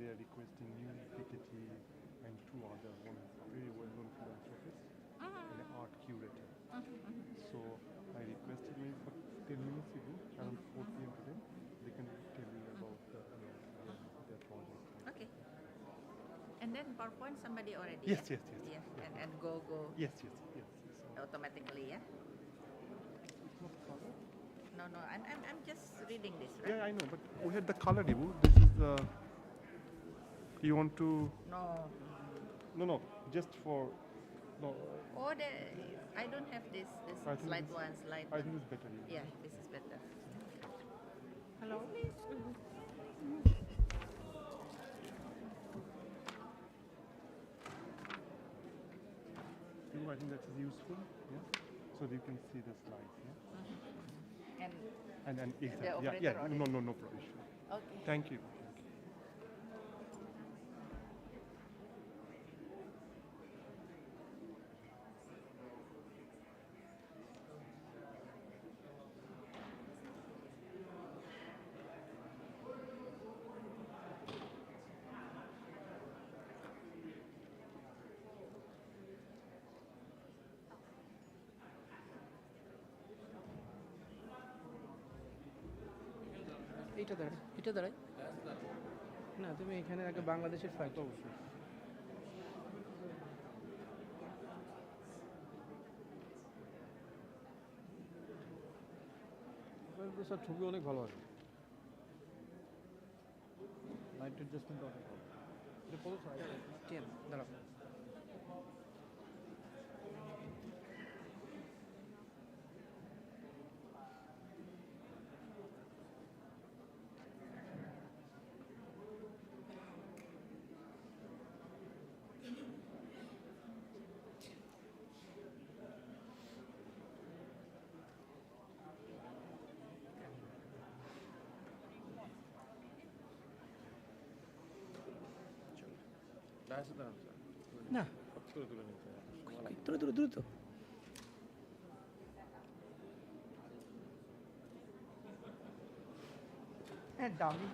they are requesting new PPT and two other one very well-known philanthropist and an art curator. So I requested maybe for 10 minutes ago, around 4 p.m. today, they can tell you about their project. Okay. And then PowerPoint somebody already. Yes, yeah? yes, yes. Yeah. Yeah. And go. Yes, yes, yes. So Automatically, yeah. it's not color. No, I'm just reading this, right? Yeah, I know, but we had the color, Ibu. This is the. You want to? No. No, just for. No. Oh, I don't have this I think slide this- one, slide I one. think it's better. Yeah, this is better. Hello. I think that is useful. Yeah. So you can see the slides. Yeah. And And exactly. the operator Yeah. already. No problem. okay. Thank you. এটা দাঁড়াই না, তুমি এখানে আগে বাংলাদেশের flight অবশ্যই sir ছবি অনেক ভালো আছে, লাইট অ্যাডজাস্টমেন্ট অনেক ভালো। এটা কত সাইজ? দাঁড়াও না, দ্রুত হ্যাঁ dummy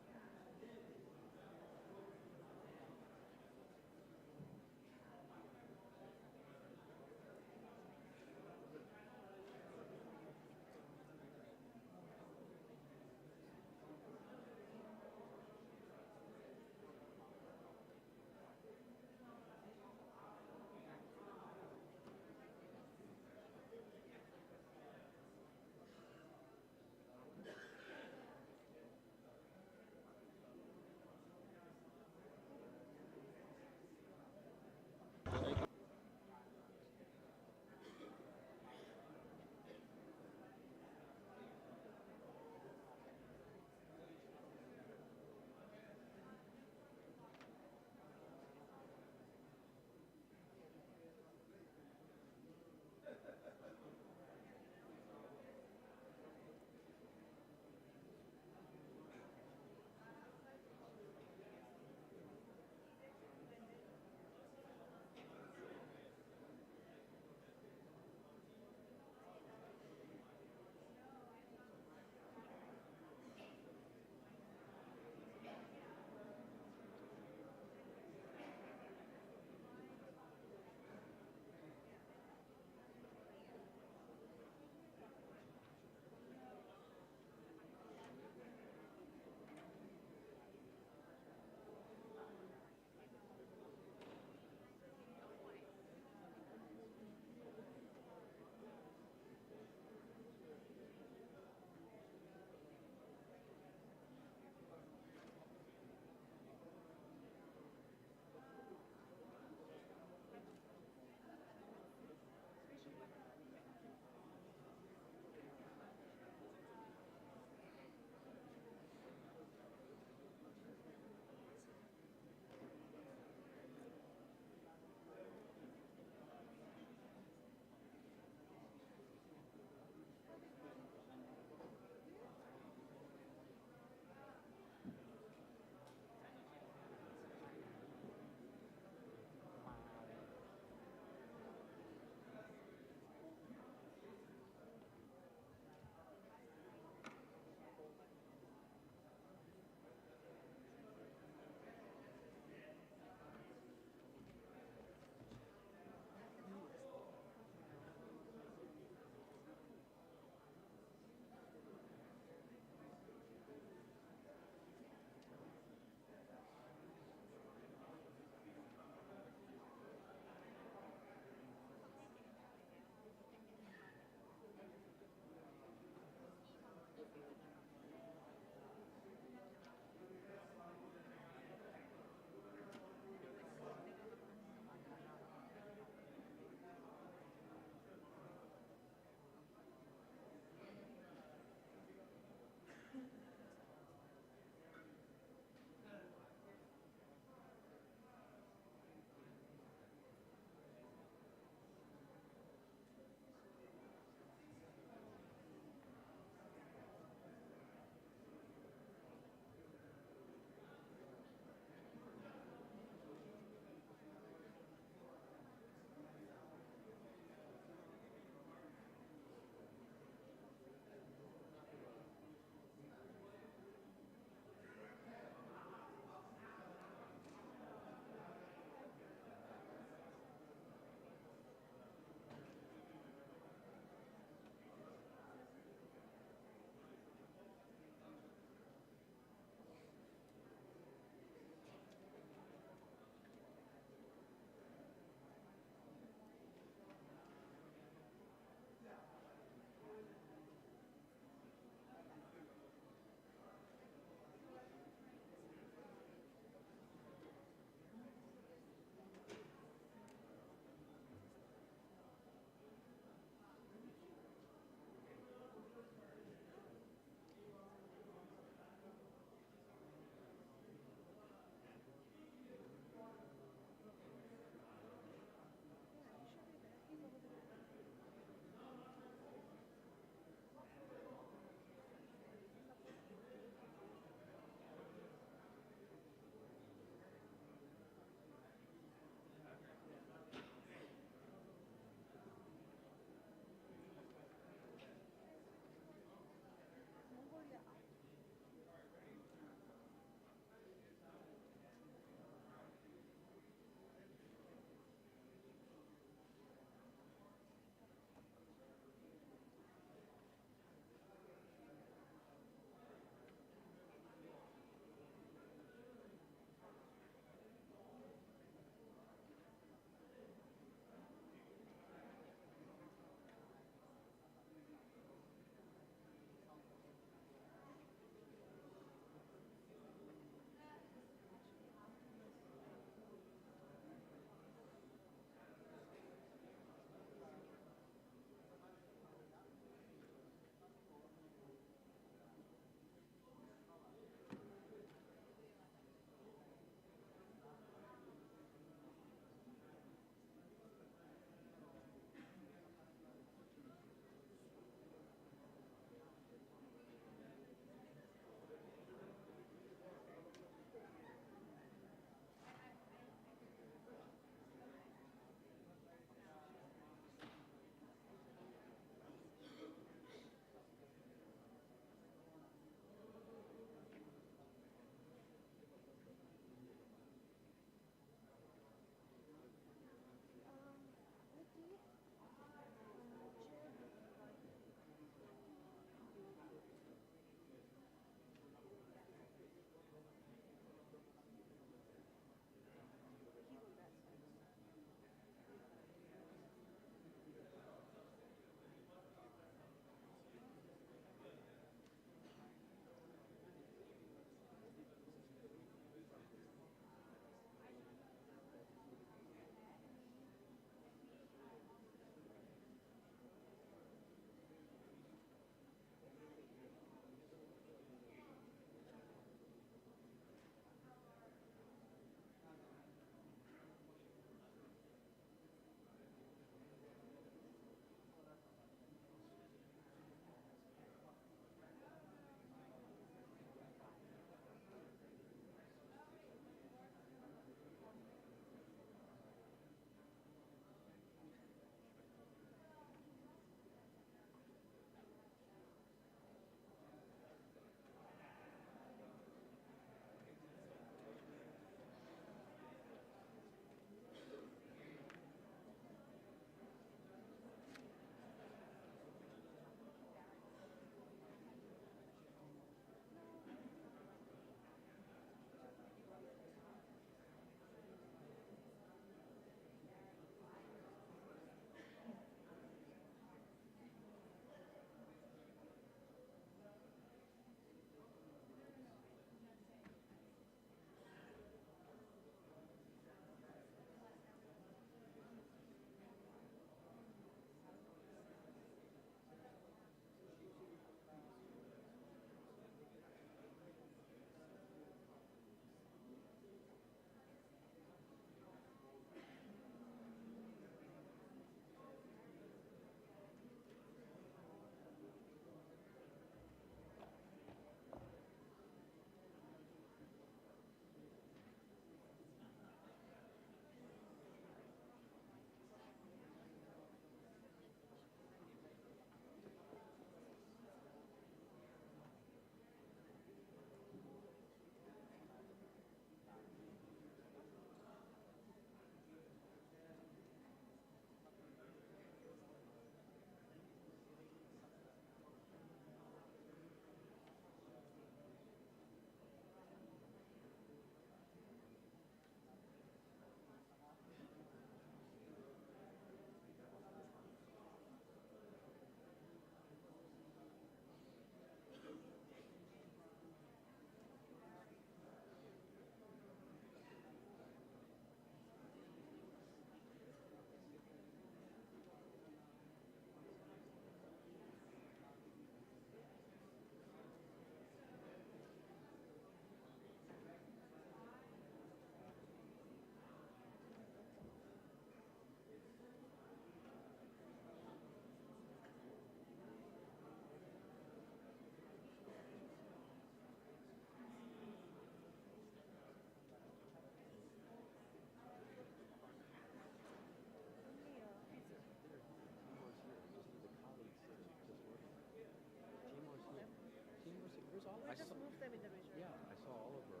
I just saw, move them in the reserve. yeah, I saw Oliver.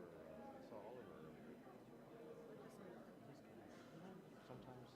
Sometimes.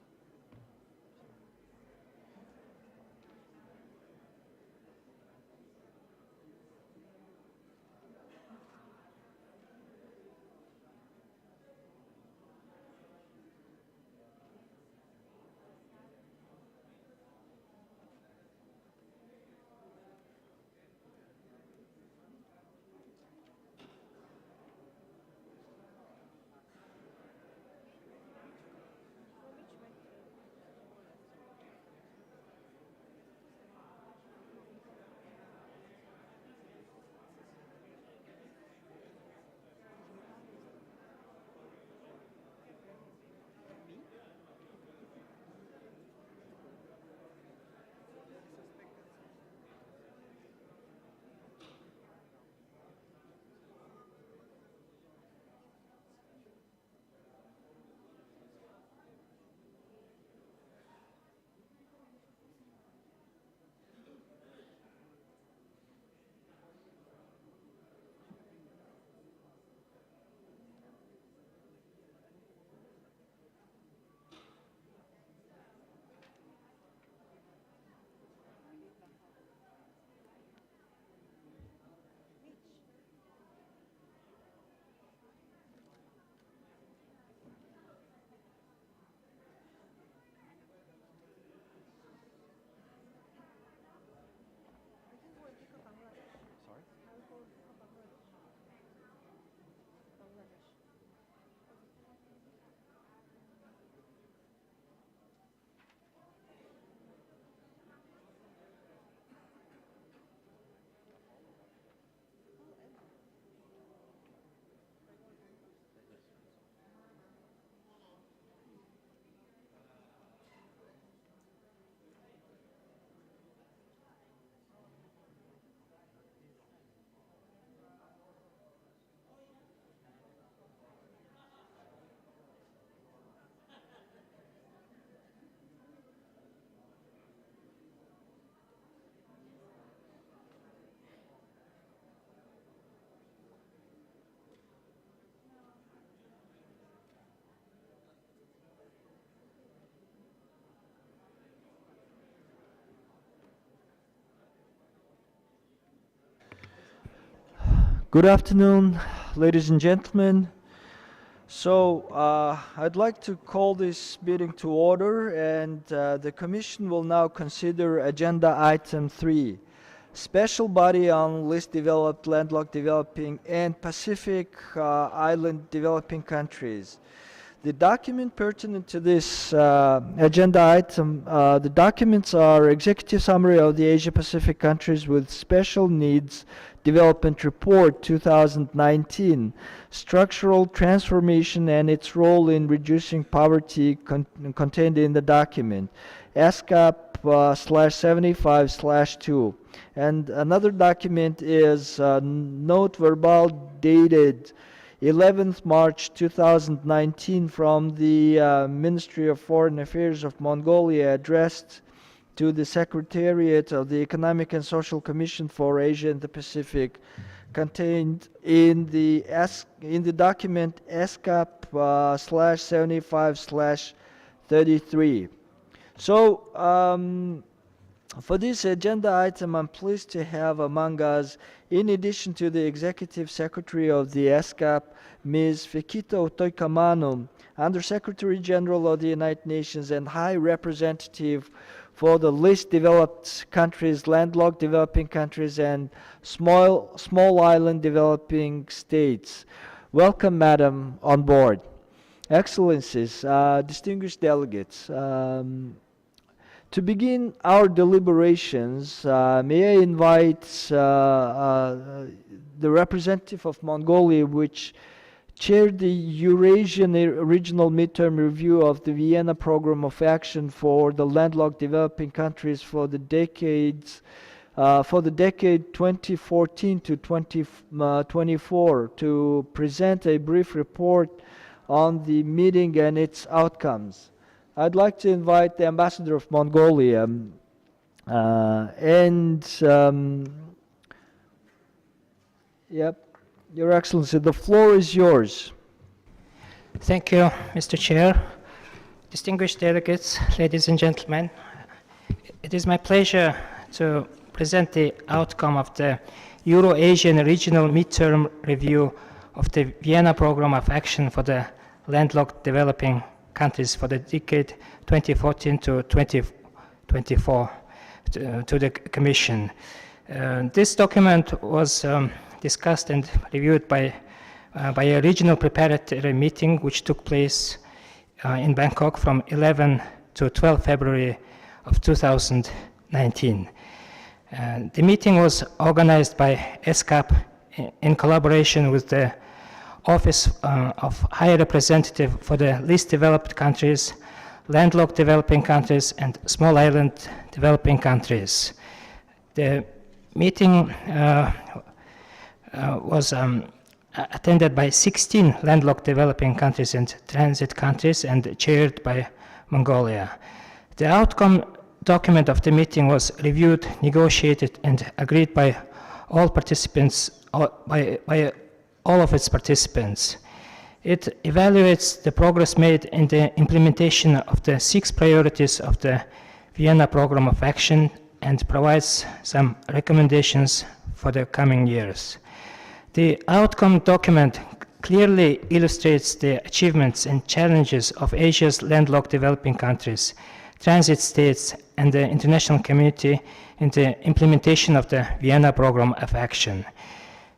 Sorry? Good afternoon, ladies and gentlemen. So I'd like to call this meeting to order, and the Commission will now consider Agenda Item 3, Special Body on Least Developed, Landlocked Developing, and Pacific Island Developing Countries. The document pertinent to this agenda item, the documents are Executive Summary of the Asia-Pacific Countries with Special Needs Development Report 2019, Structural Transformation and its Role in Reducing Poverty contained in the document, ESCAP/75/2. And another document is Note Verbal dated 11th March 2019 from the Ministry of Foreign Affairs of Mongolia, addressed to the Secretariat of the Economic and Social Commission for Asia and the Pacific, contained in the document ESCAP/75/33. So for this agenda item, I'm pleased to have among us, in addition to the Executive Secretary of the ESCAP, Ms. Fikito Toikamanu, Under-Secretary General of the United Nations and High Representative for the least developed countries, landlocked developing countries, and small island developing states. Welcome, Madam, on board. Excellencies, distinguished delegates, to begin our deliberations, may I invite the representative of Mongolia, which chaired the Eurasian Regional Midterm Review of the Vienna Program of Action for the Landlocked Developing Countries for the decade 2014 to 2024, to present a brief report on the meeting and its outcomes. I'd like to invite the Ambassador of Mongolia Yep. Your Excellency, the floor is yours. Thank you, Mr. Chair. Distinguished delegates, ladies and gentlemen, it is my pleasure to present the outcome of the Euro-Asian Regional Midterm Review of the Vienna Programme of Action for the Landlocked Developing Countries for the decade 2014 to 2024 to the Commission. This document was discussed and reviewed by a regional preparatory meeting which took place in Bangkok from 11 to 12 February of 2019. The meeting was organized by ESCAP in collaboration with the Office of High Representative for the Least Developed Countries, Landlocked Developing Countries, and Small Island Developing Countries. The meeting was attended by 16 landlocked developing countries and transit countries and chaired by Mongolia. The outcome document of the meeting was reviewed, negotiated, and agreed by all participants, by all of its participants. It evaluates the progress made in the implementation of the 6 priorities of the Vienna Programme of Action and provides some recommendations for the coming years. The outcome document clearly illustrates the achievements and challenges of Asia's landlocked developing countries, transit states, and the international community in the implementation of the Vienna Programme of Action.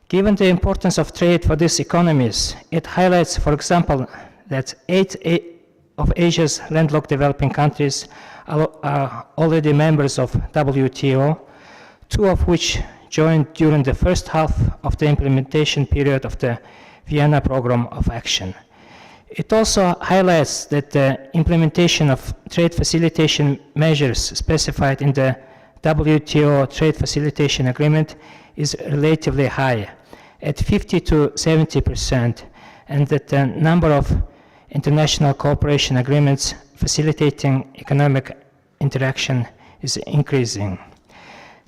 Given the importance of trade for these economies, it highlights, for example, that 8 of Asia's landlocked developing countries are already members of WTO, 2 of which joined during the first half of the implementation period of the Vienna Programme of Action. It also highlights that the implementation of trade facilitation measures specified in the WTO Trade Facilitation Agreement is relatively high, at 50 to 70%, and that the number of international cooperation agreements facilitating economic interaction is increasing.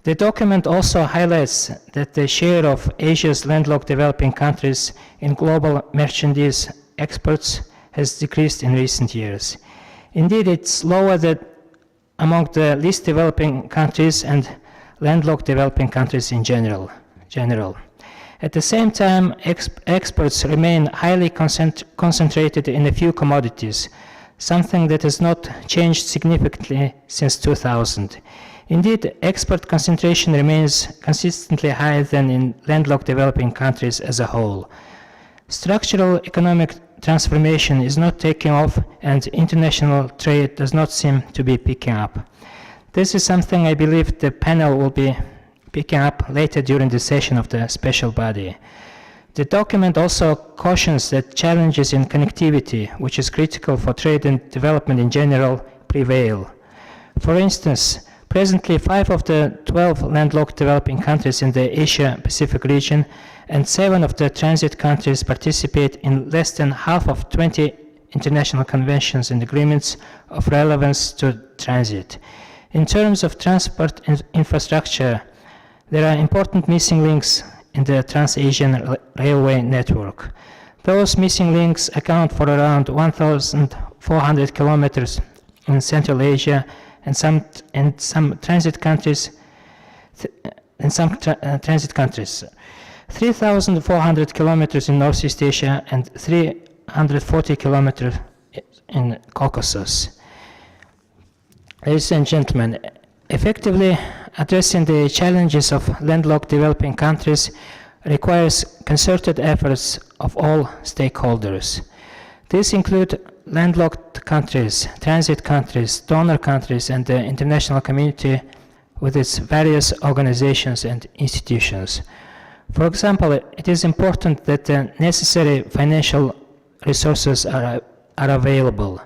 The document also highlights that the share of Asia's landlocked developing countries in global merchandise exports has decreased in recent years. Indeed, it's lower than among the least developing countries and landlocked developing countries in general. At the same time, exports remain highly concentrated in a few commodities, something that has not changed significantly since 2000. Indeed, export concentration remains consistently higher than in landlocked developing countries as a whole. Structural economic transformation is not taking off, and international trade does not seem to be picking up. This is something I believe the panel will be picking up later during the session of the special body. The document also cautions that challenges in connectivity, which is critical for trade and development in general, prevail. For instance, presently 5 of the 12 landlocked developing countries in the Asia-Pacific region and 7 of the transit countries participate in less than half of 20 international conventions and agreements of relevance to transit. In terms of transport infrastructure, there are important missing links in the Trans-Asian Railway network. Those missing links account for around 1,400 kilometers in Central Asia and some transit countries, 3,400 kilometers in Northeast Asia and 340 kilometers in Caucasus. Ladies and gentlemen, effectively addressing the challenges of landlocked developing countries requires concerted efforts of all stakeholders. These include landlocked countries, transit countries, donor countries, and the international community with its various organizations and institutions. For example, it is important that the necessary financial resources are available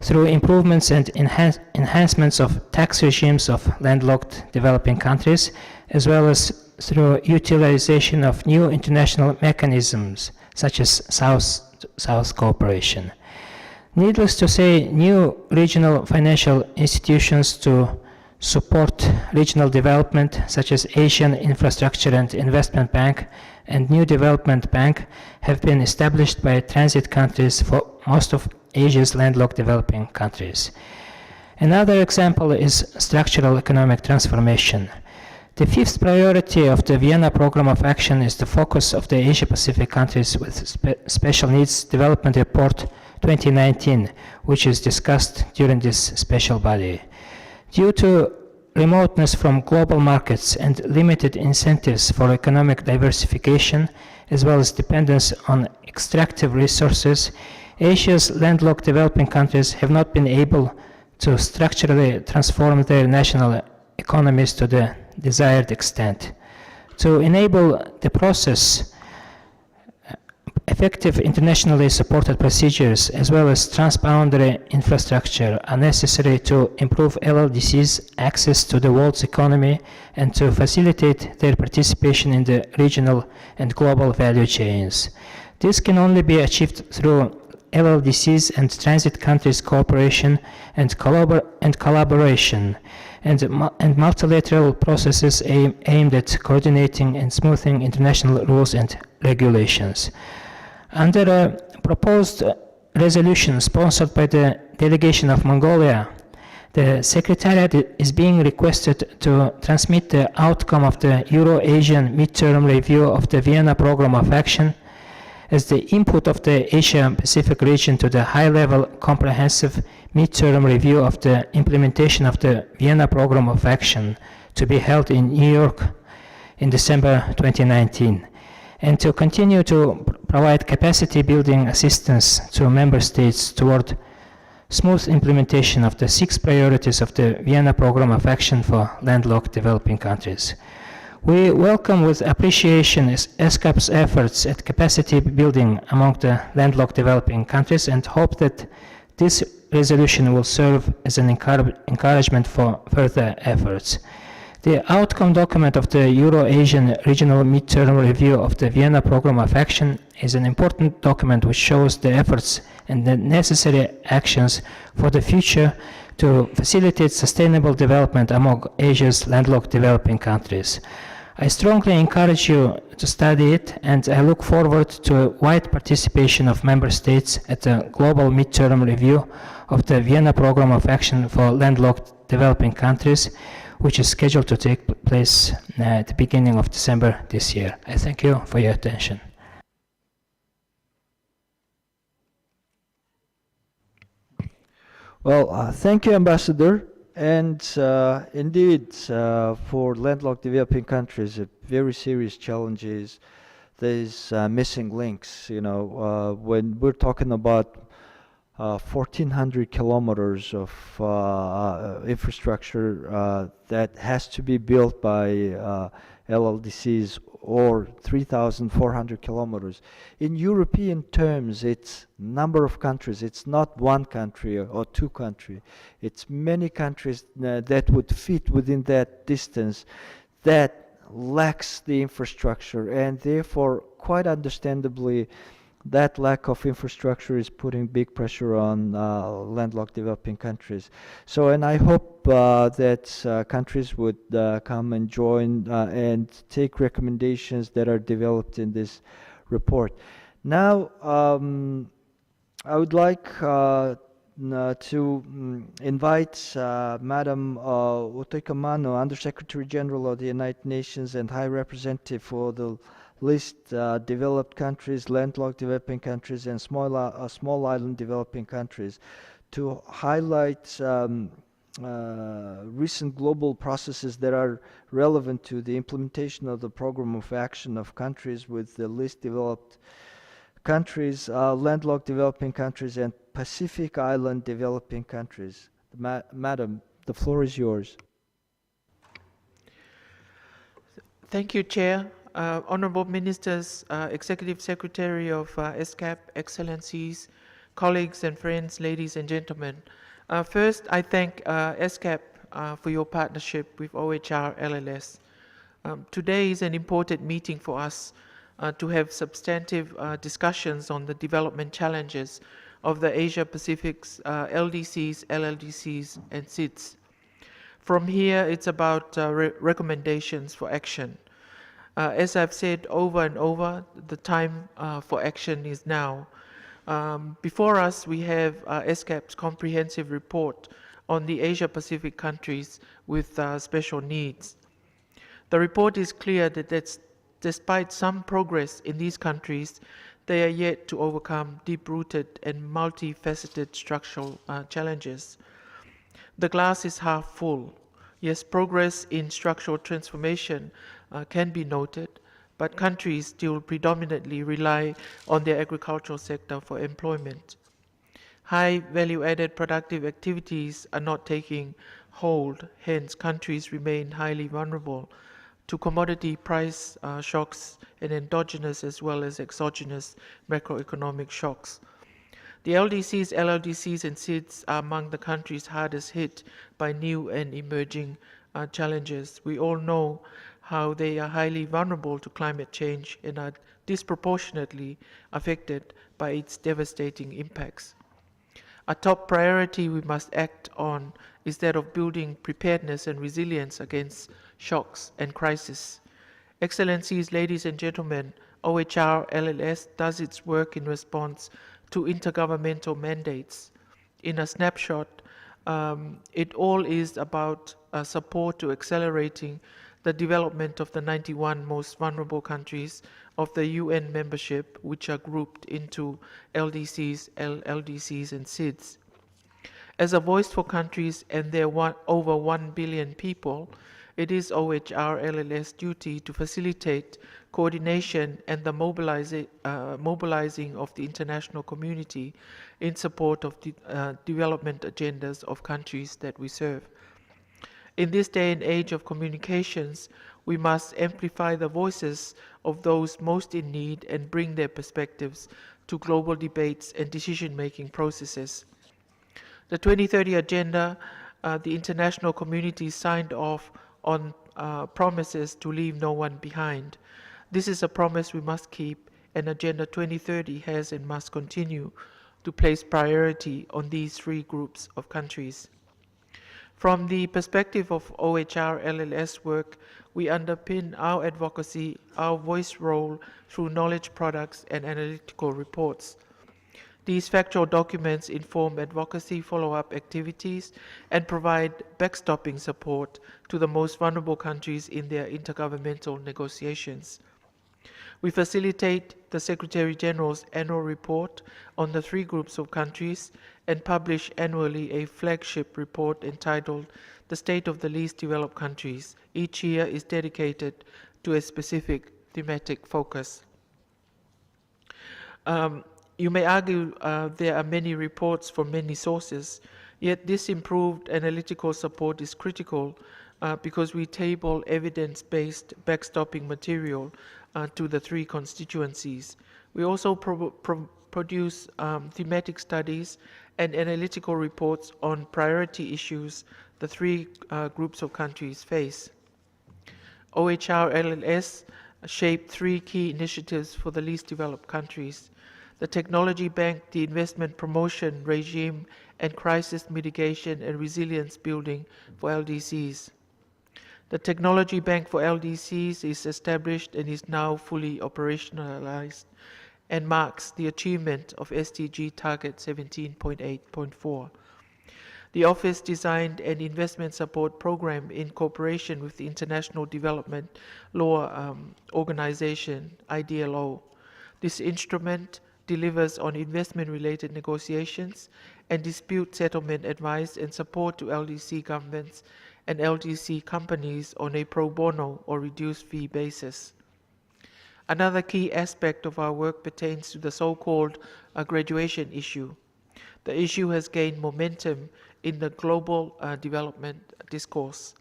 through improvements and enhancements of tax regimes of landlocked developing countries, as well as through utilization of new international mechanisms such as South cooperation. Needless to say, new regional financial institutions to support regional development, such as Asian Infrastructure and Investment Bank and New Development Bank have been established by transit countries for most of Asia's landlocked developing countries. Another example is structural economic transformation. The fifth priority of the Vienna Programme of Action is the focus of the Asia-Pacific countries with special needs development report 2019, which is discussed during this special body. Due to remoteness from global markets and limited incentives for economic diversification, as well as dependence on extractive resources, Asia's landlocked developing countries have not been able to structurally transform their national economies to the desired extent. To enable the process, effective internationally supported procedures as well as transboundary infrastructure are necessary to improve LLDC's access to the world's economy and to facilitate their participation in the regional and global value chains. This can only be achieved through LLDCs and transit countries' cooperation and collaboration, and multilateral processes aimed at coordinating and smoothing international rules and regulations. Under a proposed resolution sponsored by the delegation of Mongolia, the Secretariat is being requested to transmit the outcome of the Euro-Asian midterm review of the Vienna Programme of Action as the input of the Asia-Pacific region to the high-level comprehensive midterm review of the implementation of the Vienna Programme of Action to be held in New York in December 2019, and to continue to provide capacity-building assistance to member states toward smooth implementation of the 6 priorities of the Vienna Programme of Action for landlocked developing countries. We welcome with appreciation ESCAP's efforts at capacity building among the landlocked developing countries and hope that this resolution will serve as an encouragement for further efforts. The outcome document of the Euro-Asian Regional Midterm Review of the Vienna Programme of Action is an important document which shows the efforts and the necessary actions for the future to facilitate sustainable development among Asia's landlocked developing countries. I strongly encourage you to study it, and I look forward to wide participation of member states at the global midterm review of the Vienna Programme of Action for landlocked developing countries, which is scheduled to take place at the beginning of December this year. I thank you for your attention. Well, thank you, Ambassador. And indeed, for landlocked developing countries, a very serious challenge is these missing links. You know, when we're talking about 1,400 kilometers of infrastructure that has to be built by LLDCs, or 3,400 kilometers. In European terms, it's number of countries. It's not one country or two countries. It's many countries that would fit within that distance that lacks the infrastructure, and therefore, quite understandably, that lack of infrastructure is putting big pressure on landlocked developing countries. So, and I hope that countries would come and join and take recommendations that are developed in this report. Now, I would like to invite Madam Otoika Mano, Undersecretary General of the United Nations and High Representative for the list developed countries, landlocked developing countries, and small island developing countries, to highlight recent global processes that are relevant to the implementation of the program of action of countries with the least developed countries, landlocked developing countries, and Pacific Island developing countries. Madam, the floor is yours. Thank you, Chair. Honorable Ministers, Executive Secretary of ESCAP, Excellencies, colleagues and friends, ladies and gentlemen. First, I thank ESCAP for your partnership with OHR LLS. Today is an important meeting for us to have substantive discussions on the development challenges of the Asia-Pacific's LDCs, LLDCs, and SIDS. From here, it's about recommendations for action. As I've said over and over, the time for action is now. Before us, we have ESCAP's comprehensive report on the Asia-Pacific countries with special needs. The report is clear that despite some progress in these countries, they are yet to overcome deep-rooted and multifaceted structural challenges. The glass is half full. Yes, progress in structural transformation can be noted, but countries still predominantly rely on their agricultural sector for employment. High value-added productive activities are not taking hold, hence countries remain highly vulnerable to commodity price shocks and endogenous as well as exogenous macroeconomic shocks. The LDCs, LLDCs, and SIDS are among the countries hardest hit by new and emerging challenges. We all know how they are highly vulnerable to climate change and are disproportionately affected by its devastating impacts. A top priority we must act on is that of building preparedness and resilience against shocks and crises. Excellencies, ladies and gentlemen, OHR LLS does its work in response to intergovernmental mandates. In a snapshot, it all is about support to accelerating the development of the 91 most vulnerable countries of the UN membership, which are grouped into LDCs, LLDCs, and SIDS. As a voice for countries and their over 1 billion people, it is OHR LLS duty to facilitate coordination and the mobilizing of the international community in support of the development agendas of countries that we serve. In this day and age of communications, we must amplify the voices of those most in need and bring their perspectives to global debates and decision-making processes. The 2030 Agenda, the international community signed off on promises to leave no one behind. This is a promise we must keep, and Agenda 2030 has and must continue to place priority on these three groups of countries. From the perspective of OHR LLS work, we underpin our advocacy, our voice role through knowledge products and analytical reports. These factual documents inform advocacy follow-up activities and provide backstopping support to the most vulnerable countries in their intergovernmental negotiations. We facilitate the Secretary General's annual report on the three groups of countries and publish annually a flagship report entitled The State of the Least Developed Countries. Each year is dedicated to a specific thematic focus. You may argue there are many reports from many sources, yet this improved analytical support is critical because we table evidence-based backstopping material to the three constituencies. We also produce thematic studies and analytical reports on priority issues the three groups of countries face. OHR LLS shaped three key initiatives for the least developed countries: the Technology Bank, the Investment Promotion Regime, and Crisis Mitigation and Resilience Building for LDCs. The Technology Bank for LDCs is established and is now fully operationalized and marks the achievement of SDG Target 17.8.4. The Office designed an investment support program in cooperation with the International Development Law Organization, IDLO. This instrument delivers on investment-related negotiations and dispute settlement advice and support to LDC governments and LDC companies on a pro bono or reduced fee basis. Another key aspect of our work pertains to the so-called graduation issue. The issue has gained momentum in the global development discourse.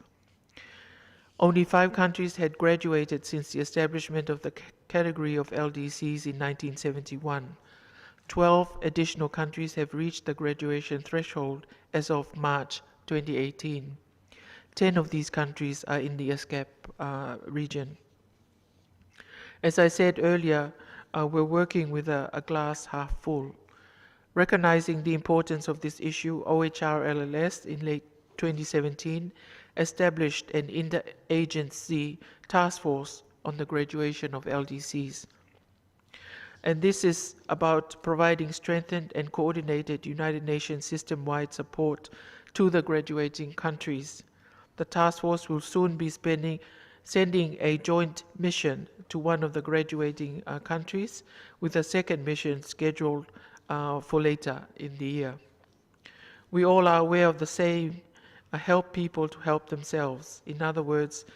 Only 5 countries had graduated since the establishment of the category of LDCs in 1971. 12 additional countries have reached the graduation threshold as of March 2018. 10 of these countries are in the ESCAP region. As I said earlier, we're working with a glass half full. Recognizing the importance of this issue, OHR LLS in late 2017 established an interagency task force on the graduation of LDCs. And this is about providing strengthened and coordinated United Nations system-wide support to the graduating countries. The task force will soon be sending a joint mission to one of the graduating countries, with a second mission scheduled for later in the year. We all are aware of the saying, help people to help themselves. In other words,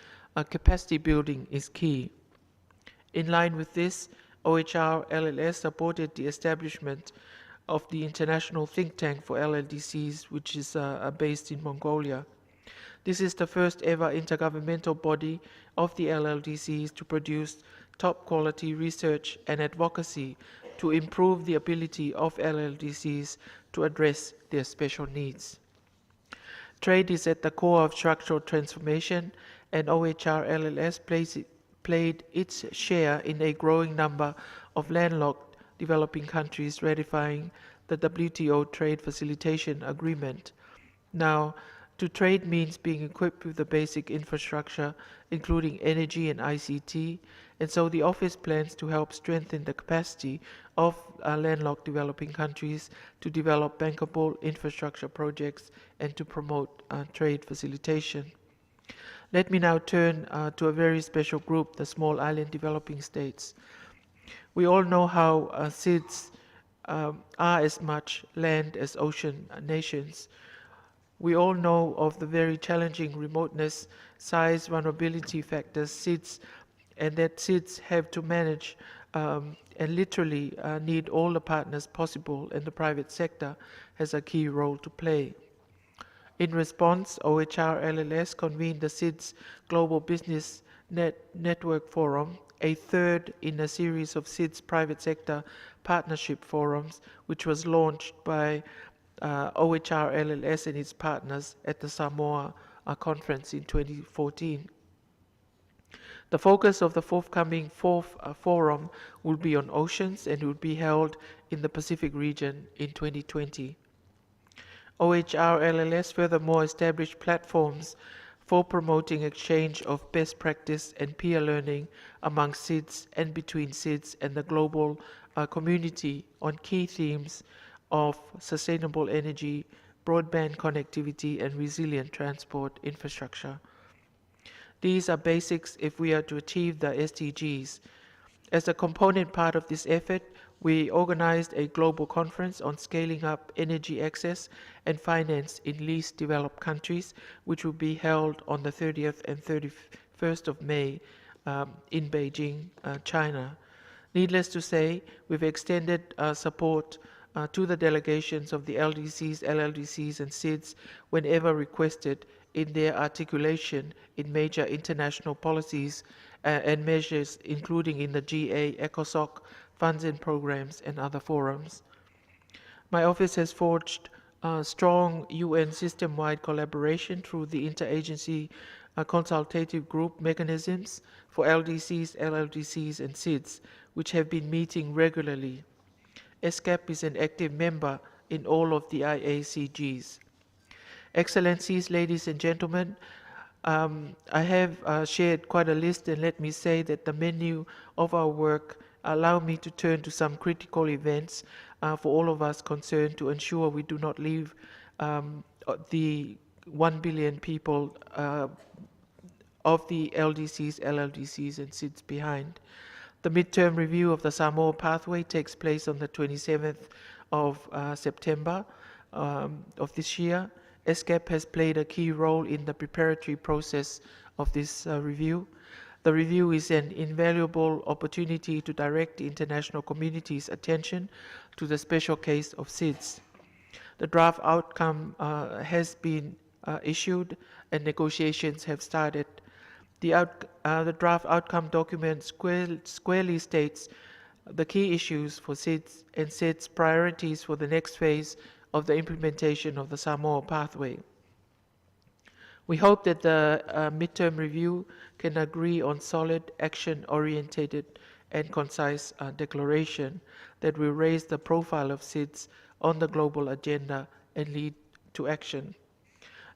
capacity building is key. In line with this, OHR LLS supported the establishment of the International Think Tank for LLDCs, which is based in Mongolia. This is the first ever intergovernmental body of the LLDCs to produce top quality research and advocacy to improve the ability of LLDCs to address their special needs. Trade is at the core of structural transformation, and OHR LLS played its share in a growing number of landlocked developing countries ratifying the WTO Trade Facilitation Agreement. Now, to trade means being equipped with the basic infrastructure, including energy and ICT, and so the Office plans to help strengthen the capacity of landlocked developing countries to develop bankable infrastructure projects and to promote trade facilitation. Let me now turn to a very special group, the small island developing states. We all know how SIDS are as much land as ocean nations. We all know of the very challenging remoteness, size, vulnerability factors SIDS, and that SIDS have to manage and literally need all the partners possible, and the private sector has a key role to play. In response, OHR LLS convened the SIDS Global Business Network Forum, a third in a series of SIDS private sector partnership forums, which was launched by OHR LLS and its partners at the Samoa conference in 2014. The focus of the forthcoming fourth forum will be on oceans and will be held in the Pacific region in 2020. OHR LLS furthermore established platforms for promoting exchange of best practice and peer learning among SIDS and between SIDS and the global community on key themes of sustainable energy, broadband connectivity, and resilient transport infrastructure. These are basics if we are to achieve the SDGs. As a component part of this effort, we organized a global conference on scaling up energy access and finance in least developed countries, which will be held on the 30th and 31st of May in Beijing, China. Needless to say, we've extended support to the delegations of the LDCs, LLDCs, and SIDS whenever requested in their articulation in major international policies and measures, including in the GA, ECOSOC, funds and programs, and other forums. My office has forged strong UN system-wide collaboration through the interagency consultative group mechanisms for LDCs, LLDCs, and SIDS, which have been meeting regularly. ESCAP is an active member in all of the IACGs. Excellencies, ladies and gentlemen, I have shared quite a list, and let me say that the menu of our work allow me to turn to some critical events for all of us concerned to ensure we do not leave the 1 billion people of the LDCs, LLDCs, and SIDS behind. The midterm review of the Samoa pathway takes place on the 27th of September of this year. ESCAP has played a key role in the preparatory process of this review. The review is an invaluable opportunity to direct the international community's attention to the special case of SIDS. The draft outcome has been issued and negotiations have started. The draft outcome document squarely states the key issues for SIDS and SIDS priorities for the next phase of the implementation of the Samoa pathway. We hope that the midterm review can agree on solid, action-oriented, and concise declaration that will raise the profile of SIDS on the global agenda and lead to action.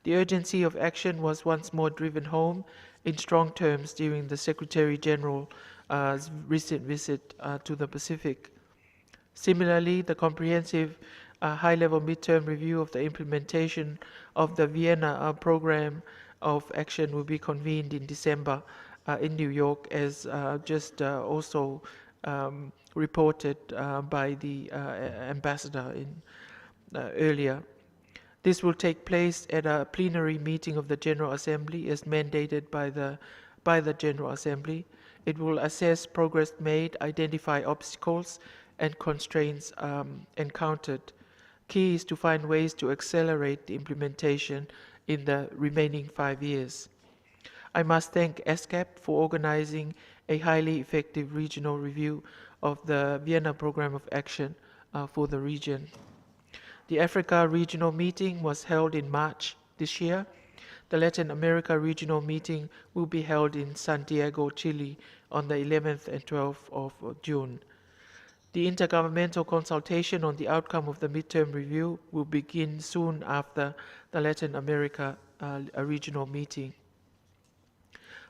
The urgency of action was once more driven home in strong terms during the Secretary General's recent visit to the Pacific. Similarly, the comprehensive high-level midterm review of the implementation of the Vienna Program of Action will be convened in December in New York, as just also reported by the ambassador earlier. This will take place at a plenary meeting of the General Assembly as mandated by the General Assembly. It will assess progress made, identify obstacles and constraints encountered. Key is to find ways to accelerate the implementation in the remaining 5 years. I must thank ESCAP for organizing a highly effective regional review of the Vienna Program of Action for the region. The Africa Regional Meeting was held in March this year. The Latin America Regional Meeting will be held in Santiago, Chile on the 11th and 12th of June. The intergovernmental consultation on the outcome of the midterm review will begin soon after the Latin America Regional Meeting.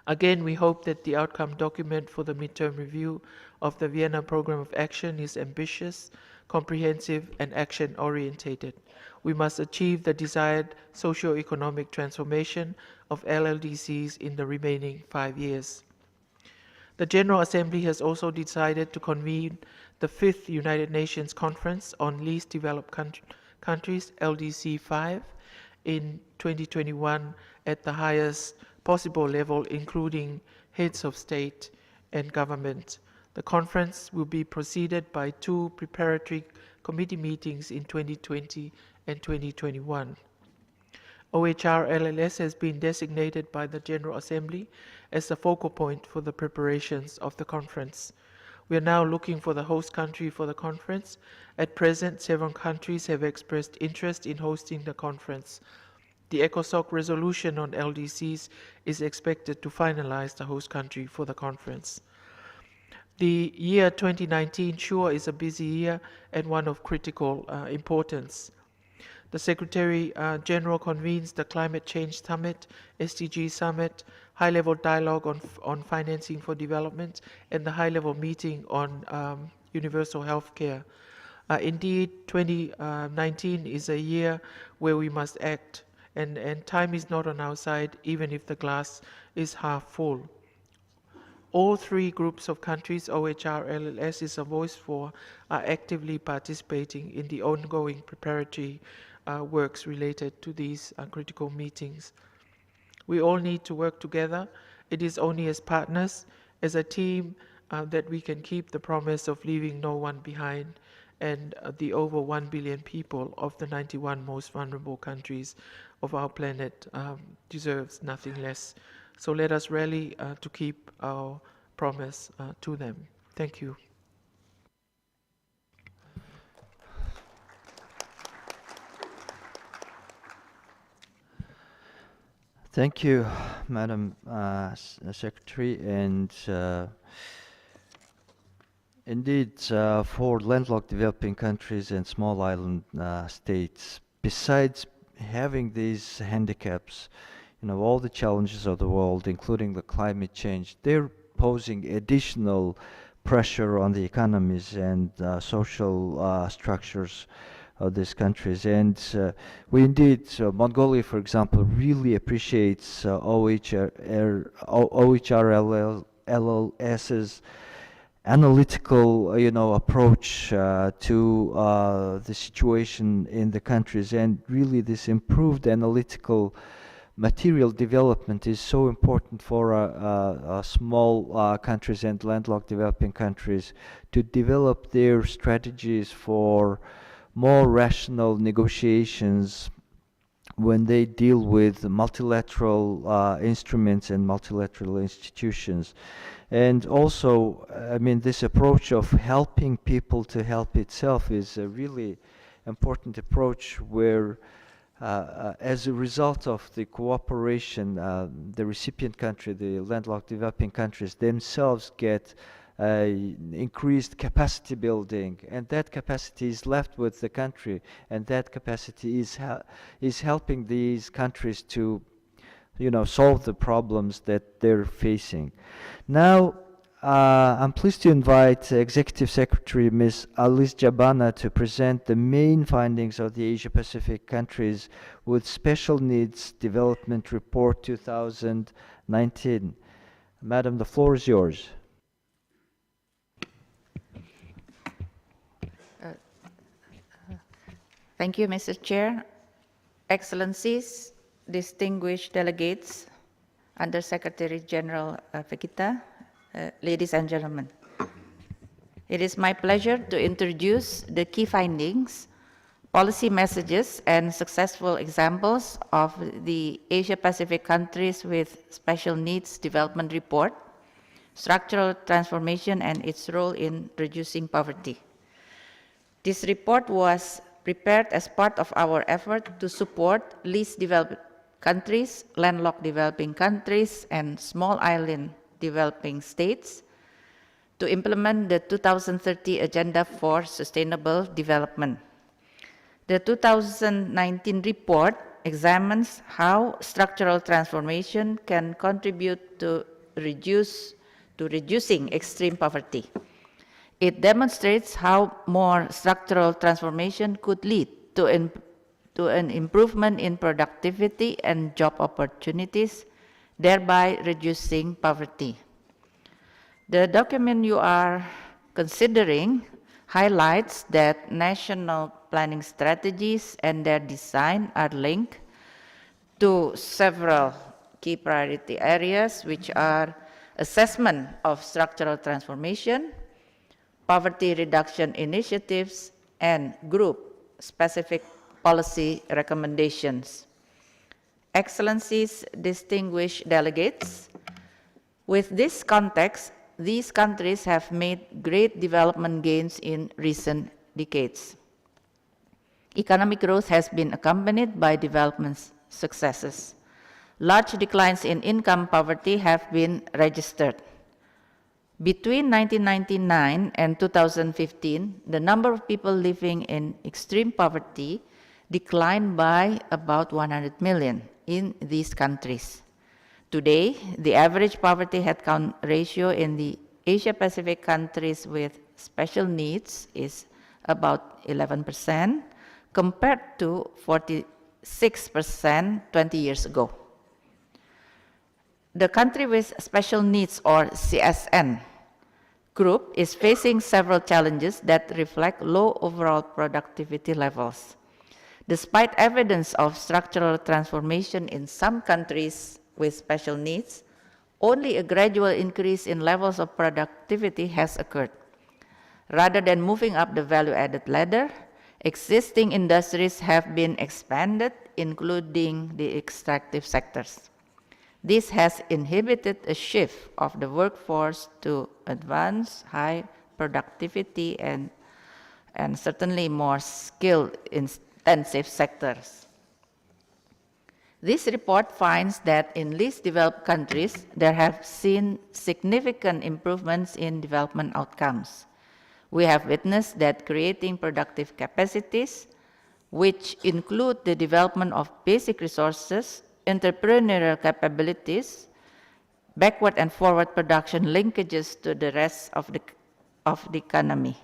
Again, we hope that the outcome document for the midterm review of the Vienna Program of Action is ambitious, comprehensive, and action-orientated. We must achieve the desired socio-economic transformation of LLDCs in the remaining 5 years. The General Assembly has also decided to convene the 5th United Nations Conference on Least Developed Countries, LDC 5, in 2021 at the highest possible level, including heads of state and government. The conference will be preceded by 2 preparatory committee meetings in 2020 and 2021. OHR LLS has been designated by the General Assembly as the focal point for the preparations of the conference. We are now looking for the host country for the conference. At present, 7 countries have expressed interest in hosting the conference. The ECOSOC resolution on LDCs is expected to finalize the host country for the conference. The year 2019 sure is a busy year and one of critical importance. The Secretary General convenes the Climate Change Summit, SDG Summit, high-level dialogue on financing for development, and the high-level meeting on universal health care. Indeed, 2019 is a year where we must act, and time is not on our side, even if the glass is half full. All 3 groups of countries OHR LLS is a voice for are actively participating in the ongoing preparatory works related to these critical meetings. We all need to work together. It is only as partners, as a team, that we can keep the promise of leaving no one behind, and the over 1 billion people of the 91 most vulnerable countries of our planet deserves nothing less. So let us rally to keep our promise to them. Thank you. Thank you, Madam Secretary. And indeed, for landlocked developing countries and small island states, besides having these handicaps, all the challenges of the world, including the climate change, they're posing additional pressure on the economies and social structures of these countries. And we indeed, Mongolia, for example, really appreciates OHRLLS's analytical, approach to the situation in the countries. And really this improved analytical material development is so important for small countries and landlocked developing countries to develop their strategies for more rational negotiations when they deal with multilateral instruments and multilateral institutions. And also, this approach of helping people to help itself is a really important approach where as a result of the cooperation, the recipient country, the landlocked developing countries themselves get increased capacity building, and that capacity is left with the country, and that capacity is helping these countries to solve the problems that they're facing. Now, I'm pleased to invite Executive Secretary Ms. Alice Gabbana to present the main findings of the Asia-Pacific countries with Special Needs Development Report 2019. Madam, the floor is yours. Thank you, Mr. Chair. Excellencies, distinguished delegates, Under-Secretary General Vegeta, ladies and gentlemen. It is my pleasure to introduce the key findings, policy messages, and successful examples of the Asia-Pacific countries with special needs development report, structural transformation, and its role in reducing poverty. This report was prepared as part of our effort to support least developed countries, landlocked developing countries, and small island developing states to implement the 2030 Agenda for Sustainable Development. The 2019 report examines how structural transformation can contribute to reducing extreme poverty. It demonstrates how more structural transformation could lead to an improvement in productivity and job opportunities, thereby reducing poverty. The document you are considering highlights that national planning strategies and their design are linked to several key priority areas, which are assessment of structural transformation, poverty reduction initiatives, and group-specific policy recommendations. Excellencies, distinguished delegates, with this context, these countries have made great development gains in recent decades. Economic growth has been accompanied by development successes. Large declines in income poverty have been registered. Between 1999 and 2015, the number of people living in extreme poverty declined by about 100 million in these countries. Today, the average poverty headcount ratio in the Asia-Pacific countries with special needs is about 11%, compared to 46% 20 years ago. The country with special needs, or CSN, group is facing several challenges that reflect low overall productivity levels. Despite evidence of structural transformation in some countries with special needs, only a gradual increase in levels of productivity has occurred. Rather than moving up the value-added ladder, existing industries have been expanded, including the extractive sectors. This has inhibited a shift of the workforce to advanced, high productivity and certainly more skill-intensive sectors. This report finds that in least developed countries, there have seen significant improvements in development outcomes. We have witnessed that creating productive capacities, which include the development of basic resources, entrepreneurial capabilities, backward and forward production linkages to the rest of the economy.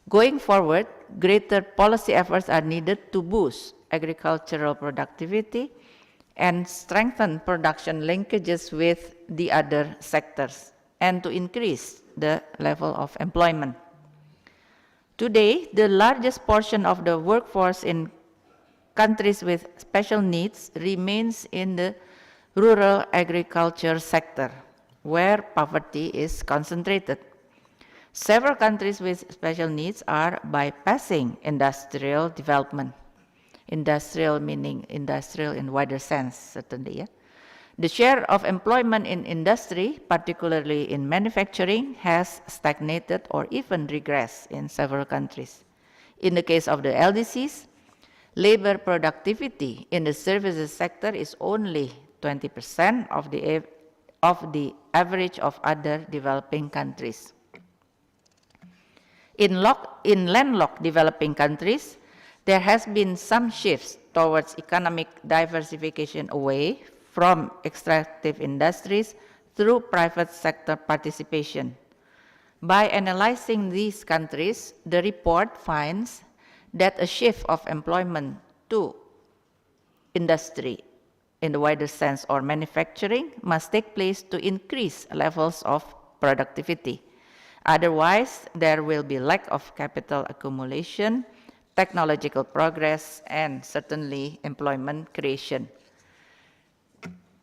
Going forward, greater policy efforts are needed to boost agricultural productivity and strengthen production linkages with the other sectors, and to increase the level of employment. Today, the largest portion of the workforce in countries with special needs remains in the rural agriculture sector, where poverty is concentrated. Several countries with special needs are bypassing industrial development. Industrial meaning industrial in wider sense, certainly. Yeah? The share of employment in industry, particularly in manufacturing, has stagnated or even regressed in several countries. In the case of the LDCs, labor productivity in the services sector is only 20% of the average of other developing countries. In landlocked developing countries, there has been some shifts towards economic diversification away from extractive industries through private sector participation. By analyzing these countries, the report finds that a shift of employment to industry in the wider sense or manufacturing must take place to increase levels of productivity. Otherwise, there will be lack of capital accumulation, technological progress, and certainly employment creation.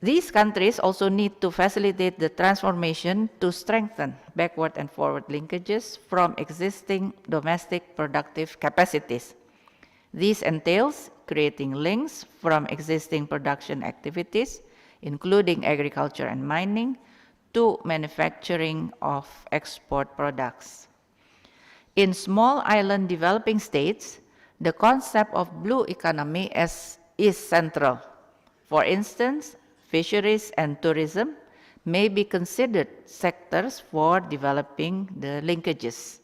These countries also need to facilitate the transformation to strengthen backward and forward linkages from existing domestic productive capacities. This entails creating links from existing production activities, including agriculture and mining, to manufacturing of export products. In small island developing states, the concept of blue economy is central. For instance, fisheries and tourism may be considered sectors for developing the linkages,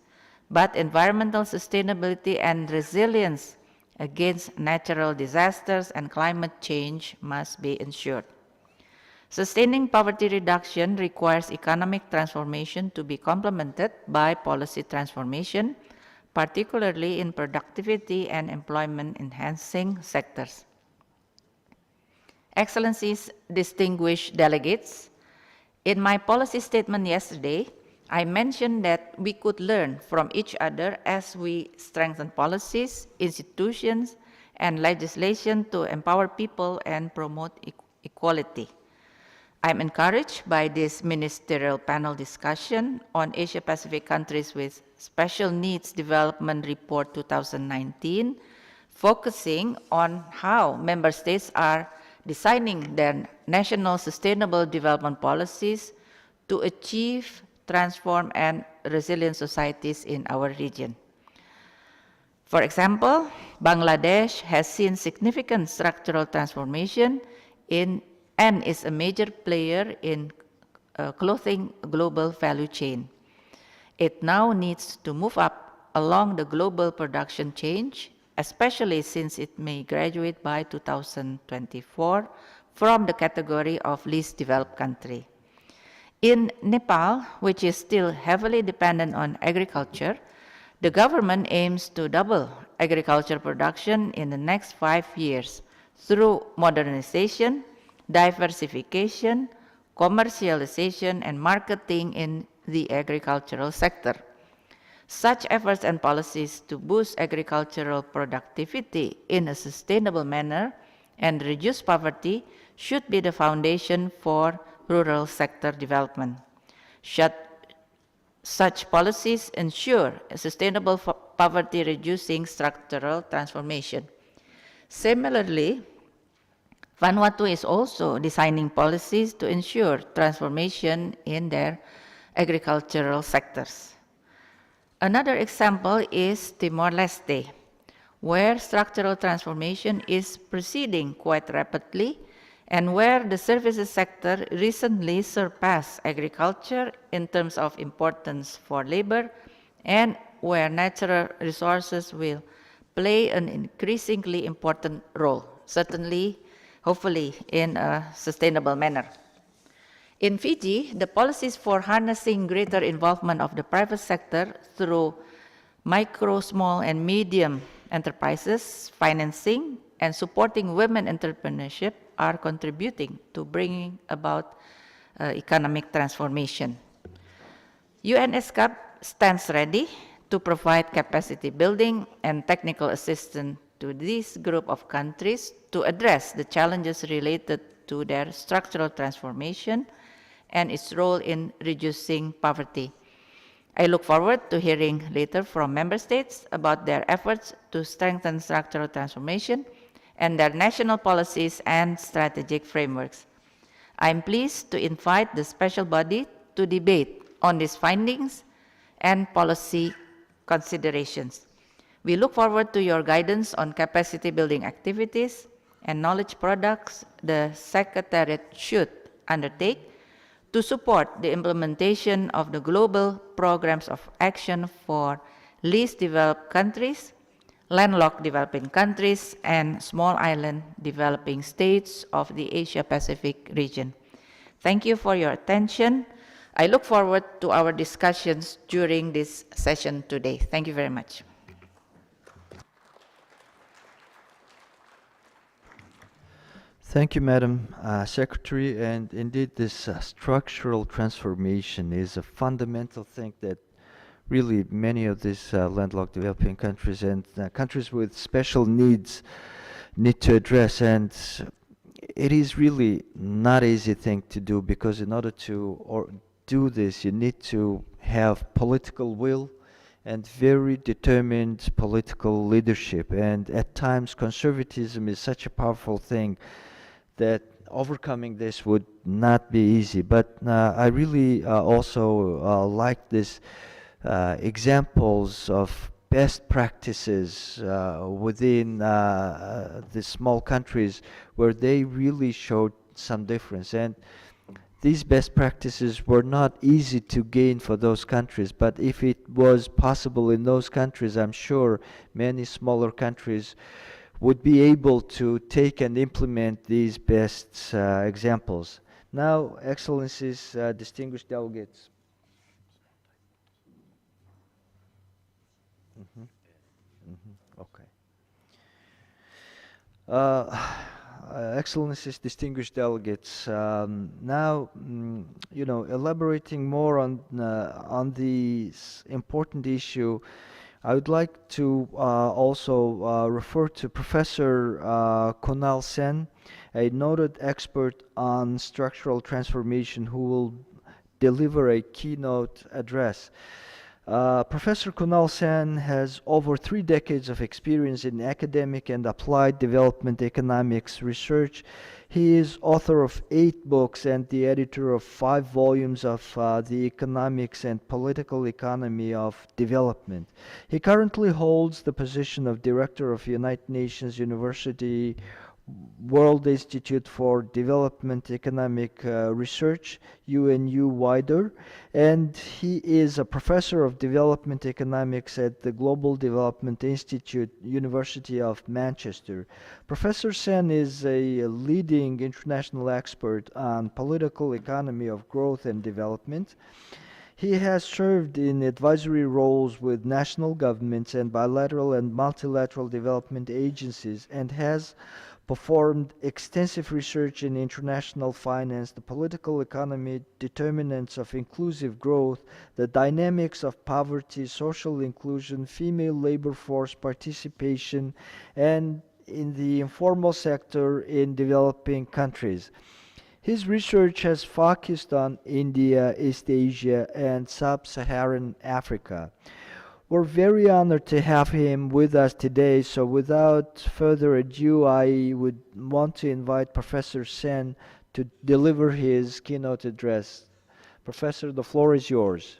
but environmental sustainability and resilience against natural disasters and climate change must be ensured. Sustaining poverty reduction requires economic transformation to be complemented by policy transformation, particularly in productivity and employment-enhancing sectors. Excellencies, distinguished delegates, in my policy statement yesterday, I mentioned that we could learn from each other as we strengthen policies, institutions, and legislation to empower people and promote equality. I'm encouraged by this ministerial panel discussion on Asia-Pacific countries with special needs development report 2019, focusing on how member states are designing their national sustainable development policies to achieve, transform, and resilient societies in our region. For example, Bangladesh has seen significant structural transformation and is a major player in clothing global value chain. It now needs to move up along the global production chain, especially since it may graduate by 2024 from the category of least developed country. In Nepal, which is still heavily dependent on agriculture, the government aims to double agriculture production in the next 5 years through modernization, diversification, commercialization, and marketing in the agricultural sector. Such efforts and policies to boost agricultural productivity in a sustainable manner and reduce poverty should be the foundation for rural sector development. Such policies ensure a sustainable poverty-reducing structural transformation. Similarly, Vanuatu is also designing policies to ensure transformation in their agricultural sectors. Another example is Timor-Leste, where structural transformation is proceeding quite rapidly and where the services sector recently surpassed agriculture in terms of importance for labor and where natural resources will play an increasingly important role, certainly, hopefully, in a sustainable manner. In Fiji, the policies for harnessing greater involvement of the private sector through micro, small, and medium enterprises, financing, and supporting women entrepreneurship are contributing to bringing about economic transformation. ESCAP stands ready to provide capacity building and technical assistance to this group of countries to address the challenges related to their structural transformation and its role in reducing poverty. I look forward to hearing later from member states about their efforts to strengthen structural transformation and their national policies and strategic frameworks. I am pleased to invite the special body to debate on these findings and policy considerations. We look forward to your guidance on capacity building activities and knowledge products the Secretariat should undertake to support the implementation of the global programs of action for least developed countries, landlocked developing countries, and small island developing states of the Asia-Pacific region. Thank you for your attention. I look forward to our discussions during this session today. Thank you very much. Thank you, Madam Secretary. And indeed, this structural transformation is a fundamental thing that really many of these landlocked developing countries and countries with special needs need to address. And it is really not easy thing to do, because in order to do this, you need to have political will and very determined political leadership. And at times, conservatism is such a powerful thing that overcoming this would not be easy. But I really also like this examples of best practices within the small countries where they really showed some difference. And these best practices were not easy to gain for those countries, but if it was possible in those countries, I'm sure many smaller countries would be able to take and implement these best examples. Now, Excellencies, distinguished delegates. Okay. Excellencies, distinguished delegates. Now, elaborating more on this important issue, I would like to also refer to Professor Kunal Sen, a noted expert on structural transformation, who will deliver a keynote address. Professor Kunal Sen has over 3 decades of experience in academic and applied development economics research. He is author of 8 books and the editor of 5 volumes of The Economics and Political Economy of Development. He currently holds the position of Director of United Nations University World Institute for Development Economic Research, UNU-WIDER, and he is a professor of development economics at the Global Development Institute, University of Manchester. Professor Sen is a leading international expert on political economy of growth and development. He has served in advisory roles with national governments and bilateral and multilateral development agencies, and has performed extensive research in international finance, the political economy, determinants of inclusive growth, the dynamics of poverty, social inclusion, female labor force participation, and in the informal sector in developing countries. His research has focused on India, East Asia, and Sub-Saharan Africa. We're very honored to have him with us today, so without further ado, I would want to invite Professor Sen to deliver his keynote address. Professor, the floor is yours.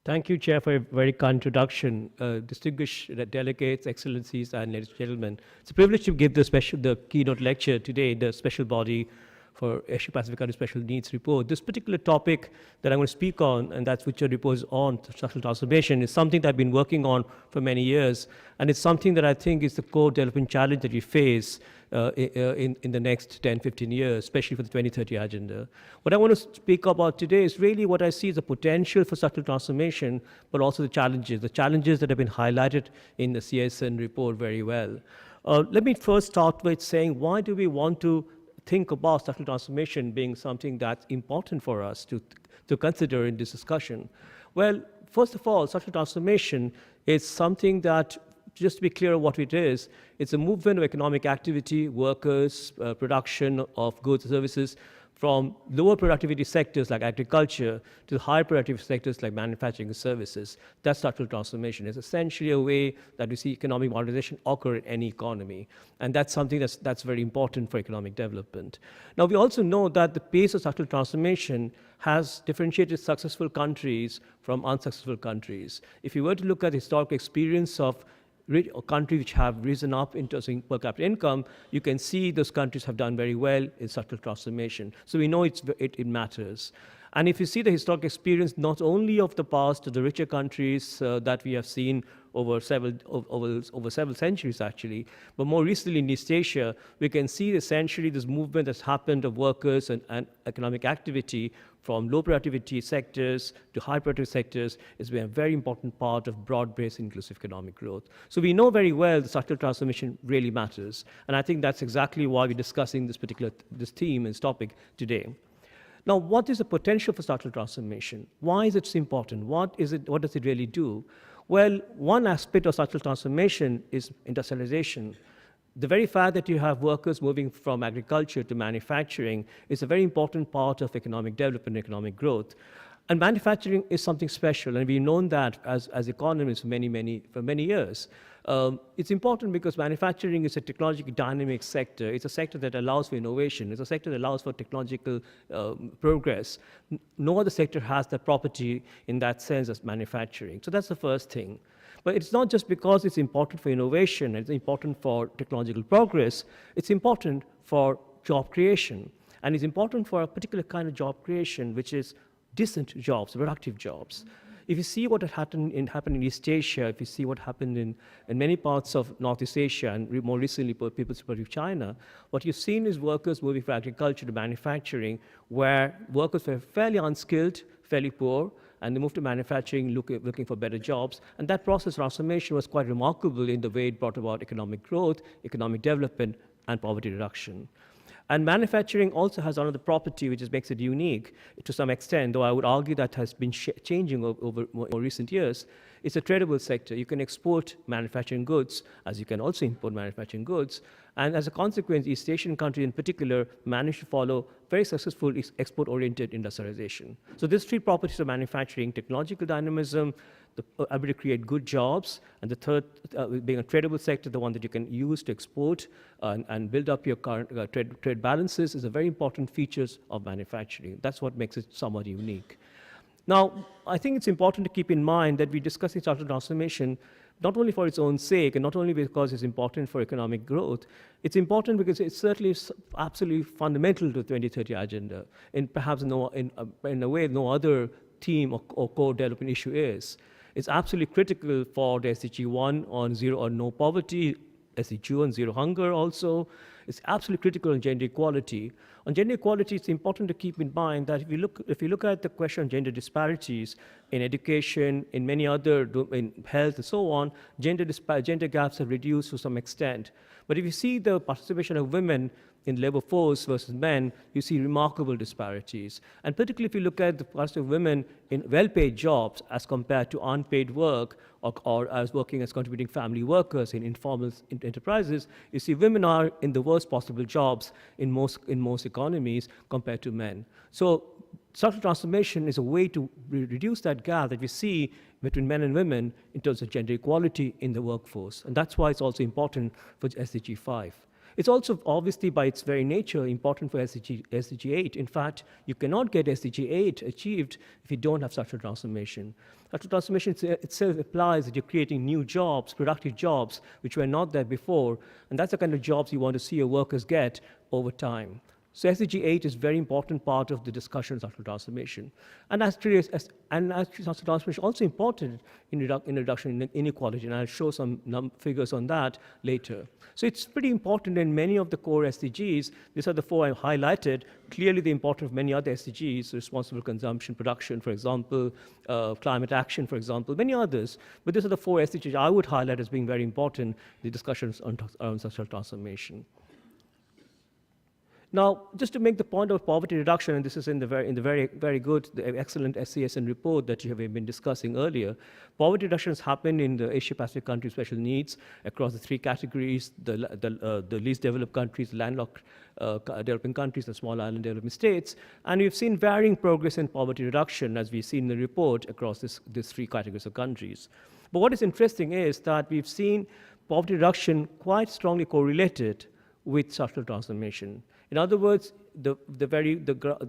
Thank you, Chair, for a very kind introduction. Distinguished delegates, excellencies, and ladies and gentlemen, it's a privilege to give the keynote lecture today, the special body for Asia-Pacific Country Special Needs Report. This particular topic that I'm going to speak on, and that's which your report is on, structural transformation, is something that I've been working on for many years, and it's something that I think is the core development challenge that we face in the next 10, 15 years, especially for the 2030 agenda. What I want to speak about today is really what I see as the potential for structural transformation, but also the challenges that have been highlighted in the CSN report very well. Let me first start with saying, why do we want to think about structural transformation being something that's important for us to consider in this discussion? Well, first of all, structural transformation is something that, just to be clear what it is, it's a movement of economic activity, workers, production of goods and services from lower productivity sectors like agriculture to higher productivity sectors like manufacturing and services. That's structural transformation. It's essentially a way that we see economic modernization occur in any economy. And that's something that's very important for economic development. Now, we also know that the pace of structural transformation has differentiated successful countries from unsuccessful countries. If you were to look at the historical experience of countries which have risen up in terms of per capita income, you can see those countries have done very well in structural transformation. So we know it matters. And if you see the historical experience, not only of the past, the richer countries that we have seen over several centuries, actually. But more recently in East Asia, we can see essentially this movement that's happened of workers and economic activity from low productivity sectors to high productivity sectors is a very important part of broad-based inclusive economic growth. So we know very well the structural transformation really matters. And I think that's exactly why we're discussing this theme and this topic today. Now, what is the potential for structural transformation? Why is it so important? What does it really do? Well, one aspect of structural transformation is industrialization. The very fact that you have workers moving from agriculture to manufacturing is a very important part of economic development and economic growth. And manufacturing is something special, and we've known that as economists for many years. It's important because manufacturing is a technologically dynamic sector. It's a sector that allows for innovation. It's a sector that allows for technological progress. No other sector has that property in that sense as manufacturing. So that's the first thing. But it's not just because it's important for innovation, it's important for technological progress, it's important for job creation. And it's important for a particular kind of job creation, which is decent jobs, productive jobs. If you see what happened in East Asia, if you see what happened in many parts of Northeast Asia and more recently People's Republic of China, what you've seen is workers moving from agriculture to manufacturing, where workers were fairly unskilled, fairly poor, and they moved to manufacturing looking for better jobs. And that process transformation was quite remarkable in the way it brought about economic growth, economic development, and poverty reduction. And manufacturing also has another property which makes it unique to some extent, though I would argue that has been changing over more recent years. It's a tradable sector. You can export manufacturing goods, as you can also import manufacturing goods. And as a consequence, East Asian countries in particular managed to follow very successful export-oriented industrialization. So these three properties of manufacturing: technological dynamism, the ability to create good jobs, and the third, being a tradable sector, the one that you can use to export and build up your current trade balances, is a very important features of manufacturing. That's what makes it somewhat unique. Now, I think it's important to keep in mind that we're discussing structural transformation not only for its own sake and not only because it's important for economic growth, it's important because it's certainly absolutely fundamental to the 2030 agenda, and perhaps in a way no other theme or core development issue is. It's absolutely critical for the SDG 1 on zero or no poverty, SDG 2 on zero hunger also. It's absolutely critical on gender equality. On gender equality, it's important to keep in mind that if you look at the question of gender disparities in education, in many other, in health and so on, gender gaps have reduced to some extent. But if you see the participation of women in labor force versus men, you see remarkable disparities. And particularly if you look at the participation of women in well-paid jobs as compared to unpaid work or as working as contributing family workers in informal enterprises, you see women are in the worst possible jobs in most economies compared to men. So structural transformation is a way to reduce that gap that we see between men and women in terms of gender equality in the workforce. And that's why it's also important for SDG 5. It's also obviously by its very nature important for SDG 8. In fact, you cannot get SDG 8 achieved if you don't have structural transformation. Structural transformation itself implies that you're creating new jobs, productive jobs, which were not there before. And that's the kind of jobs you want to see your workers get over time. So SDG 8 is a very important part of the discussion of structural transformation. And structural transformation is also important in reduction in inequality, and I'll show some figures on that later. So it's pretty important in many of the core SDGs. These are the four I highlighted. Clearly the importance of many other SDGs, responsible consumption, production, for example, climate action, for example, many others. But these are the four SDGs I would highlight as being very important in the discussions on structural transformation. Now, just to make the point of poverty reduction, and this is in the very good, the excellent SCSN report that you have been discussing earlier, poverty reduction has happened in the Asia-Pacific countries with special needs across the three categories: the least developed countries, landlocked developing countries, and small island developing states. And we've seen varying progress in poverty reduction, as we've seen in the report, across these three categories of countries. But what is interesting is that we've seen poverty reduction quite strongly correlated with structural transformation. In other words, the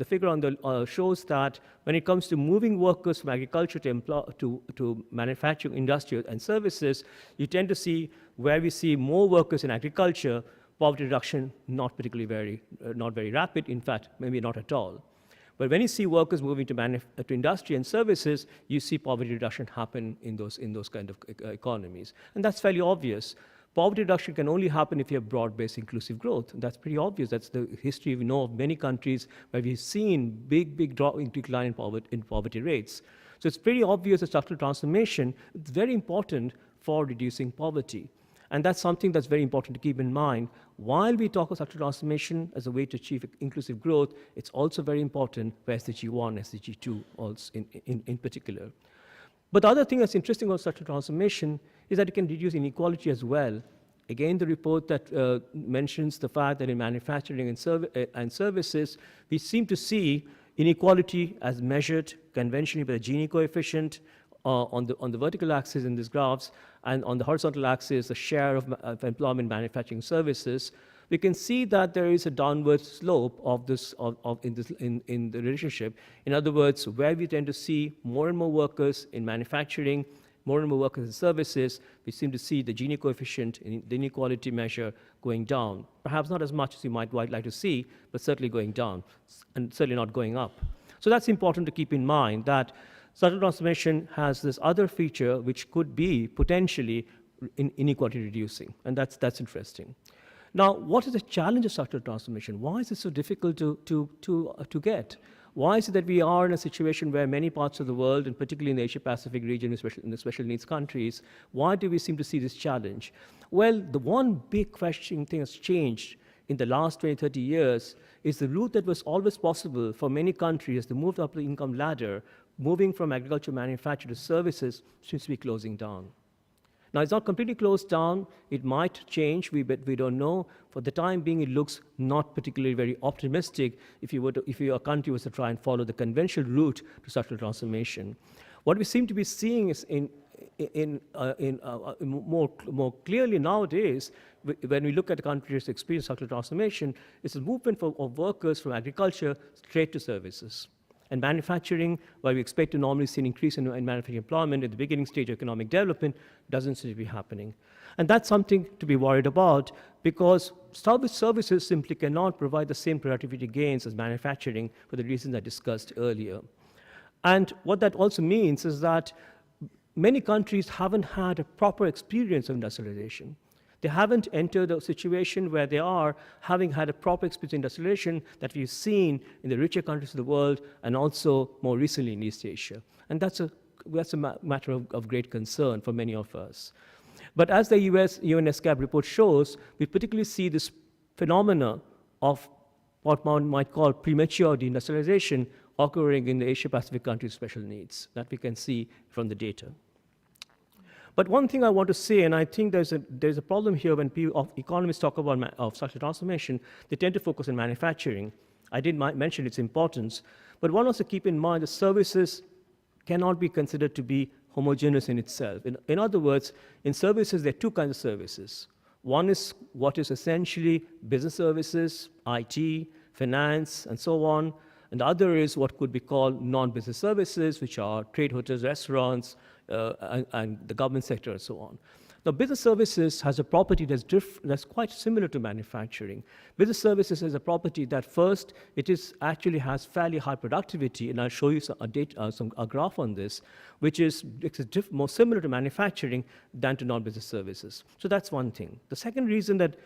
figure on the shows that when it comes to moving workers from agriculture to manufacturing, industry, and services, you tend to see where we see more workers in agriculture, poverty reduction not particularly not very rapid. In fact, maybe not at all. But when you see workers moving to industry and services, you see poverty reduction happen in those kind of economies. And that's fairly obvious. Poverty reduction can only happen if you have broad-based inclusive growth. That's pretty obvious. That's the history we know of many countries where we've seen big decline in poverty rates. So it's pretty obvious that structural transformation is very important for reducing poverty. And that's something that's very important to keep in mind. While we talk of structural transformation as a way to achieve inclusive growth, it's also very important for SDG 1, SDG 2 also in particular. But the other thing that's interesting about structural transformation is that it can reduce inequality as well. Again, the report that mentions the fact that in manufacturing and services, we seem to see inequality as measured conventionally by the Gini coefficient on the vertical axis in these graphs, and on the horizontal axis, the share of employment in manufacturing services. We can see that there is a downward slope of this in the relationship. In other words, where we tend to see more and more workers in manufacturing, more and more workers in services, we seem to see the Gini coefficient, the inequality measure, going down. Perhaps not as much as you might like to see, but certainly going down, and certainly not going up. So that's important to keep in mind, that structural transformation has this other feature which could be potentially inequality reducing, and that's interesting. Now, what is the challenge of structural transformation? Why is it so difficult to get? Why is it that we are in a situation where many parts of the world, and particularly in the Asia-Pacific region, especially in the special needs countries, why do we seem to see this challenge? Well, the one big question thing that's changed in the last 20, 30 years is the route that was always possible for many countries to move up the income ladder, moving from agriculture, manufacture to services, seems to be closing down. Now, it's not completely closed down. It might change. We don't know. For the time being, it looks not particularly very optimistic if your country was to try and follow the conventional route to structural transformation. What we seem to be seeing is more clearly nowadays, when we look at the countries experiencing structural transformation, is a movement of workers from agriculture straight to services. And manufacturing, while we expect to normally see an increase in manufacturing employment at the beginning stage of economic development, doesn't seem to be happening. And that's something to be worried about, because services simply cannot provide the same productivity gains as manufacturing for the reasons I discussed earlier. And what that also means is that many countries haven't had a proper experience of industrialization. They haven't entered a situation where they are having had a proper experience in industrialization that we've seen in the richer countries of the world, and also more recently in East Asia. And that's a matter of great concern for many of us. But as the UN ESCAP report shows, we particularly see this phenomena of what one might call premature deindustrialization occurring in the Asia-Pacific countries with special needs, that we can see from the data. But one thing I want to say, and I think there's a problem here when economists talk about structural transformation, they tend to focus on manufacturing. I did mention its importance, but one also keep in mind that services cannot be considered to be homogeneous in itself. In other words, in services, there are two kinds of services. One is what is essentially business services, IT, finance, and so on. And the other is what could be called non-business services, which are trade, hotels, restaurants, and the government sector, and so on. Now, business services has a property that's quite similar to manufacturing. Business services has a property that first, actually has fairly high productivity, and I'll show you a graph on this, which is more similar to manufacturing than to non-business services. So that's one thing. The second reason that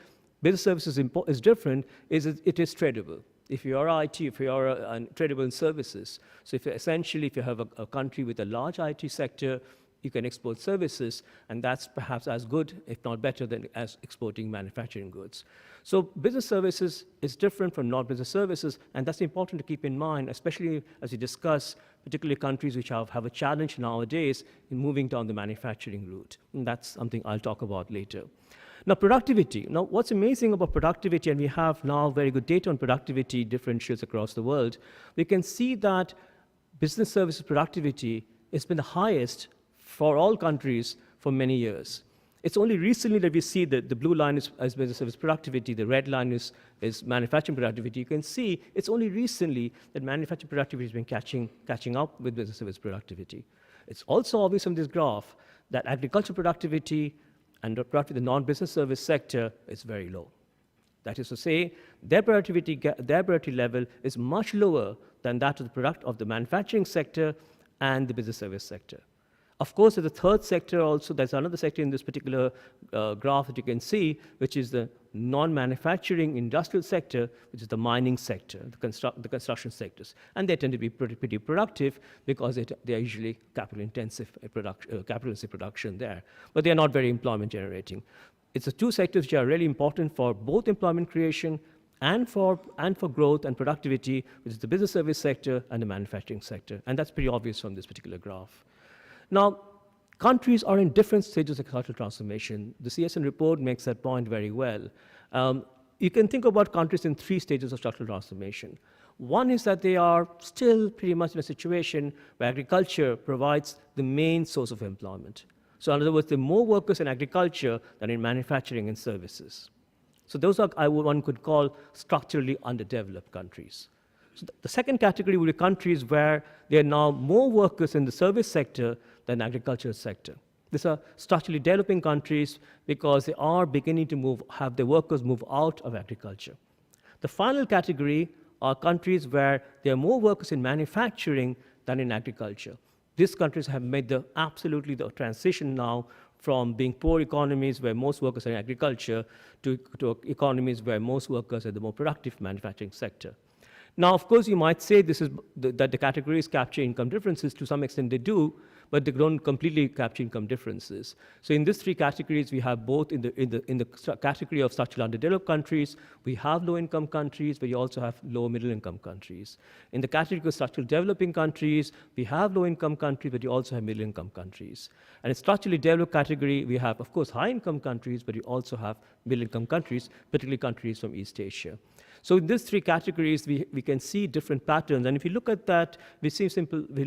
business services is different is it is tradable. If you are IT, if you are tradable in services, so if you have a country with a large IT sector, you can export services, and that's perhaps as good, if not better, than as exporting manufacturing goods. So business services is different from non-business services, and that's important to keep in mind, especially as we discuss particularly countries which have a challenge nowadays in moving down the manufacturing route. And that's something I'll talk about later. Now, productivity. Now, what's amazing about productivity, and we have now very good data on productivity differentials across the world, we can see that business services productivity has been the highest for all countries for many years. It's only recently that we see that the blue line is business service productivity, the red line is manufacturing productivity. You can see it's only recently that manufacturing productivity has been catching up with business service productivity. It's also obvious from this graph that agricultural productivity and the non-business service sector is very low. That is to say, their productivity level is much lower than that of the manufacturing sector and the business service sector. Of course, there's a third sector also. There's another sector in this particular graph that you can see, which is the non-manufacturing industrial sector, which is the mining sector, the construction sectors. And they tend to be pretty productive because they are usually capital-intensive production there. But they are not very employment generating. It's the two sectors which are really important for both employment creation and for growth and productivity, which is the business service sector and the manufacturing sector. And that's pretty obvious from this particular graph. Now, countries are in different stages of cultural transformation. The CSN report makes that point very well. You can think about countries in three stages of structural transformation. One is that they are still pretty much in a situation where agriculture provides the main source of employment. So in other words, there are more workers in agriculture than in manufacturing and services. So those are, one could call, structurally underdeveloped countries. So the second category would be countries where there are now more workers in the service sector than the agricultural sector. These are structurally developing countries because they are beginning to have their workers move out of agriculture. The final category are countries where there are more workers in manufacturing than in agriculture. These countries have made absolutely the transition now from being poor economies where most workers are in agriculture to economies where most workers are in the more productive manufacturing sector. Now, of course, you might say that the categories capture income differences. To some extent, they do, but they don't completely capture income differences. So in these three categories, we have both in the category of structurally underdeveloped countries, we have low-income countries, but you also have low middle-income countries. In the category of structurally developing countries, we have low-income countries, but you also have middle-income countries. And in structurally developed category, we have, of course, high-income countries, but you also have middle-income countries, particularly countries from East Asia. So in these three categories, we can see different patterns. And if you look at that, we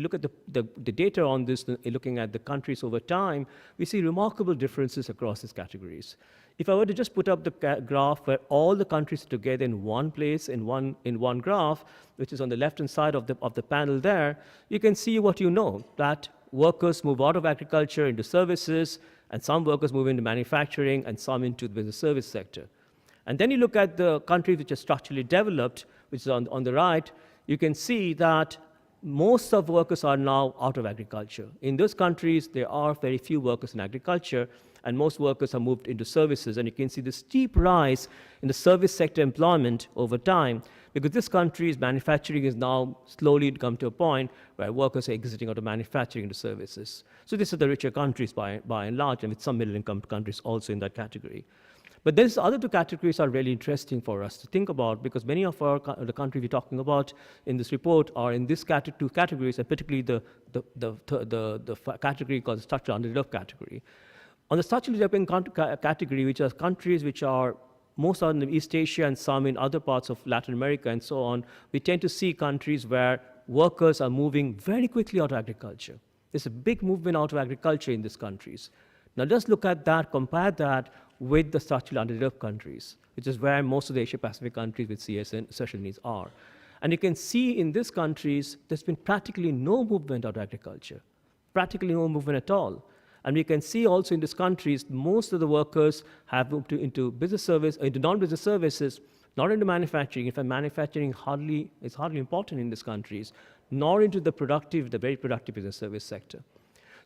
look at the data on this, looking at the countries over time, we see remarkable differences across these categories. If I were to just put up the graph where all the countries are together in one place, in one graph, which is on the left-hand side of the panel there, you can see what you know, that workers move out of agriculture into services, and some workers move into manufacturing, and some into the business service sector. And then you look at the countries which are structurally developed, which is on the right, you can see that most of workers are now out of agriculture. In those countries, there are very few workers in agriculture, and most workers have moved into services. And you can see the steep rise in the service sector employment over time, because this country's manufacturing is now slowly come to a point where workers are exiting out of manufacturing into services. So these are the richer countries by and large, and with some middle-income countries also in that category. But these other two categories are really interesting for us to think about, because many of the countries we're talking about in this report are in these two categories, and particularly the category called the structurally underdeveloped category. On the structurally developing category, which are countries which are most are in East Asia and some in other parts of Latin America and so on, we tend to see countries where workers are moving very quickly out of agriculture. There's a big movement out of agriculture in these countries. Now just look at that, compare that with the structurally underdeveloped countries, which is where most of the Asia-Pacific countries with CSN social needs are. And you can see in these countries, there's been practically no movement out of agriculture, practically no movement at all. And we can see also in these countries, most of the workers have moved into business service, into non-business services, not into manufacturing. In fact, manufacturing is hardly important in these countries, nor into the very productive business service sector.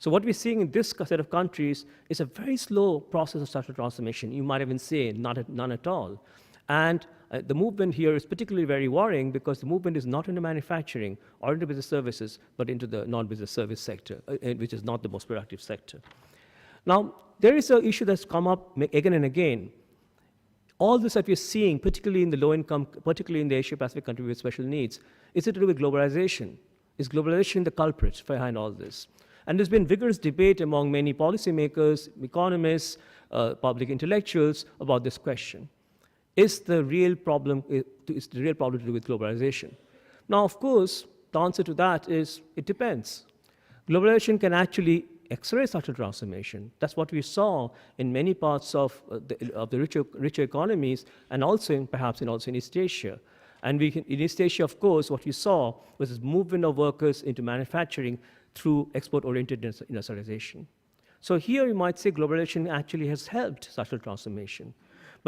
So what we're seeing in this set of countries is a very slow process of structural transformation. You might even say none at all. And the movement here is particularly very worrying because the movement is not into manufacturing or into business services, but into the non-business service sector, which is not the most productive sector. Now, there is an issue that's come up again and again. All this that we're seeing, particularly in the low income, particularly in the Asia-Pacific countries with special needs, is it to do with globalization? Is globalization the culprit behind all this? And there's been vigorous debate among many policymakers, economists, public intellectuals about this question. Is the real problem to do with globalization? Now, of course, the answer to that is it depends. Globalization can actually accelerate structural transformation. That's what we saw in many parts of the richer economies, and also perhaps in East Asia. And in East Asia, of course, what we saw was this movement of workers into manufacturing through export-oriented industrialization. So here you might say globalization actually has helped structural transformation.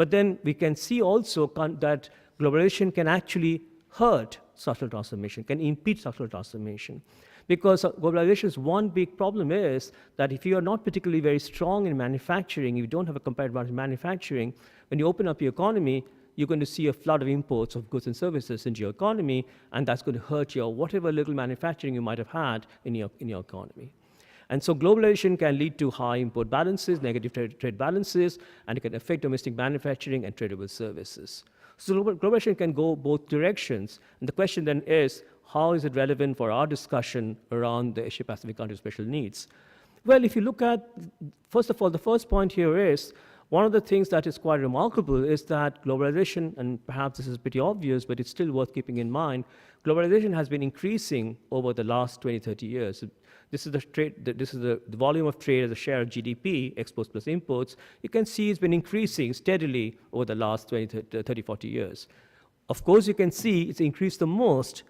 But then we can see also that globalization can actually hurt structural transformation, can impede structural transformation. Because globalization's one big problem is that if you are not particularly very strong in manufacturing, if you don't have a competitive advantage in manufacturing, when you open up your economy, you're going to see a flood of imports of goods and services into your economy, and that's going to hurt your whatever little manufacturing you might have had in your economy. And so globalization can lead to high import balances, negative trade balances, and it can affect domestic manufacturing and tradable services. So globalization can go both directions. And the question then is, how is it relevant for our discussion around the Asia-Pacific countries' special needs? Well, if you look at, first of all, the first point here is, one of the things that is quite remarkable is that globalization, and perhaps this is pretty obvious, but it's still worth keeping in mind, globalization has been increasing over the last 20, 30 years. This is the volume of trade as a share of GDP, exports plus imports. You can see it's been increasing steadily over the last 20, 30, 40 years. Of course, you can see it's increased the most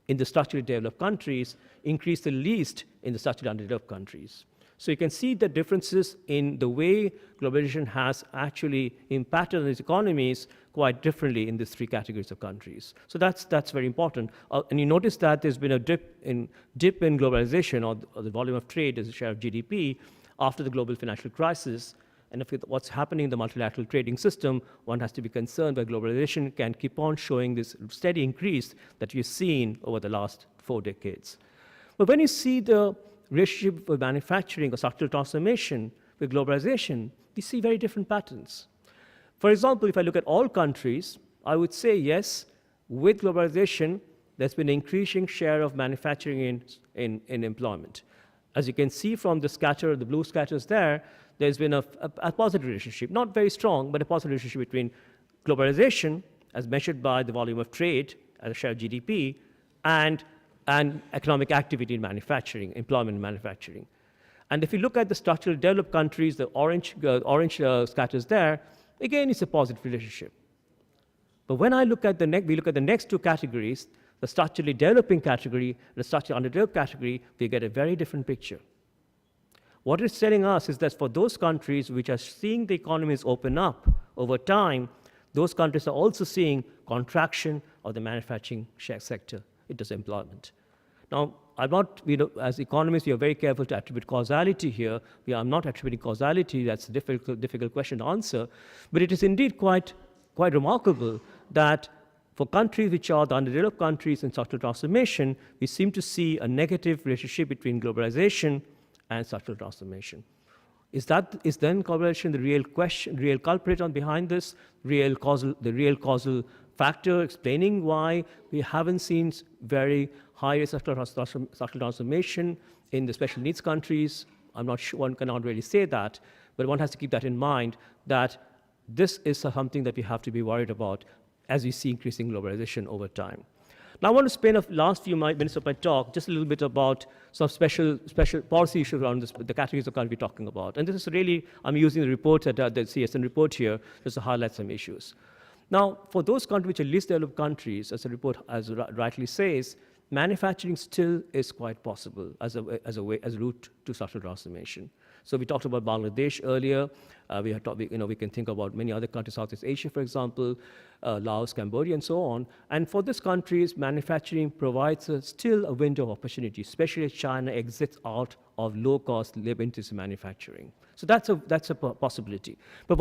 in the structurally developed countries, increased the least in the structurally underdeveloped countries. So you can see the differences in the way globalization has actually impacted on these economies quite differently in these three categories of countries. So that's very important. And you notice that there's been a dip in globalization, or the volume of trade as a share of GDP, after the global financial crisis. And if what's happening in the multilateral trading system, one has to be concerned that globalization can keep on showing this steady increase that we've seen over the last 4 decades. But when you see the relationship with manufacturing or structural transformation with globalization, we see very different patterns. For example, if I look at all countries, I would say yes, with globalization, there's been an increasing share of manufacturing in employment. As you can see from the scatter, the blue scatters there, there's been a positive relationship, not very strong, but a positive relationship between globalization, as measured by the volume of trade as a share of GDP, and economic activity in manufacturing, employment in manufacturing. And if you look at the structurally developed countries, the orange scatters there, again, it's a positive relationship. But when we look at the next two categories, the structurally developing category and the structurally underdeveloped category, we get a very different picture. What it's telling us is that for those countries which are seeing the economies open up over time, those countries are also seeing contraction of the manufacturing sector. It does employment. Now, I'm not, as economists, we are very careful to attribute causality here. I'm not attributing causality. That's a difficult question to answer. But it is indeed quite remarkable that for countries which are the underdeveloped countries in structural transformation, we seem to see a negative relationship between globalization and structural transformation. Is then globalization the real culprit behind this, the real causal factor explaining why we haven't seen very high structural transformation in the special needs countries? I'm not sure, one cannot really say that, but one has to keep that in mind, that this is something that we have to be worried about as we see increasing globalization over time. Now I want to spend the last few minutes of my talk just a little bit about some special policy issues around the categories of countries we're talking about. And this is really, I'm using the report, the CSN report here, just to highlight some issues. Now, for those countries which are least developed countries, as the report rightly says, manufacturing still is quite possible as a route to structural transformation. So we talked about Bangladesh earlier. We can think about many other countries, Southeast Asia, for example, Laos, Cambodia, and so on. And for these countries, manufacturing provides still a window of opportunity, especially as China exits out of low-cost, labor-intensive manufacturing. So that's a possibility. But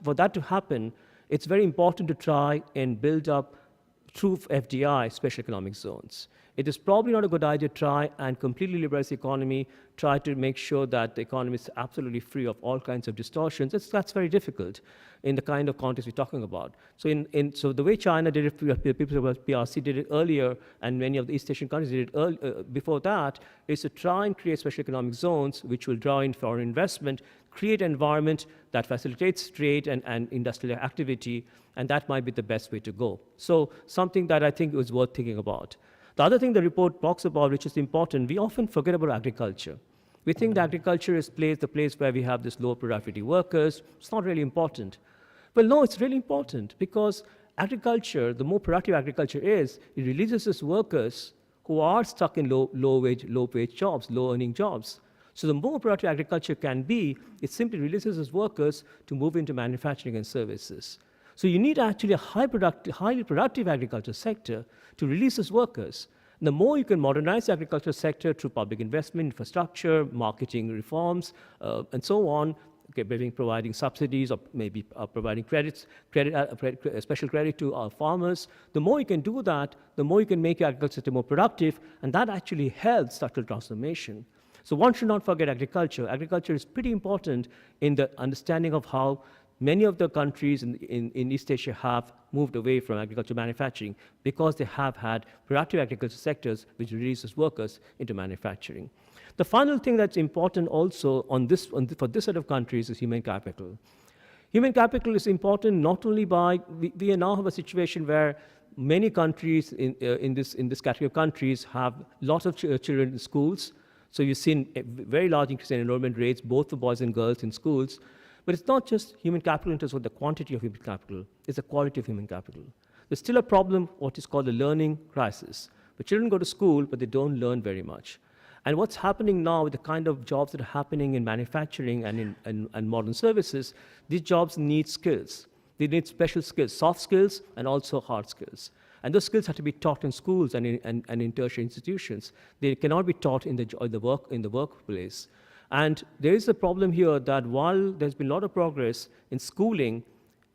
for that to happen, it's very important to try and build up through FDI, special economic zones. It is probably not a good idea to try and completely liberalize the economy, try to make sure that the economy is absolutely free of all kinds of distortions. That's very difficult in the kind of context we're talking about. So so the way China did it, people of PRC did it earlier, and many of the East Asian countries did it before that, is to try and create special economic zones which will draw in foreign investment, create an environment that facilitates trade and industrial activity, and that might be the best way to go. So something that I think is worth thinking about. The other thing the report talks about, which is important, we often forget about agriculture. We think that agriculture is the place where we have this low productivity workers. It's not really important. Well, no, it's really important, because agriculture, the more productive agriculture is, it releases these workers who are stuck in low wage jobs, low earning jobs. So the more productive agriculture can be, it simply releases these workers to move into manufacturing and services. So you need actually a highly productive agriculture sector to release those workers. And the more you can modernize the agriculture sector through public investment, infrastructure, marketing reforms, and so on, okay, maybe providing subsidies or maybe providing special credit to our farmers, the more you can do that, the more you can make your agriculture sector more productive, and that actually helps structural transformation. So one should not forget agriculture. Agriculture is pretty important in the understanding of how many of the countries in East Asia have moved away from agriculture manufacturing because they have had productive agriculture sectors which releases workers into manufacturing. The final thing that's important also for this set of countries is human capital. Human capital is important not only by, we now have a situation where many countries in this category of countries have lots of children in schools. So you've seen a very large increase in enrollment rates, both for boys and girls in schools. But it's not just human capital in terms of the quantity of human capital, it's the quality of human capital. There's still a problem, what is called the learning crisis. The children go to school, but they don't learn very much. And what's happening now with the kind of jobs that are happening in manufacturing and modern services, these jobs need skills. They need special skills, soft skills and also hard skills. And those skills have to be taught in schools and in tertiary institutions. They cannot be taught in the workplace. And there is a problem here that while there's been a lot of progress in schooling,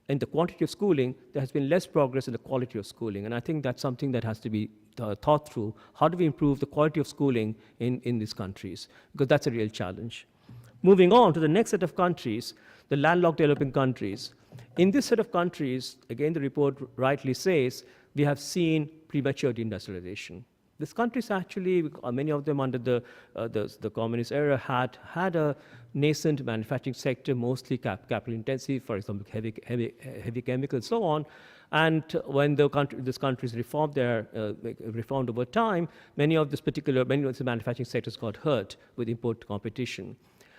in the quantity of schooling, there has been less progress in the quality of schooling. And I think that's something that has to be thought through. How do we improve the quality of schooling in these countries? Because that's a real challenge. Moving on to the next set of countries, the landlocked developing countries. In this set of countries, again, the report rightly says, we have seen premature deindustrialization. These countries actually, many of them under the communist era had a nascent manufacturing sector, mostly capital intensive, for example, heavy chemicals, so on. And when these countries reformed over time, many of the manufacturing sectors got hurt with import competition.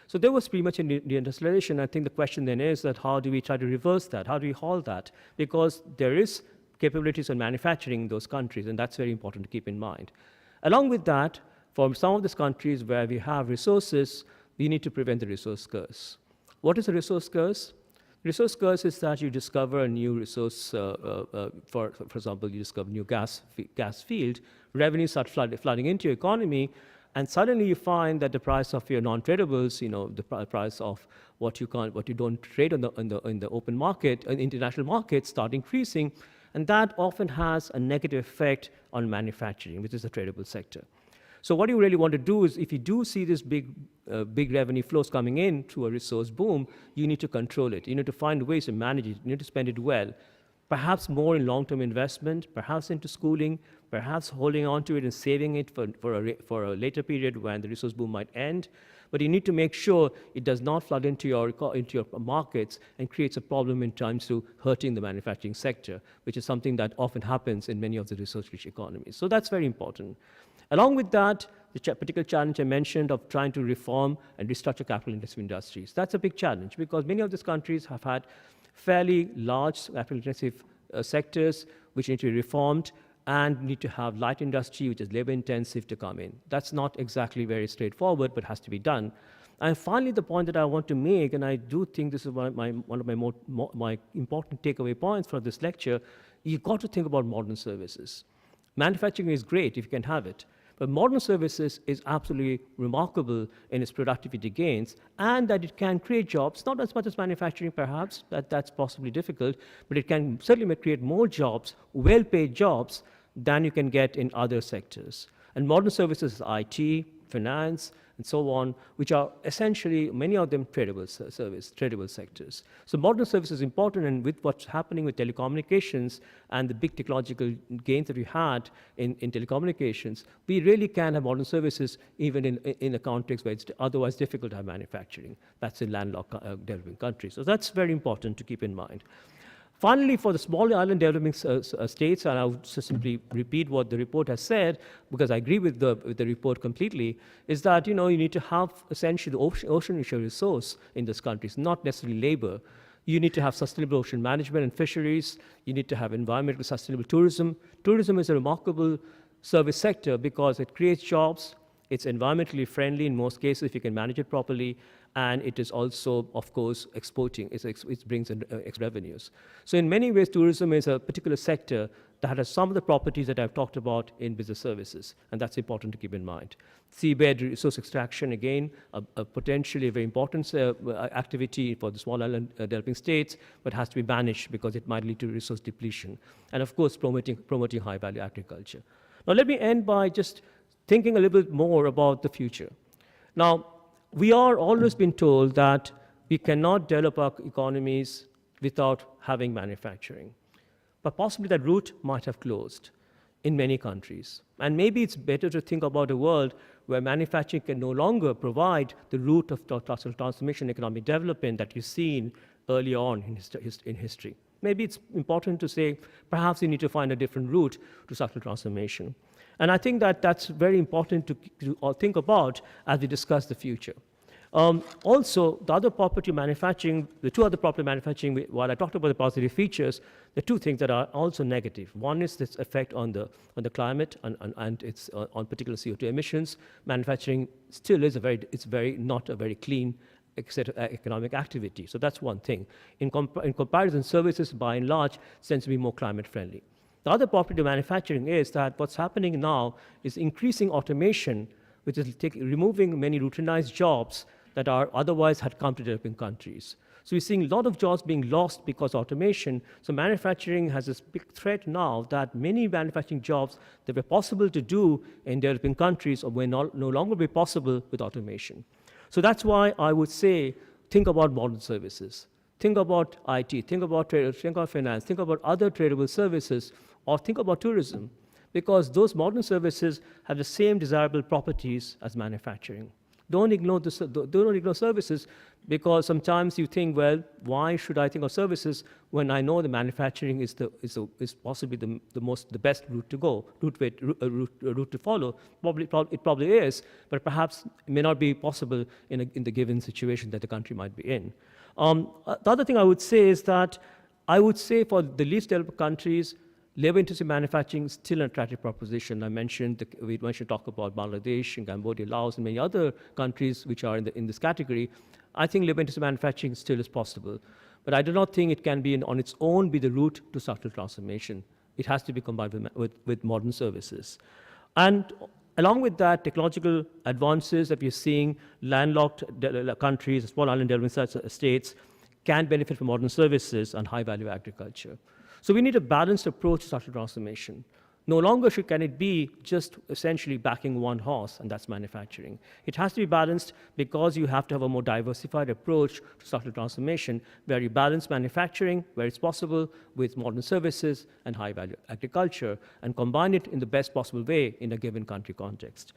So there was premature deindustrialization. I think the question then is that how do we try to reverse that? How do we halt that? Because there is capabilities on manufacturing in those countries, and that's very important to keep in mind. Along with that, for some of these countries where we have resources, we need to prevent the resource curse. What is a resource curse? Resource curse is that you discover a new resource, for example, you discover a new gas field, revenues start flooding into your economy, and suddenly you find that the price of your non-tradables, the price of what you don't trade in the open market, international markets, start increasing. And that often has a negative effect on manufacturing, which is the tradable sector. So what you really want to do is, if you do see this big revenue flows coming in through a resource boom, you need to control it. You need to find ways to manage it. You need to spend it well. Perhaps more in long-term investment, perhaps into schooling, perhaps holding on to it and saving it for a later period when the resource boom might end. But you need to make sure it does not flood into your markets and creates a problem in terms to hurting the manufacturing sector, which is something that often happens in many of the resource-rich economies. So that's very important. Along with that, the particular challenge I mentioned of trying to reform and restructure capital-intensive industries. That's a big challenge because many of these countries have had fairly large capital-intensive sectors which need to be reformed and need to have light industry, which is labor-intensive, to come in. That's not exactly very straightforward, but has to be done. And finally, the point that I want to make, and I do think this is one of my important takeaway points for this lecture, you've got to think about modern services. Manufacturing is great if you can have it, but modern services is absolutely remarkable in its productivity gains, and that it can create jobs, not as much as manufacturing perhaps, that's possibly difficult, but it can certainly create more jobs, well-paid jobs, than you can get in other sectors. And modern services, IT, finance, and so on, which are essentially, many of them tradable sectors. So modern service is important, and with what's happening with telecommunications and the big technological gains that we had in telecommunications, we really can have modern services even in a context where it's otherwise difficult to have manufacturing. That's in landlocked developing countries. So that's very important to keep in mind. Finally, for the small island developing states, and I would just simply repeat what the report has said, because I agree with the report completely, is that you need to have essentially the ocean resource in these countries, not necessarily labor. You need to have sustainable ocean management and fisheries. You need to have environmentally sustainable tourism. Tourism is a remarkable service sector because it creates jobs, It's environmentally friendly in most cases if you can manage it properly, and it is also, of course, exporting. It brings in extra revenues. So in many ways, tourism is a particular sector that has some of the properties that I've talked about in business services, and that's important to keep in mind. Seabed resource extraction, again, a potentially very important activity for the small island developing states, but has to be managed because it might lead to resource depletion. And of course, promoting high-value agriculture. Now, let me end by just thinking a little bit more about the future. Now, we are always been told that we cannot develop our economies without having manufacturing. But possibly that route might have closed in many countries. And maybe it's better to think about a world where manufacturing can no longer provide the route of structural transformation, economic development that you've seen early on in history. Maybe it's important to say, perhaps we need to find a different route to structural transformation. And I think that that's very important to think about as we discuss the future. Also, the other property manufacturing, the two other property manufacturing, while I talked about the positive features, the two things that are also negative. One is this effect on the climate and its on particular CO2 emissions. Manufacturing still is not a very clean economic activity. So that's one thing. In comparison, services by and large tends to be more climate friendly. The other property of manufacturing is that what's happening now is increasing automation, which is removing many routinized jobs that are otherwise had come to developing countries. So we're seeing a lot of jobs being lost because of automation. So manufacturing has this big threat now that many manufacturing jobs that were possible to do in developing countries will no longer be possible with automation. So that's why I would say, think about modern services. Think about IT, think about trade, think about finance, think about other tradable services, or think about tourism, because those modern services have the same desirable properties as manufacturing. Don't ignore services, because sometimes you think, well, why should I think of services when I know the manufacturing is possibly the best route to go, route to follow. It probably is, but perhaps it may not be possible in the given situation that the country might be in. The other thing I would say is that I would say for the least developed countries, labor-intensive manufacturing is still an attractive proposition. We talk about Bangladesh and Cambodia, Laos, and many other countries which are in this category. I think labor-intensive manufacturing still is possible, but I do not think it can be on its own be the route to structural transformation. It has to be combined with modern services. And along with that, technological advances that we're seeing, landlocked countries, small island developing states, can benefit from modern services and high-value agriculture. So we need a balanced approach to structural transformation. No longer can it be just essentially backing one horse, and that's manufacturing. It has to be balanced because you have to have a more diversified approach to structural transformation, where you balance manufacturing, where it's possible, with modern services and high-value agriculture, and combine it in the best possible way in a given country context.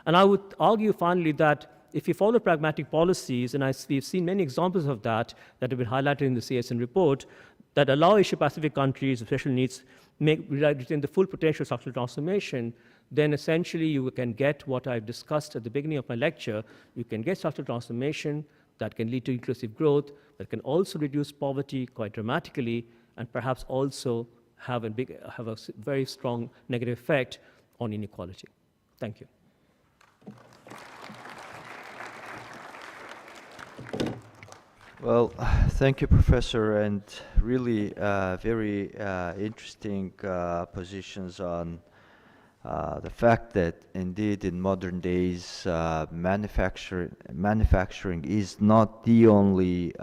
And I would argue finally that if you follow pragmatic policies, and we've seen many examples of that have been highlighted in the CSN report, that allow Asia-Pacific countries with special needs retain the full potential of structural transformation, then essentially you can get what I've discussed at the beginning of my lecture. You can get structural transformation that can lead to inclusive growth, that can also reduce poverty quite dramatically, and perhaps also have a very strong negative effect on inequality. Thank you. Well, thank you, Professor, and really very interesting positions on the fact that indeed in modern days manufacturing is not the only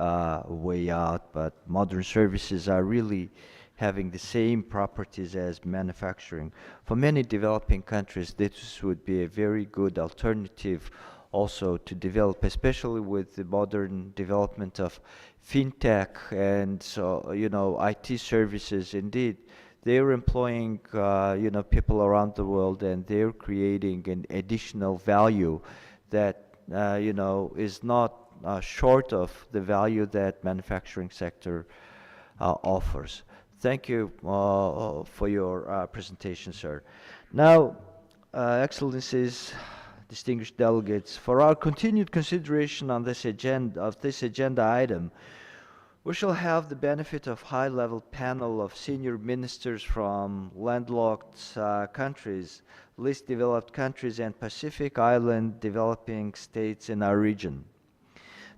way out, but modern services are really having the same properties as manufacturing. For many developing countries, this would be a very good alternative also to develop, especially with the modern development of fintech and so, IT services. Indeed, they're employing, people around the world, and they're creating an additional value that, is not short of the value that manufacturing sector offers. Thank you for your presentation, sir. Now, Excellencies, distinguished delegates, for our continued consideration on this agenda item, We shall have the benefit of high-level panel of senior ministers from landlocked countries, least developed countries, and Pacific Island developing states in our region.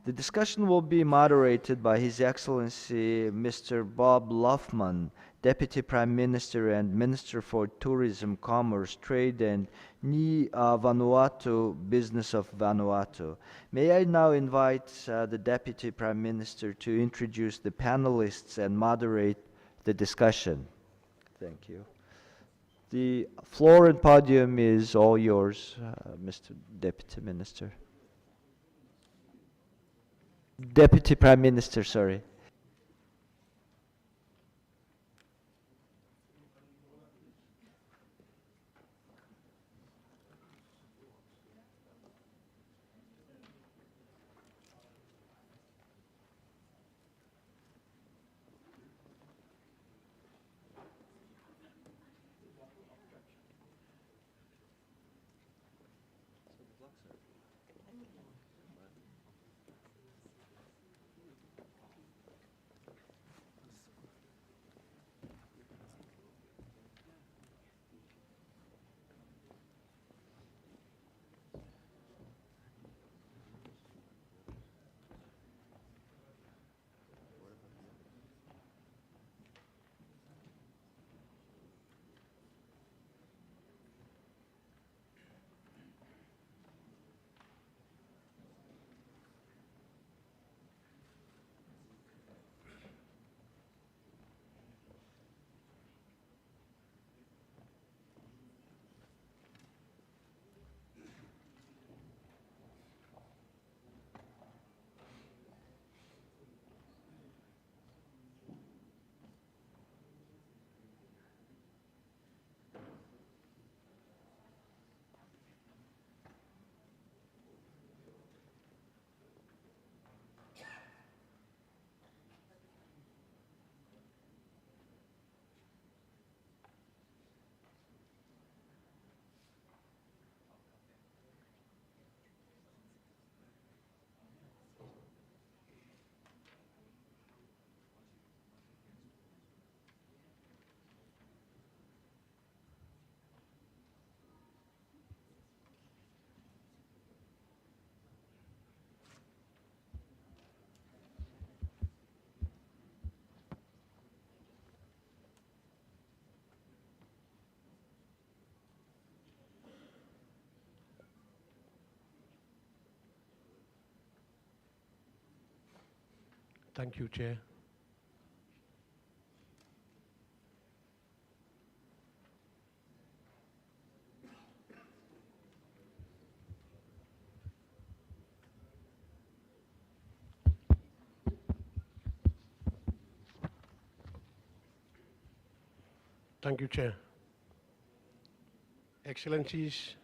The discussion will be moderated by His Excellency Mr. Bob Luffman, Deputy Prime Minister and Minister for Tourism, Commerce, Trade, and Ni Vanuatu, Business of Vanuatu. May I now invite the Deputy Prime Minister to introduce the panelists and moderate the discussion. Thank you. The floor and podium is all yours, Mr. Deputy Minister. Deputy Prime Minister, sorry. Thank you, Chair. Thank you, Chair. Excellencies,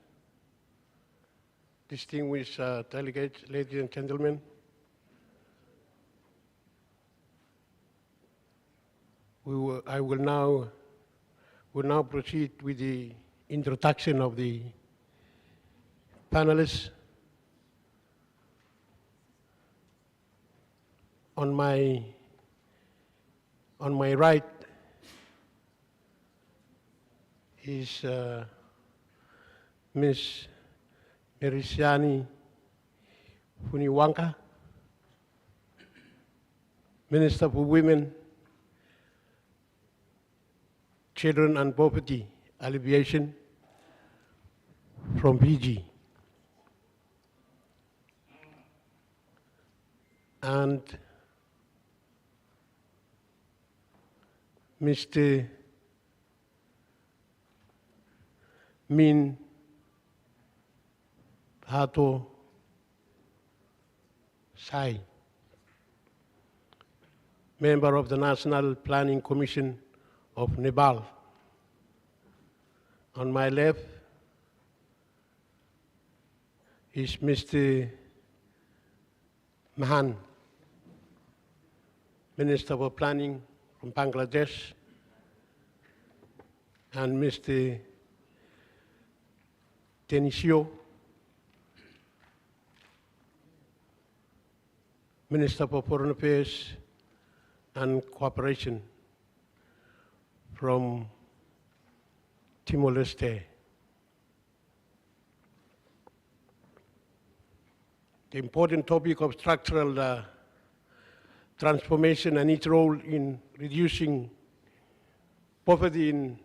distinguished delegates, ladies and gentlemen, I will now proceed with the introduction of the panelists. On my right is Ms. Merisiani Funiwanka, Minister for Women, Children and Poverty Alleviation from Fiji. And Mr. Min Hato Sai, member of the National Planning Commission of Nepal. On my left is Mr. Mahan, Minister for Planning from Bangladesh, and Mr. Tenisio, Minister for Foreign Affairs and cooperation from Timor-Leste. The important topic of structural transformation and its role in reducing poverty in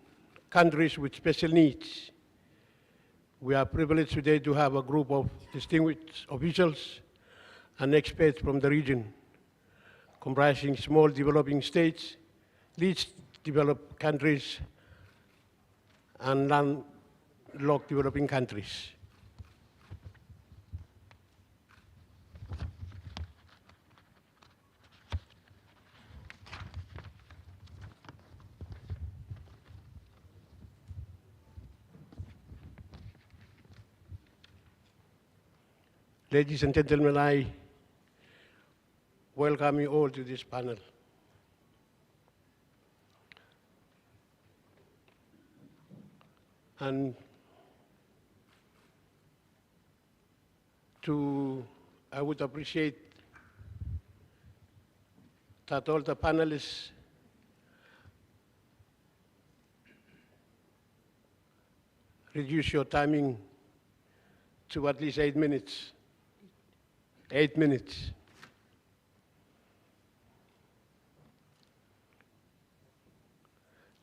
countries with special needs. We are privileged today to have a group of distinguished officials and experts from the region, comprising small developing states, least developed countries, and landlocked developing countries. Ladies and gentlemen, I welcome you all to this panel. And I would appreciate that all the panelists reduce your timing to at least 8 minutes. 8 minutes.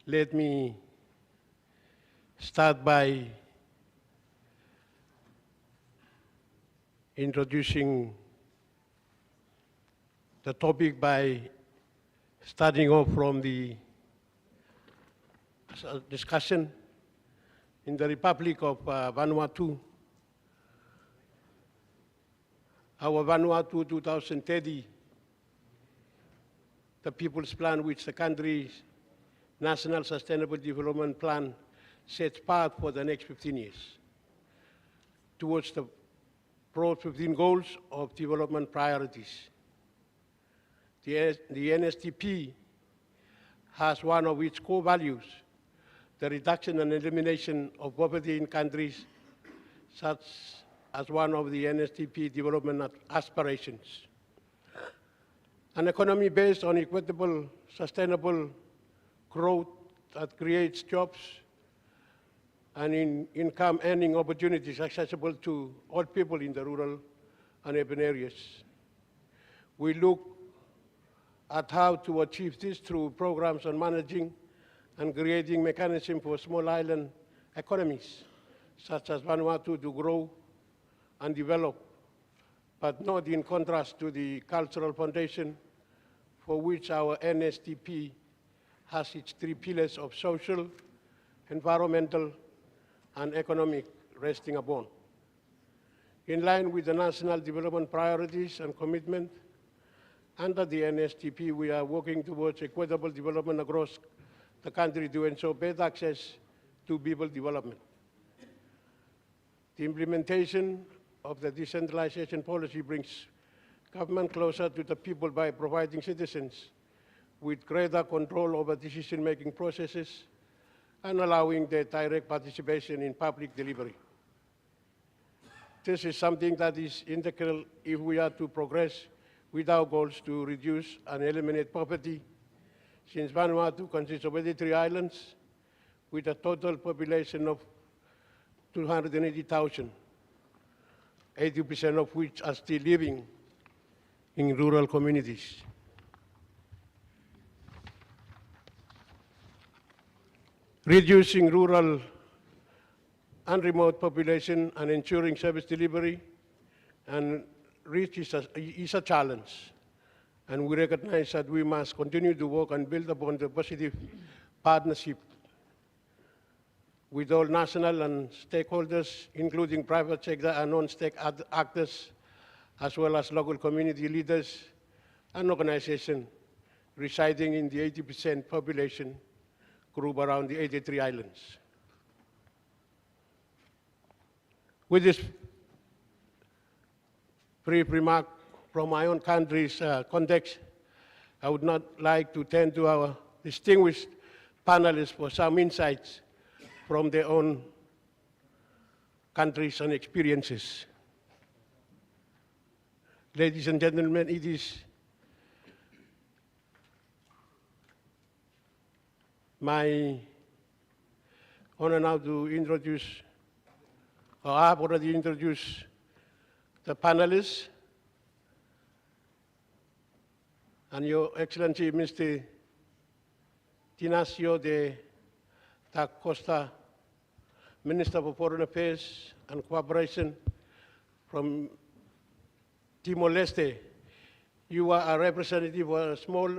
Let me start by introducing the topic by starting off from the discussion in the Republic of Vanuatu. Our Vanuatu 2030, the People's Plan, which the country's National Sustainable Development Plan sets path for the next 15 years towards the broad 15 goals of development priorities. The NSDP has one of its core values, the reduction and elimination of poverty in countries such as one of the NSDP development aspirations. An economy based on equitable, sustainable growth that creates jobs and income earning opportunities accessible to all people in the rural and urban areas. We look at how to achieve this through programs on managing and creating mechanisms for small island economies, such as Vanuatu, to grow and develop, but not in contrast to the cultural foundation for which our NSDP has its 3 pillars of social, environmental, and economic resting upon. In line with the national development priorities and commitment, under the NSDP, we are working towards equitable development across the country to ensure better access to people development. The implementation of the decentralization policy brings government closer to the people by providing citizens with greater control over decision-making processes and allowing their direct participation in public delivery. This is something that is integral if we are to progress with our goals to reduce and eliminate poverty, since Vanuatu consists of 83 islands with a total population of 280,000, 80% of which are still living in rural communities. Reducing rural and remote population and ensuring service delivery and reach is a challenge. And we recognize that we must continue to work and build upon the positive partnership with all national and stakeholders, including private sector and non-state actors, as well as local community leaders and organizations residing in the 80% population group around the 83 islands. With this brief remark from my own country's context, I would not like to turn to our distinguished panelists for some insights from their own countries and experiences. Ladies and gentlemen, it is my honor now to introduce, or I have already introduced the panelists, and Your Excellency, Mr. Tinacio de da Costa, Minister for Foreign Affairs and Cooperation from Timor-Leste. You are a representative of a small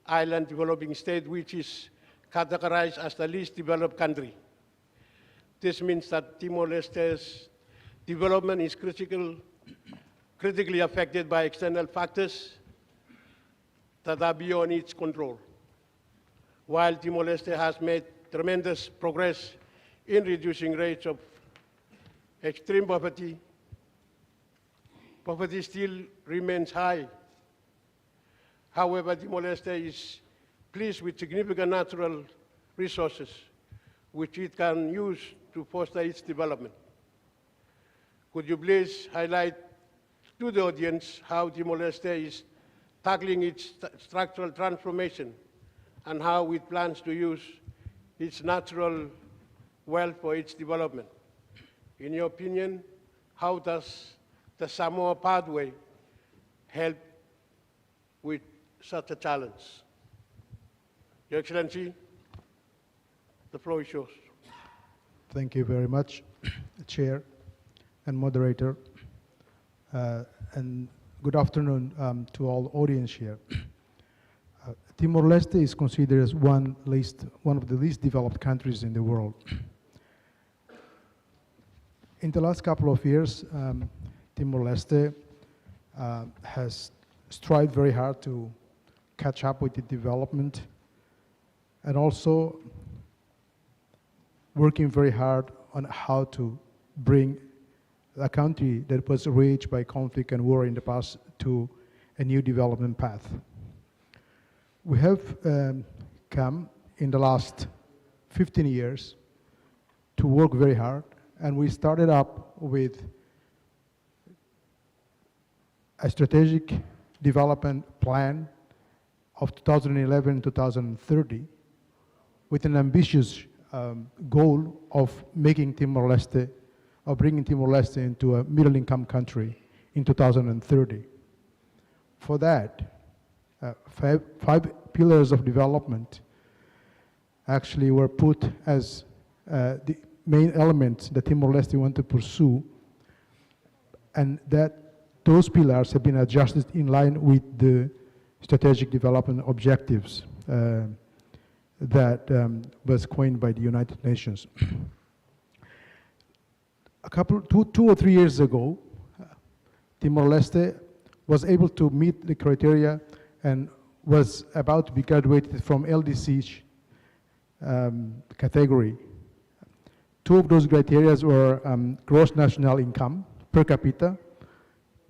island developing state which is categorized as the least developed country. This means that Timor-Leste's development is critically affected by external factors that are beyond its control. While Timor-Leste has made tremendous progress in reducing rates of extreme poverty, poverty still remains high. However, Timor-Leste is pleased with significant natural resources which it can use to foster its development. Could you please highlight to the audience how Timor-Leste is tackling its structural transformation and how it plans to use its natural wealth for its development? In your opinion, how does the Samoa pathway help with such a challenge? Your Excellency, the floor is yours. Thank you very much, Chair and Moderator, and good afternoon to all audience here. Timor-Leste is considered as one of the least developed countries in the world. In the last couple of years, Timor-Leste has strived very hard to catch up with the development and also working very hard on how to bring a country that was ravaged by conflict and war in the past to a new development path. We have come in the last 15 years to work very hard, and we started up with a strategic development plan of 2011-2030 with an ambitious goal of making Timor-Leste, of bringing Timor-Leste into a middle-income country in 2030. For that, five pillars of development actually were put as the main elements that Timor-Leste want to pursue, and that those pillars have been adjusted in line with the strategic development objectives that was coined by the United Nations. Two or 3 years ago, Timor-Leste was able to meet the criteria and was about to be graduated from LDC category. Two of those criteria were gross national income per capita,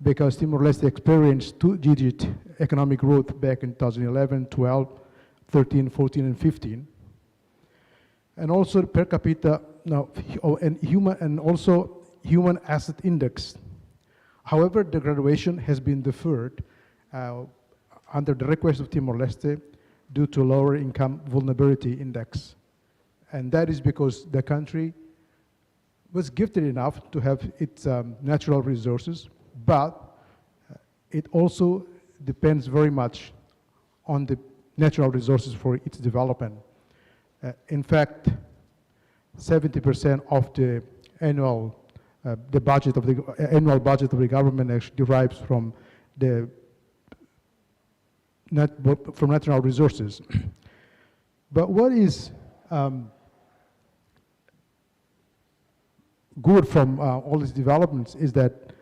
because Timor-Leste experienced two-digit economic growth back in 2011, 12, 13, 14, and 15. And also per capita, and also human asset index. However, the graduation has been deferred under the request of Timor-Leste due to lower income vulnerability index. And that is because the country was gifted enough to have its natural resources, but it also depends very much on the natural resources for its development. In fact, 70% of the annual budget of the government actually derives from natural resources. But what is good from all these developments is that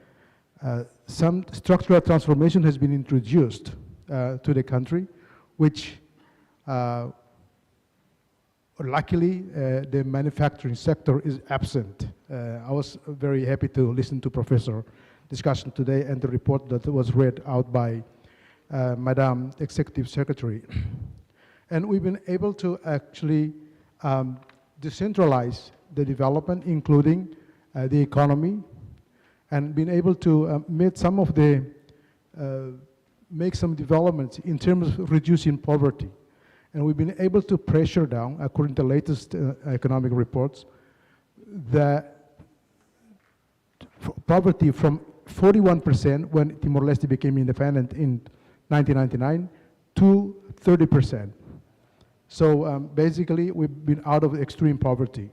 some structural transformation has been introduced to the country, which luckily the manufacturing sector is absent. I was very happy to listen to Professor discussion today and the report that was read out by Madam Executive Secretary. And we've been able to actually decentralize the development, including the economy, and been able to make some developments in terms of reducing poverty. And we've been able to pressure down, according to the latest economic reports, the poverty from 41% when Timor-Leste became independent in 1999 to 30%. So basically, we've been out of extreme poverty.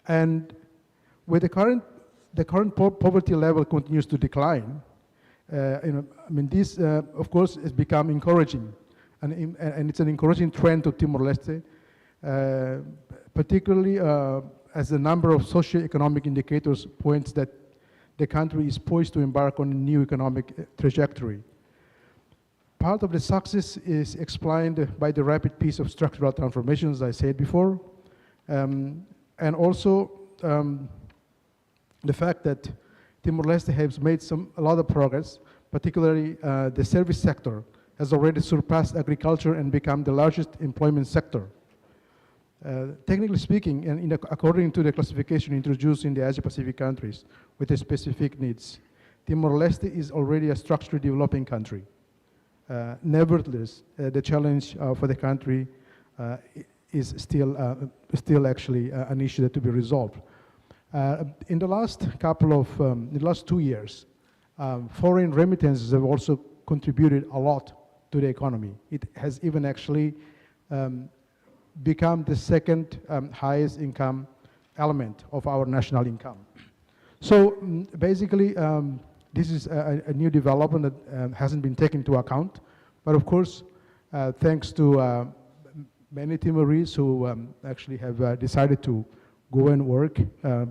And with the current poverty level continues to decline, this, of course, has become encouraging. And it's an encouraging trend to Timor-Leste, particularly as the number of socio-economic indicators points that the country is poised to embark on a new economic trajectory. Part of the success is explained by the rapid pace of structural transformations, as I said before, and also the fact that Timor-Leste has made a lot of progress, particularly the service sector has already surpassed agriculture and become the largest employment sector. Technically speaking, and according to the classification introduced in the Asia-Pacific countries with the specific needs, Timor-Leste is already a structurally developing country. Nevertheless, the challenge for the country is still actually an issue to be resolved. In the last 2 years, foreign remittances have also contributed a lot to the economy. It has even actually become the second highest income element of our national income. So basically, this is a new development that hasn't been taken into account. But of course, thanks to many Timorese who actually have decided to go and work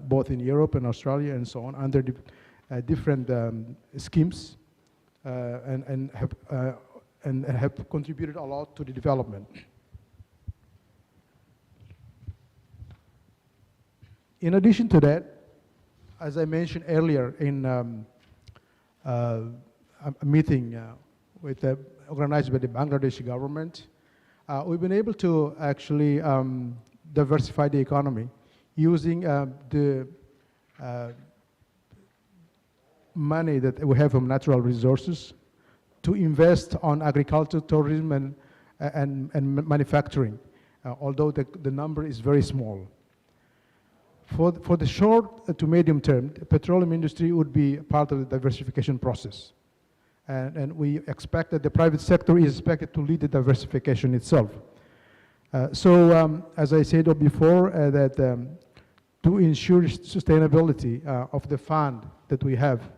both in Europe and Australia and so on under different schemes and have contributed a lot to the development. In addition to that, as I mentioned earlier in a meeting organized by the Bangladeshi government, we've been able to actually diversify the economy using the money that we have from natural resources to invest on agriculture, tourism, and manufacturing, although the number is very small. For the short to medium term, the petroleum industry would be part of the diversification process. And we expect that the private sector is expected to lead the diversification itself. As I said before, that to ensure sustainability of the fund that we have,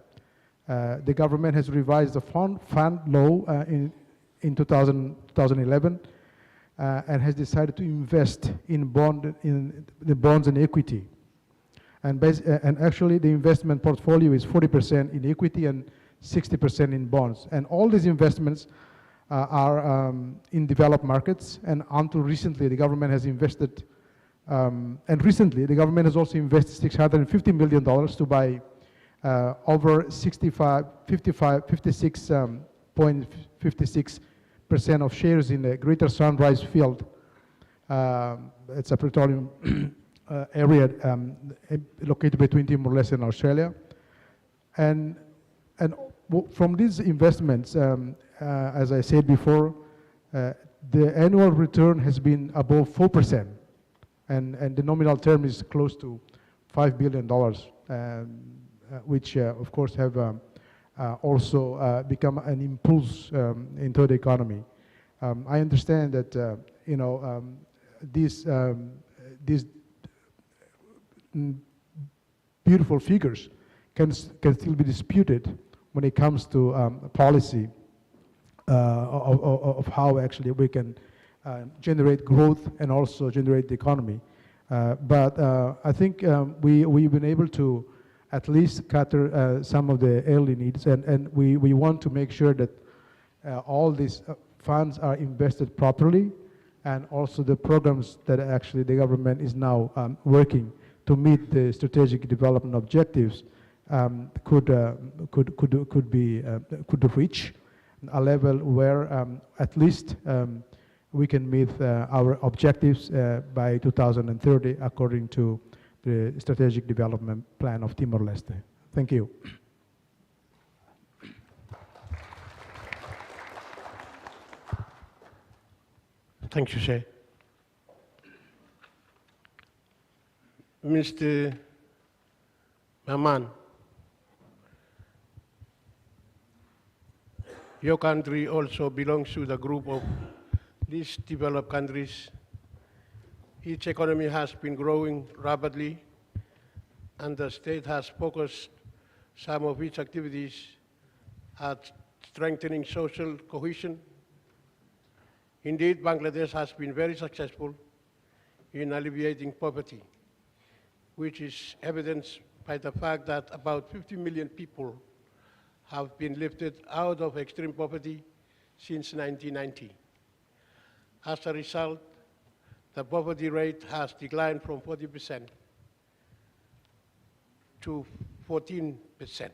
the government has revised the fund law in 2011 and has decided to invest in the bonds and equity. And actually, the investment portfolio is 40% in equity and 60% in bonds. And all these investments are in developed markets. And until recently, the government has invested, and recently, the government has also invested $650 million to buy over 56.56% of shares in the Greater Sunrise Field. It's a petroleum area located between Timor-Leste and Australia. And from these investments, as I said before, the annual return has been above 4%, and the nominal term is close to $5 billion, which of course have also become an impulse into the economy. I understand that these beautiful figures can still be disputed when it comes to policy of how actually we can generate growth and also generate the economy. But I think we've been able to at least cater some of the early needs, and we want to make sure that all these funds are invested properly, and also the programs that actually the government is now working to meet the strategic development objectives could reach a level where at least we can meet our objectives by 2030 according to the strategic development plan of Timor-Leste. Thank you. Thank you, Chair. Mr. Maman, your country also belongs to the group of least developed countries. Each economy has been growing rapidly, and the state has focused some of its activities at strengthening social cohesion. Indeed, Bangladesh has been very successful in alleviating poverty, which is evidenced by the fact that about 50 million people have been lifted out of extreme poverty since 1990. As a result, the poverty rate has declined from 40% to 14%.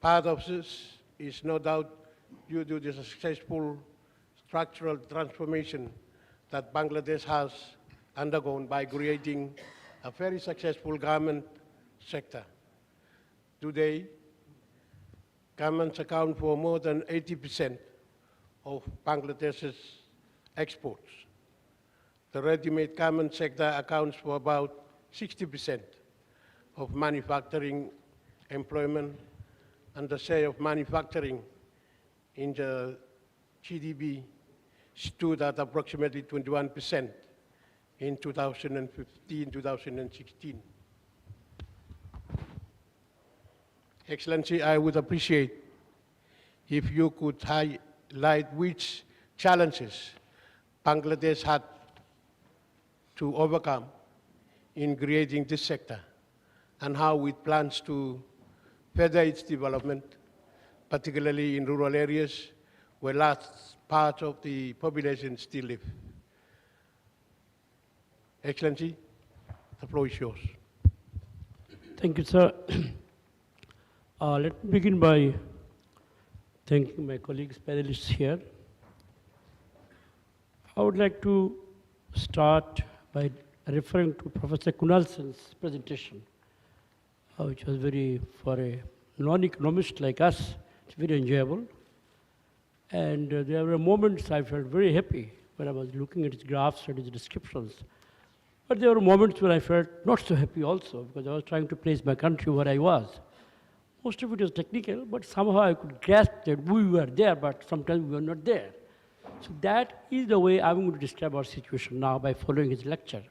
Part of this is no doubt due to the successful structural transformation that Bangladesh has undergone by creating a very successful garment sector. Today, garments account for more than 80% of Bangladesh's exports. The ready-made garment sector accounts for about 60% of manufacturing employment, and the share of manufacturing in the GDP stood at approximately 21% in 2015-2016. Excellency, I would appreciate if you could highlight which challenges Bangladesh had to overcome in creating this sector and how it plans to further its development, particularly in rural areas where large parts of the population still live. Excellency, the floor is yours. Thank you, sir. Let me begin by thanking my colleagues, panelists here. I would like to start by referring to Professor Kunalson's presentation, which was for a non-economist like us, it's very enjoyable. And there were moments I felt very happy when I was looking at his graphs and his descriptions. But there were moments when I felt not so happy also, because I was trying to place my country where I was. Most of it was technical, but somehow I could grasp that we were there, but sometimes we were not there. So that is the way I'm going to describe our situation now by following his lecture.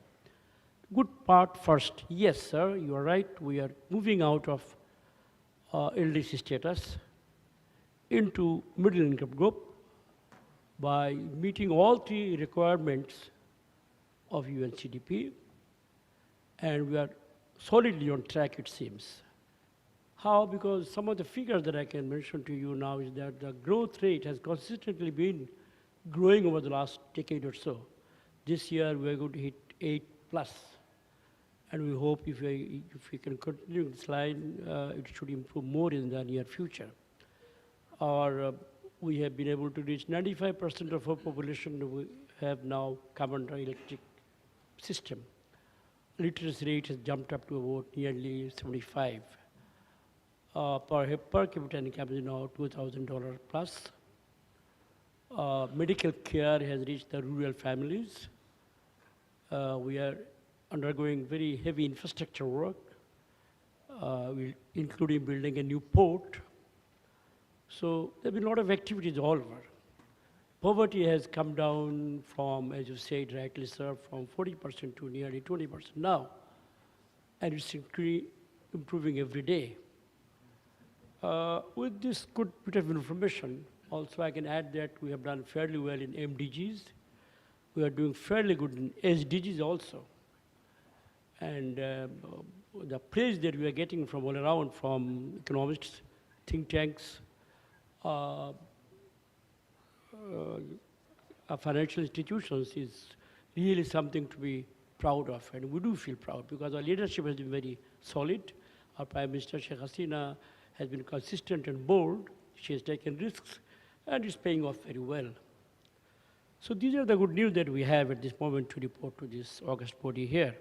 Good part first. Yes, sir, you are right. We are moving out of LDC status into middle income group by meeting all three requirements of UNCDP, and we are solidly on track, it seems. How? Because some of the figures that I can mention to you now is that the growth rate has consistently been growing over the last decade or so. This year we are going to hit 8+, and we hope if we can continue this line, it should improve more in the near future. We have been able to reach 95% of our population. We have now common electric system. Literacy rate has jumped up to about nearly 75. Per capita income is now $2,000 plus. Medical care has reached the rural families. We are undergoing very heavy infrastructure work, including building a new port. So there have been a lot of activities all over. Poverty has come down from, as you said rightly, sir, from 40% to nearly 20% now, and it's improving every day. With this good bit of information, also I can add that we have done fairly well in MDGs. We are doing fairly good in SDGs also. And the praise that we are getting from all around, from economists, think tanks, financial institutions, is really something to be proud of. And we do feel proud because our leadership has been very solid. Our Prime Minister, Sheikh Hasina, has been consistent and bold. She has taken risks and is paying off very well. So these are the good news that we have at this moment to report to this August body here.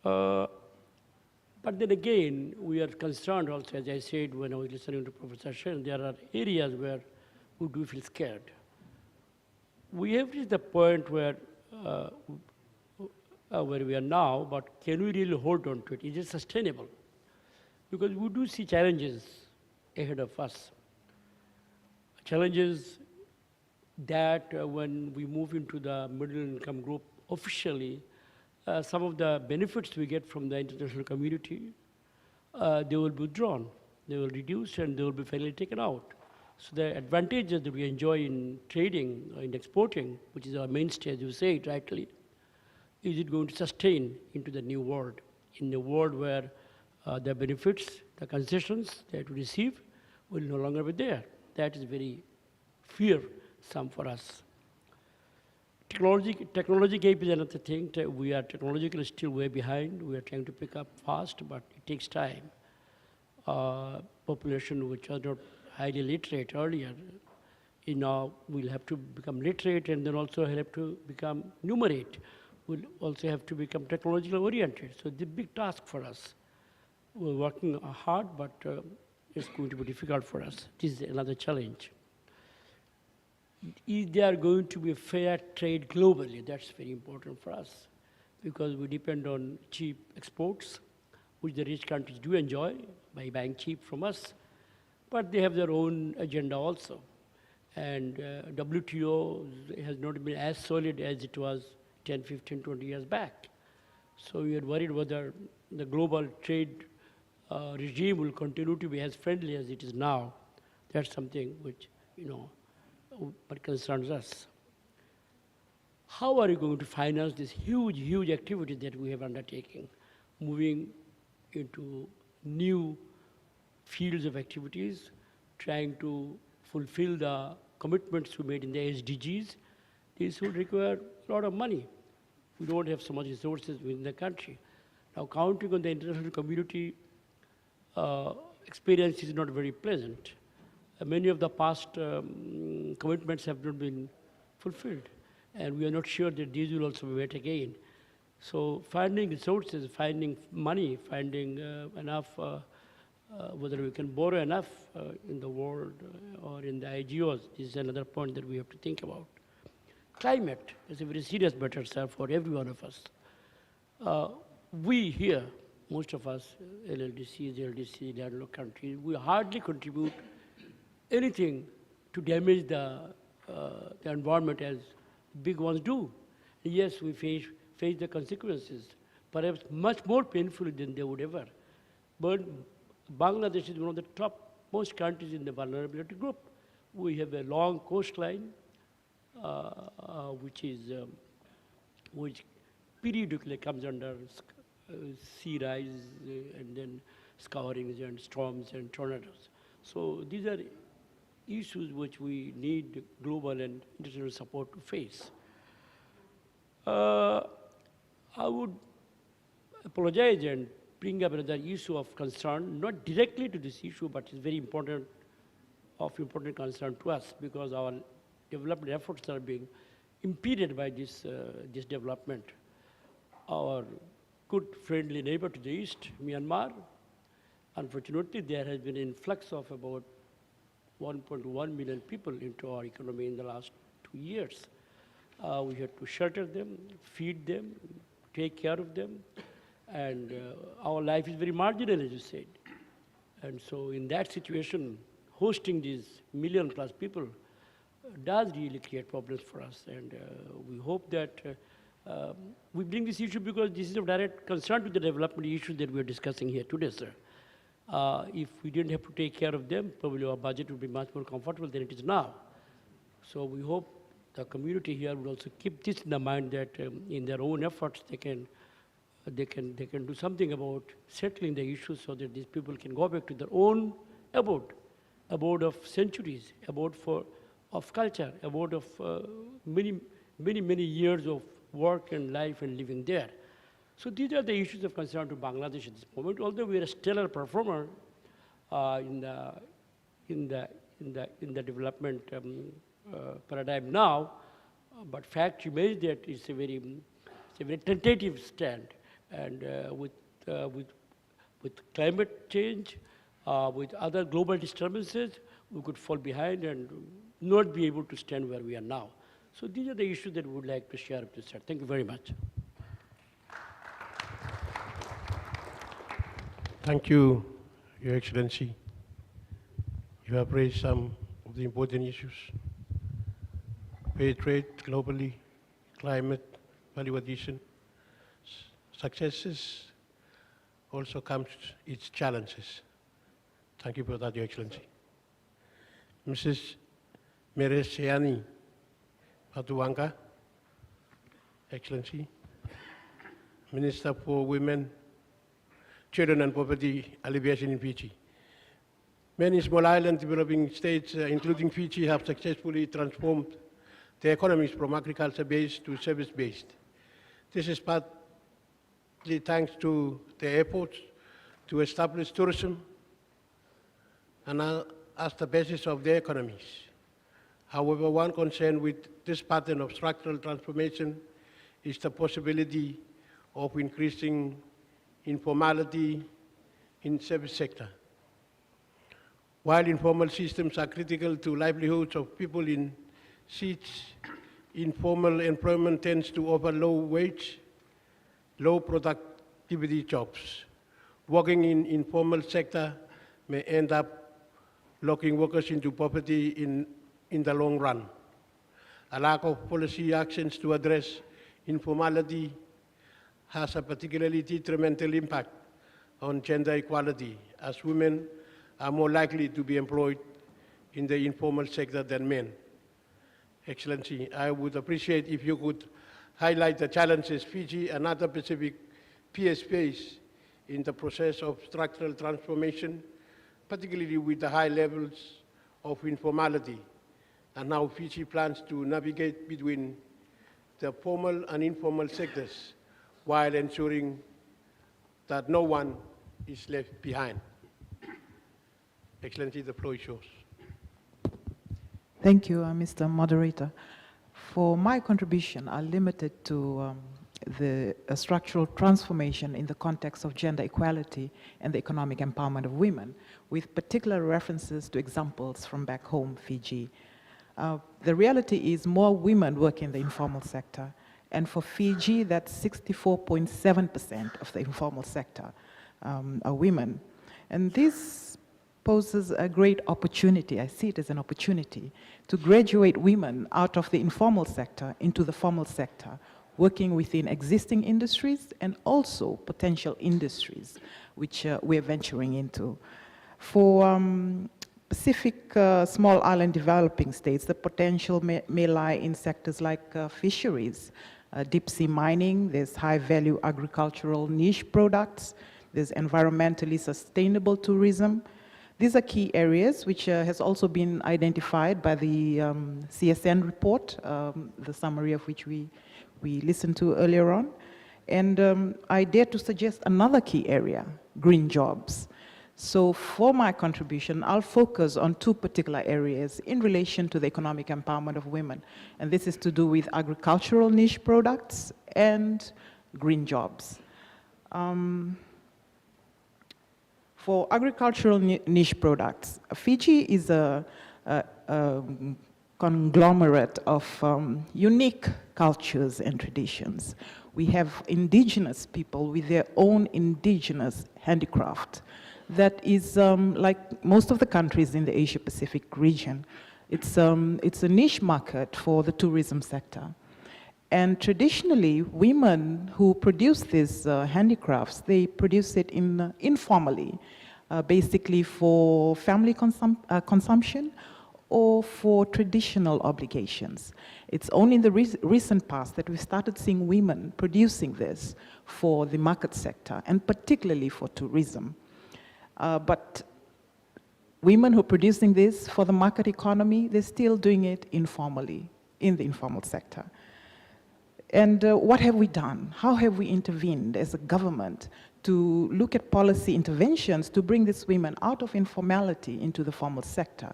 But then again, we are concerned also, as I said when I was listening to Professor Shen, there are areas where we do feel scared. we have reached the point where we are now, but can we really hold on to it? Is it sustainable? Because we do see challenges ahead of us. Challenges that when we move into the middle income group officially, some of the benefits we get from the international community, they will be withdrawn, they will reduce, and they will be finally taken out. So the advantages that we enjoy in trading, in exporting, which is our mainstay, as you say it rightly, is it going to sustain into the new world, in a world where the benefits, the concessions that we receive will no longer be there. That is very fearsome for us. Technology gap is another thing. We are technologically still way behind. We are trying to pick up fast, but it takes time. Population which are not highly literate earlier, now will have to become literate, and then also have to become numerate. We'll also have to become technologically oriented. So it's a big task for us. We're working hard, but it's going to be difficult for us. This is another challenge. Is there going to be a fair trade globally? That's very important for us, because we depend on cheap exports, which the rich countries do enjoy by buying cheap from us, but they have their own agenda also. And WTO has not been as solid as it was 10, 15, 20 years back. So we are worried whether the global trade regime will continue to be as friendly as it is now. That's something which, what concerns us. How are you going to finance this huge, huge activity that we have undertaken, moving into new fields of activities, trying to fulfill the commitments we made in the SDGs? This will require a lot of money. We don't have so much resources within the country. Now, counting on the international community experience is not very pleasant. Many of the past commitments have not been fulfilled, and we are not sure that these will also be met again. So finding resources, finding money, finding enough, whether we can borrow enough in the world or in the IGOs is another point that we have to think about. Climate is a very serious matter, sir, for every one of us. We here, most of us, LLDCs, LDC, landlocked countries, we hardly contribute anything to damage the environment as big ones do. Yes, we face the consequences, perhaps much more painfully than they would ever. But Bangladesh is one of the topmost countries in the vulnerability group. We have a long coastline, which periodically comes under sea rise and then scourings and storms and tornadoes. So these are issues which we need global and international support to face. I would apologize and bring up another issue of concern, not directly to this issue, but it's very important, of important concern to us, because our development efforts are being impeded by this development. Our good friendly neighbor to the east, Myanmar, unfortunately there has been an influx of about 1.1 million people into our economy in the last 2 years. We had to shelter them, feed them, take care of them, and our life is very marginal, as you said. And so in that situation, hosting these million-plus people does really create problems for us. And we hope that we bring this issue because this is of direct concern to the development issues that we are discussing here today, sir. If we didn't have to take care of them, probably our budget would be much more comfortable than it is now. So we hope the community here will also keep this in the mind that in their own efforts they can do something about settling the issues so that these people can go back to their own abode of centuries, abode of culture, abode of many years of work and life and living there. So these are the issues of concern to Bangladesh at this moment. Although we are a stellar performer in the development paradigm now, but fact remains that it's a very tentative stand. And with climate change, with other global disturbances, we could fall behind and not be able to stand where we are now. So these are the issues that we would like to share with this chat. Thank you very much. Thank you, Your Excellency. You have raised some of the important issues. Fair trade globally, climate, value addition. Successes also comes its challenges. Thank you for that, Your Excellency. Mrs. Meresiani Patuanga, Excellency, Minister for Women, Children and Poverty Alleviation in Fiji. Many small island developing states, including Fiji, have successfully transformed their economies from agriculture-based to service-based. This is partly thanks to their efforts to establish tourism and as the basis of their economies. However, one concern with this pattern of structural transformation is the possibility of increasing informality in service sector. While informal systems are critical to livelihoods of people in seats, informal employment tends to offer low wage, low productivity jobs. Working in informal sector may end up locking workers into poverty in the long run. A lack of policy actions to address informality has a particularly detrimental impact on gender equality, as women are more likely to be employed in the informal sector than men. Excellency, I would appreciate if you could highlight the challenges Fiji and other Pacific peers face in the process of structural transformation, particularly with the high levels of informality, and how Fiji plans to navigate between the formal and informal sectors while ensuring that no one is left behind. Excellency, the floor is yours. Thank you, Mr. Moderator. For my contribution, I'll limit it to the structural transformation in the context of gender equality and the economic empowerment of women, with particular references to examples from back home, Fiji. The reality is more women work in the informal sector, and for Fiji, that's 64.7% of the informal sector are women. And this poses a great opportunity, I see it as an opportunity, to graduate women out of the informal sector into the formal sector, working within existing industries and also potential industries, which we're venturing into. For Pacific small island developing states, the potential may lie in sectors like fisheries, deep sea mining, there's high value agricultural niche products, there's environmentally sustainable tourism. These are key areas which has also been identified by the CSN report, the summary of which we listened to earlier on. And I dare to suggest another key area, green jobs. So for my contribution, I'll focus on two particular areas in relation to the economic empowerment of women. And this is to do with agricultural niche products and green jobs. For agricultural niche products, Fiji is a conglomerate of unique cultures and traditions. We have indigenous people with their own indigenous handicraft that is like most of the countries in the Asia-Pacific region. It's a niche market for the tourism sector. And traditionally, women who produce these handicrafts, they produce it informally, basically for family consumption or for traditional obligations. It's only in the recent past that we started seeing women producing this for the market sector, and particularly for tourism. But women who are producing this for the market economy, they're still doing it informally, in the informal sector. And what have we done? How have we intervened as a government to look at policy interventions to bring these women out of informality into the formal sector?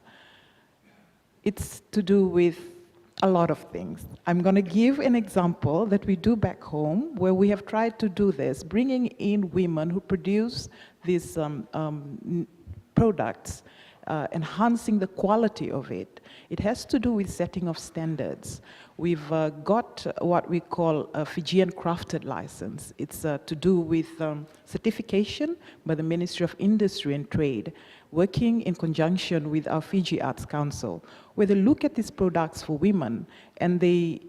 It's to do with a lot of things. I'm going to give an example that we do back home where we have tried to do this, bringing in women who produce these products enhancing the quality of it. It has to do with setting of standards. We've got what we call a Fijian crafted license. It's to do with certification by the Ministry of Industry and Trade, working in conjunction with our Fiji Arts Council, where they look at these products for women and they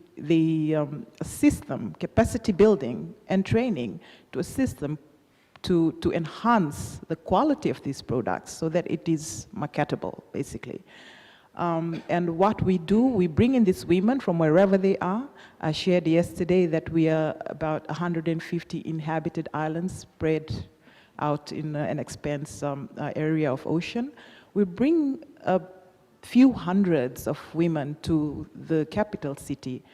assist them, capacity building and training to assist them to enhance the quality of these products so that it is marketable, basically. And what we do, we bring in these women from wherever they are. I shared yesterday that we are about 150 inhabited islands spread out in an expanse area of ocean. We bring a few hundreds of women to the capital city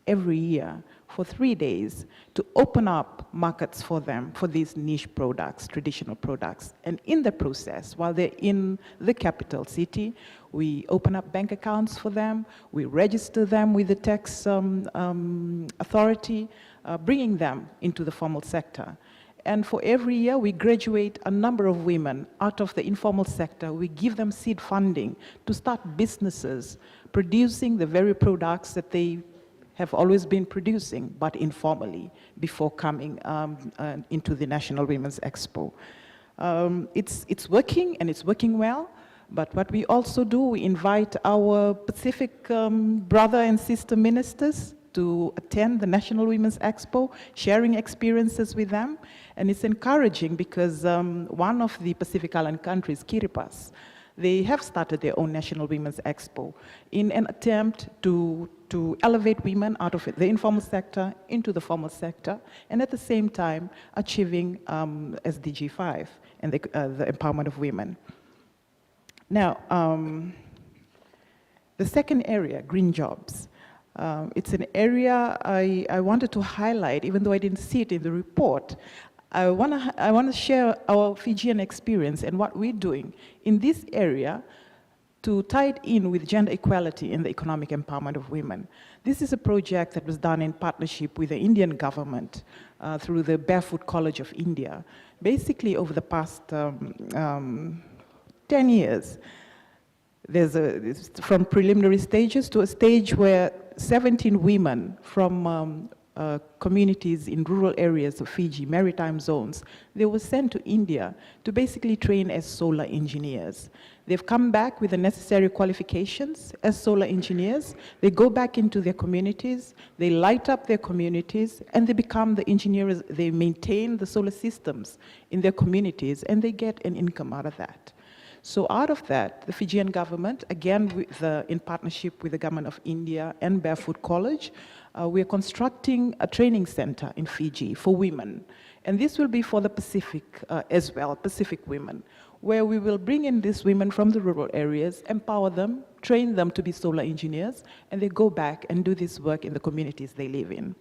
every year for 3 days to open up markets for them for these niche products, traditional products. And in the process, while they're in the capital city, we open up bank accounts for them, we register them with the tax authority, bringing them into the formal sector. And for every year, we graduate a number of women out of the informal sector. We give them seed funding to start businesses producing the very products that they have always been producing, but informally, before coming into the National Women's Expo. It's working, and it's working well, but what we also do, we invite our Pacific brother and sister ministers to attend the National Women's Expo, sharing experiences with them. And it's encouraging because one of the Pacific Island countries, Kiribati, they have started their own National Women's Expo in an attempt to elevate women out of the informal sector into the formal sector, and at the same time achieving SDG 5 and the empowerment of women. Now, the second area, green jobs. It's an area I wanted to highlight, even though I didn't see it in the report. I want to share our Fijian experience and what we're doing in this area to tie it in with gender equality and the economic empowerment of women. This is a project that was done in partnership with the Indian government through the Barefoot College of India. Basically, over the past 10 years, it's from preliminary stages to a stage where 17 women from communities in rural areas of Fiji, maritime zones, they were sent to India to basically train as solar engineers. They've come back with the necessary qualifications as solar engineers. They go back into their communities, they light up their communities, and they become the engineers. They maintain the solar systems in their communities, and they get an income out of that. So out of that, the Fijian government, again in partnership with the government of India and Barefoot College, we're constructing a training center in Fiji for women. And this will be for the Pacific as well, Pacific women, where we will bring in these women from the rural areas, empower them, train them to be solar engineers, and they go back and do this work in the communities they live in.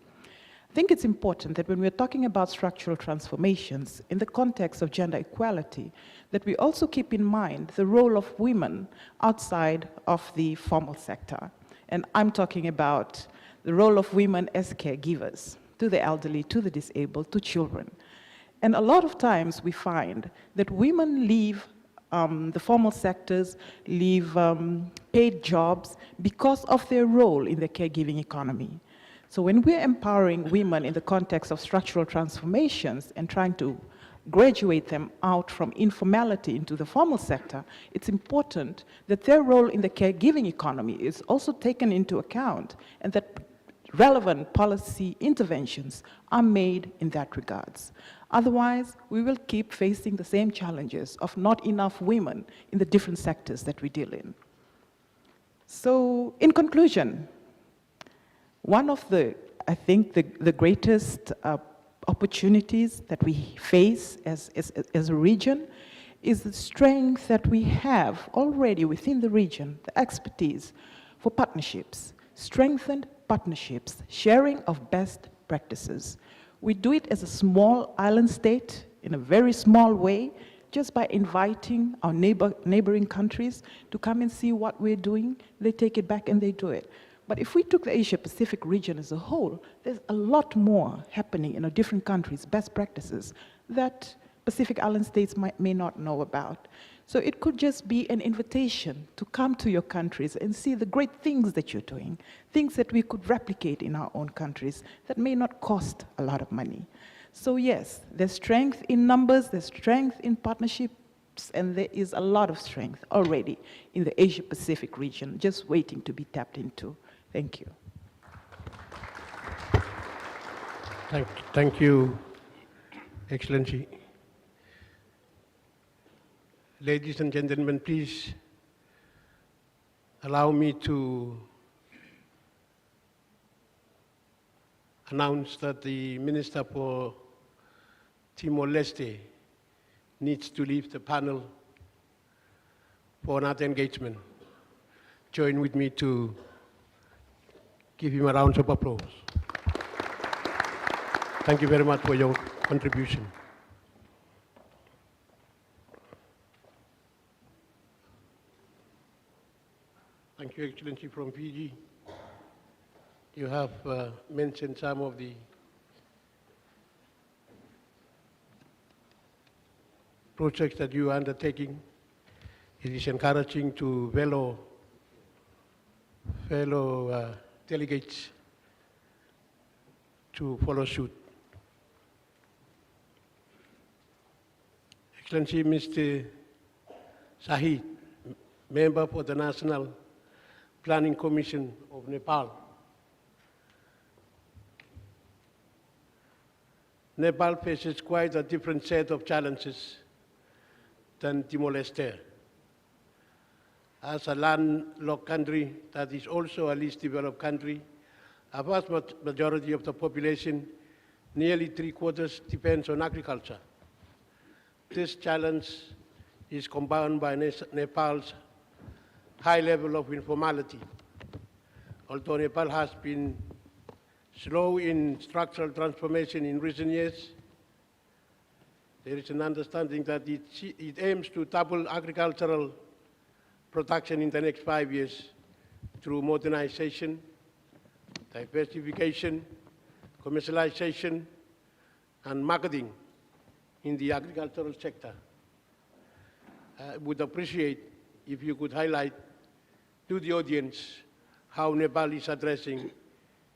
I think it's important that when we're talking about structural transformations in the context of gender equality, that we also keep in mind the role of women outside of the formal sector. And I'm talking about the role of women as caregivers to the elderly, to the disabled, to children. And a lot of times we find that women leave the formal sectors, leave paid jobs because of their role in the caregiving economy. So when we're empowering women in the context of structural transformations and trying to graduate them out from informality into the formal sector, it's important that their role in the caregiving economy is also taken into account and that relevant policy interventions are made in that regards. Otherwise, we will keep facing the same challenges of not enough women in the different sectors that we deal in. So, in conclusion, one of I think the greatest opportunities that we face as a region is the strength that we have already within the region, the expertise for partnerships, strengthened partnerships, sharing of best practices. We do it as a small island state in a very small way, just by inviting our neighboring countries to come and see what we're doing. They take it back and they do it. But if we took the Asia-Pacific region as a whole, there's a lot more happening in our different countries, best practices, that Pacific Island states may not know about. So it could just be an invitation to come to your countries and see the great things that you're doing, things that we could replicate in our own countries that may not cost a lot of money. So yes, there's strength in numbers, there's strength in partnerships, and there is a lot of strength already in the Asia-Pacific region, just waiting to be tapped into. Thank you. Thank you, Excellency. Ladies and gentlemen, please allow me to announce that the Minister for Timor-Leste needs to leave the panel for another engagement. Join with me to give him a round of applause. Thank you very much for your contribution. Thank you, Excellency, from Fiji. You have mentioned some of the projects that you are undertaking. It is encouraging to fellow delegates to follow suit. Excellency, Mr. Sahid, member for the National Planning Commission of Nepal. Nepal faces quite a different set of challenges than Timor-Leste. As a landlocked country that is also a least developed country, a vast majority of the population, nearly 3/4, depends on agriculture. This challenge is compounded by Nepal's high level of informality. Although Nepal has been slow in structural transformation in recent years, there is an understanding that it aims to double agricultural production in the next 5 years through modernization, diversification, commercialization, and marketing in the agricultural sector. I would appreciate if you could highlight to the audience how Nepal is addressing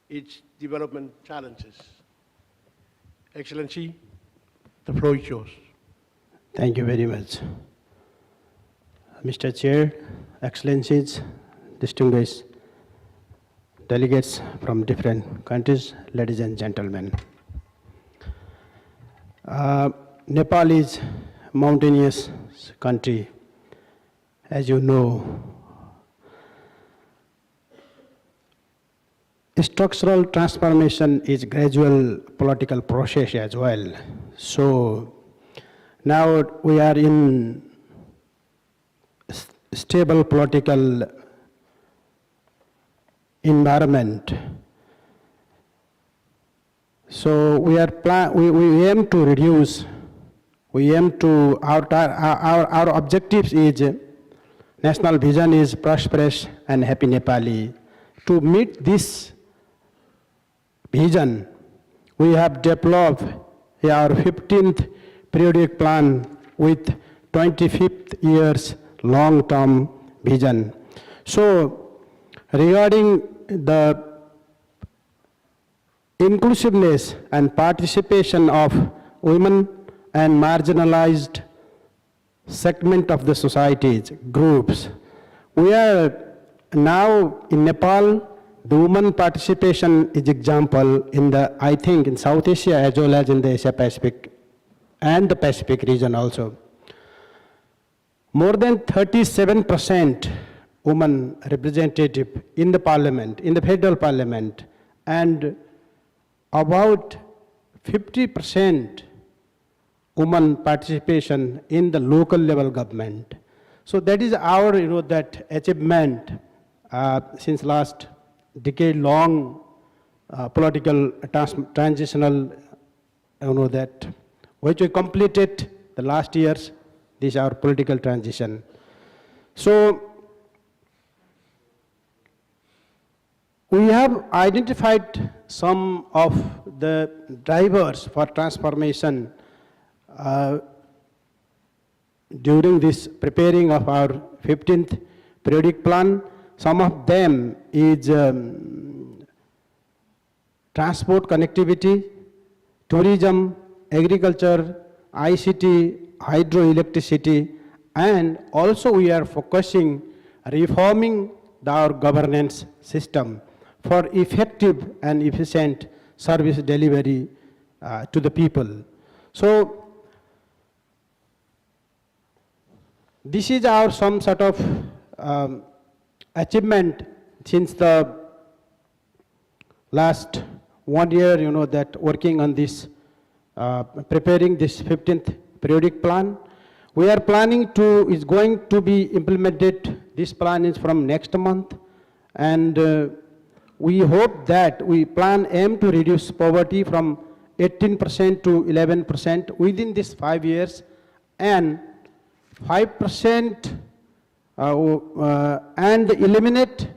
its development challenges. Excellency, the floor is yours. Thank you very much. Mr. Chair, Excellencies, distinguished delegates from different countries, ladies and gentlemen. Nepal is a mountainous country, as you know. Structural transformation is a gradual political process as well. So now we are in stable political environment. So we aim to reduce, our objectives is, national vision is prosperous and happy Nepali. To meet this vision, we have developed our 15th periodic plan with 25th years long-term vision. So regarding the inclusiveness and participation of women and marginalized segment of the societies, groups, we are now in Nepal, the women participation is example in the, I think, in South Asia as well as in the Asia Pacific and the Pacific region also. More than 37% women representative in the parliament, in the federal parliament, and about 50% women participation in the local level government. So that is our, that achievement since last decade-long political transitional, that which we completed the last years. This is our political transition. So we have identified some of the drivers for transformation during this preparing of our 15th periodic plan. Some of them is transport connectivity, tourism, agriculture, ICT, hydroelectricity, and also we are focusing reforming our governance system for effective and efficient service delivery to the people. So this is our some sort of achievement since the last 1 year, you know, that working on this, preparing this 15th periodic plan. We are planning to, is going to be implemented, this plan is from next month, and we hope that we plan aim to reduce poverty from 18% to 11% within these 5 years, and 5% and eliminate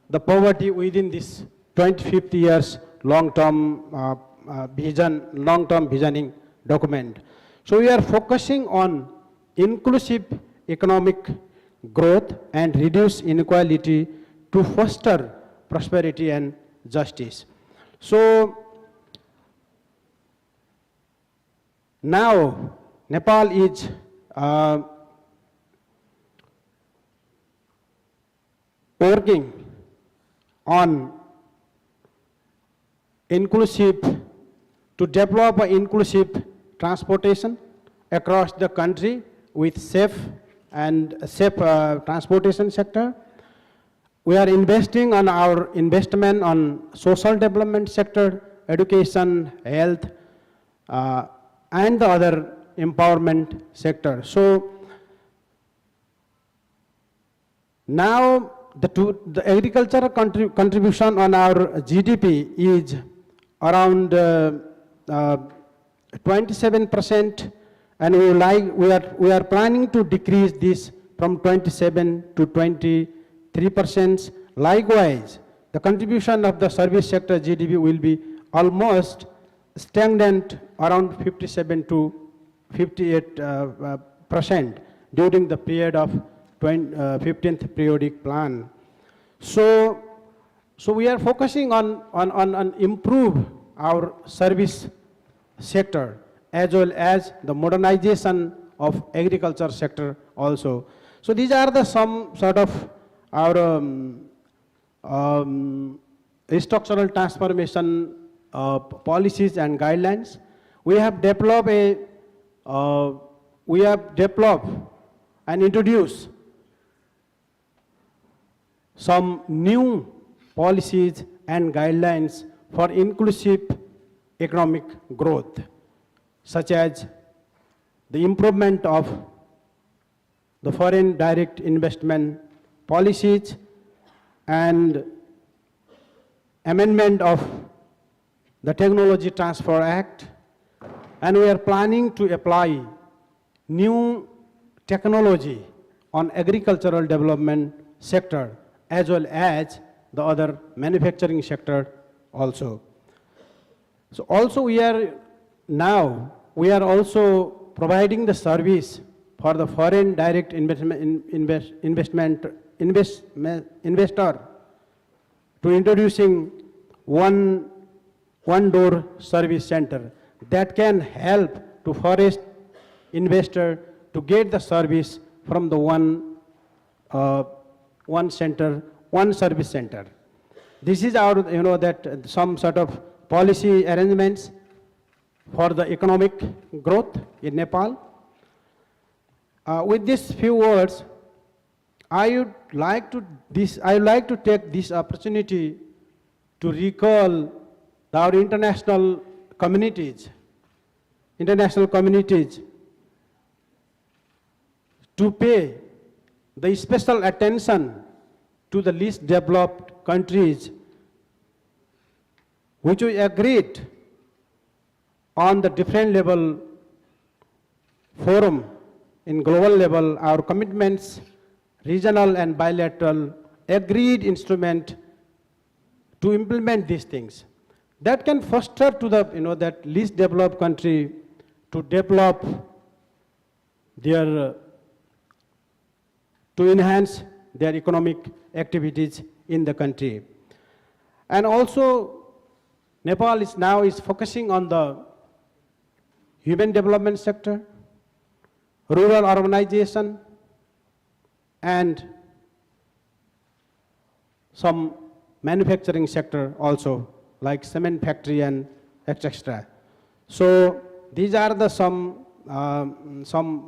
the poverty within this 20-50 years long-term visioning document. So we are focusing on inclusive economic growth and reduce inequality to foster prosperity and justice. So now Nepal is working on to develop an inclusive transportation across the country with safe transportation sector. We are investing on our investment on social development sector, education, health, and the other empowerment sector. So now the agricultural contribution on our GDP is around 27%, and we are planning to decrease this from 27 to 23%. Likewise, the contribution of the service sector GDP will be almost stagnant around 57 to 58% during the period of 15th periodic plan. So we are focusing on improve our service sector as well as the modernization of agriculture sector also. So these are the some sort of our structural transformation policies and guidelines. We have developed and introduced some new policies and guidelines for inclusive economic growth, such as the improvement of the foreign direct investment policies and amendment of the Technology Transfer Act, and we are planning to apply new technology on agricultural development sector as well as the other manufacturing sector also. So also we are also providing the service for the foreign direct investor to introducing one door service center that can help to forest investor to get the service from the one service center. This is our, that some sort of policy arrangements for the economic growth in Nepal. With these few words, I would like to take this opportunity to recall our international communities to pay the special attention to the least developed countries, which we agreed on the different level forum in global level, our commitments, regional and bilateral, agreed instrument to implement these things. That can foster to the, that least developed country to develop their to enhance their economic activities in the country. And also, Nepal is now focusing on the human development sector, rural urbanization, and some manufacturing sector also, like cement factory and etc. So these are the some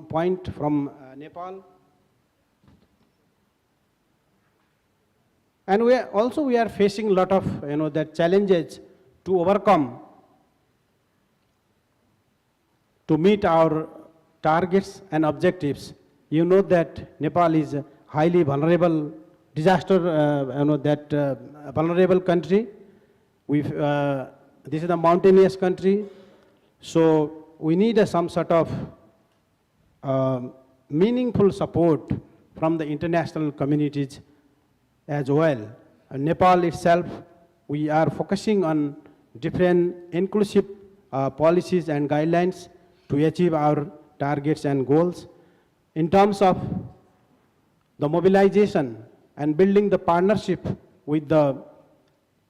point from Nepal. And we are facing a lot of the challenges to overcome to meet our targets and objectives. You know that Nepal is a highly vulnerable disaster, vulnerable country. This is a mountainous country, so we need some sort of meaningful support from the international communities as well. Nepal itself, we are focusing on different inclusive policies and guidelines to achieve our targets and goals. In terms of the mobilization and building the partnership with the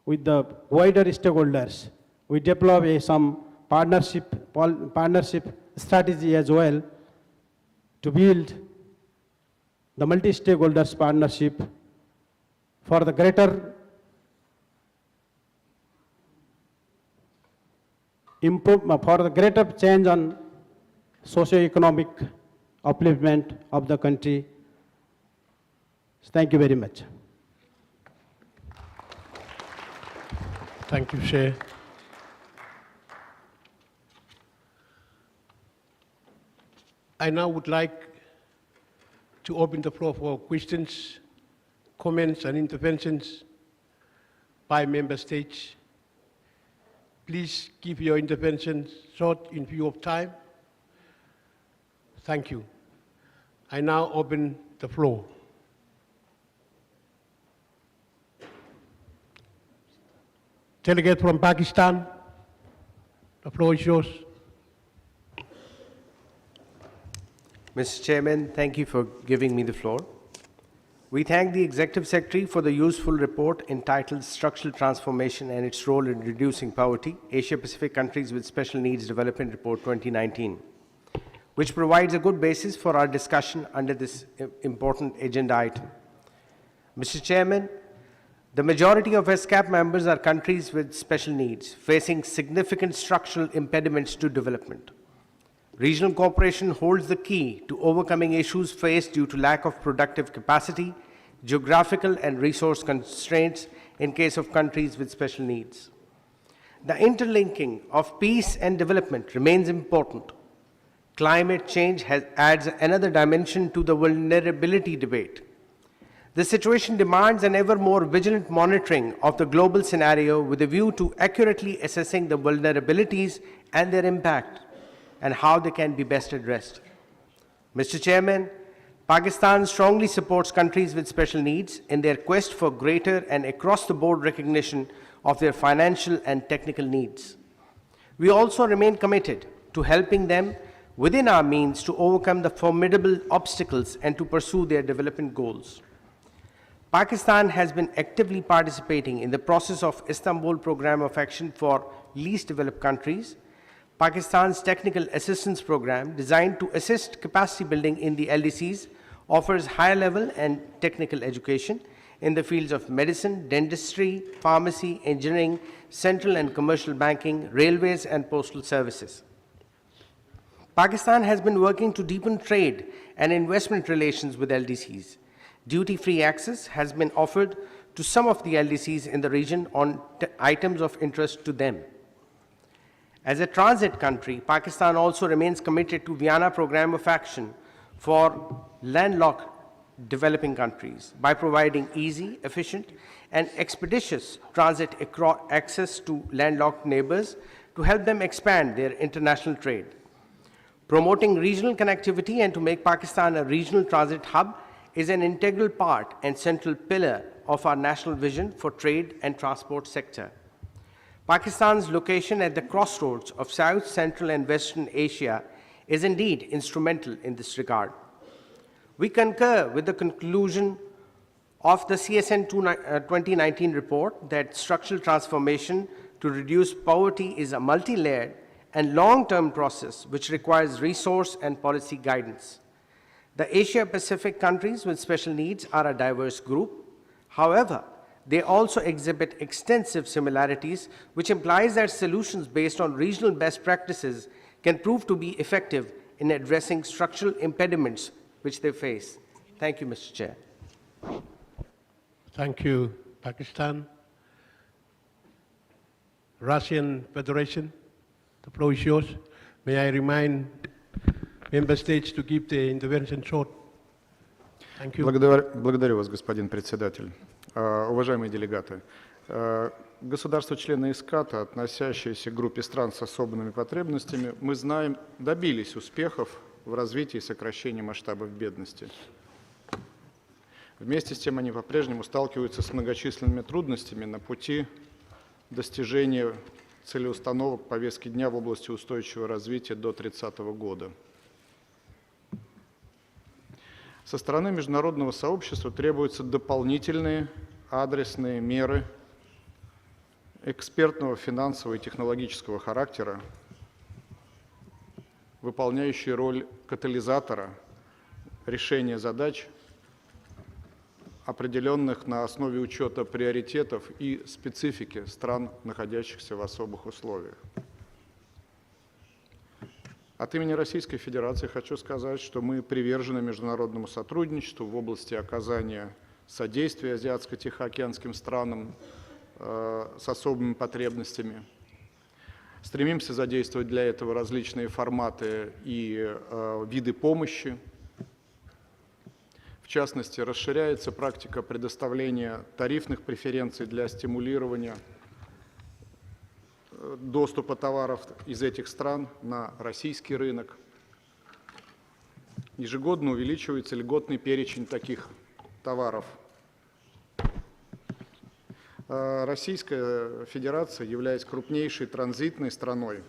wider stakeholders, we develop some partnership strategy as well to build the multi-stakeholders partnership for the greater change on socio-economic upliftment of the country. Thank you very much. Thank you, Chair. I now would like to open the floor for questions, comments, and interventions by member states. Please keep your interventions short in view of time. Thank you. I now open the floor. Delegate from Pakistan, the floor is yours. Mr. Chairman, thank you for giving me the floor. We thank the Executive Secretary for the useful report entitled Structural Transformation and its Role in Reducing Poverty, Asia-Pacific Countries with Special Needs Development Report 2019, which provides a good basis for our discussion under this important agenda item. Mr. Chairman, the majority of ESCAP members are countries with special needs, facing significant structural impediments to development. Regional cooperation holds the key to overcoming issues faced due to lack of productive capacity, geographical and resource constraints in case of countries with special needs. The interlinking of peace and development remains important. Climate change adds another dimension to the vulnerability debate. The situation demands an ever more vigilant monitoring of the global scenario with a view to accurately assessing the vulnerabilities and their impact and how they can be best addressed. Mr. Chairman, Pakistan strongly supports countries with special needs in their quest for greater and across-the-board recognition of their financial and technical needs. We also remain committed to helping them within our means to overcome the formidable obstacles and to pursue their development goals. Pakistan has been actively participating in the process of Istanbul Programme of Action for Least Developed Countries, Pakistan's Technical Assistance Program, designed to assist capacity building in the LDCs, offers higher level and technical education in the fields of medicine, dentistry, pharmacy, engineering, central and commercial banking, railways, and postal services. Pakistan has been working to deepen trade and investment relations with LDCs. Duty-free access has been offered to some of the LDCs in the region on items of interest to them. As a transit country, Pakistan also remains committed to Vienna Programme of Action for landlocked developing countries by providing easy, efficient, and expeditious transit access to landlocked neighbors to help them expand their international trade. Promoting regional connectivity and to make Pakistan a regional transit hub is an integral part and central pillar of our national vision for trade and transport sector. Pakistan's location at the crossroads of South, Central, and Western Asia is indeed instrumental in this regard. We concur with the conclusion of the CSN 2019 report that structural transformation to reduce poverty is a multi-layered and long-term process which requires resource and policy guidance. The Asia-Pacific countries with special needs are a diverse group. However, they also exhibit extensive similarities, which implies that solutions based on regional best practices can prove to be effective in addressing structural impediments which they face. Thank you, Mr. Chair. Thank you, Pakistan. Russian Federation, the floor is yours. May I remind member states to keep the intervention short. Thank you. Благодарю вас, господин председатель. Уважаемые делегаты, государства-члены ИСКАТа, относящиеся к группе стран с особенными потребностями, мы знаем, добились успехов в развитии и сокращении масштабов бедности. Вместе с тем они по-прежнему сталкиваются с многочисленными трудностями на пути достижения целеустановок повестки дня в области устойчивого развития до 2030 года. Со стороны международного сообщества требуются дополнительные адресные меры экспертного, финансового и технологического характера, выполняющие роль катализатора решения задач, определенных на основе учета приоритетов и специфики стран, находящихся в особых условиях. От имени Российской Федерации хочу сказать, что мы привержены международному сотрудничеству в области оказания содействия азиатско-тихоокеанским странам с особыми потребностями. Стремимся задействовать для этого различные форматы и виды помощи. В частности, расширяется практика предоставления тарифных преференций для стимулирования доступа товаров из этих стран на российский рынок. Ежегодно увеличивается льготный перечень таких товаров. Российская Федерация, являясь крупнейшей транзитной страной,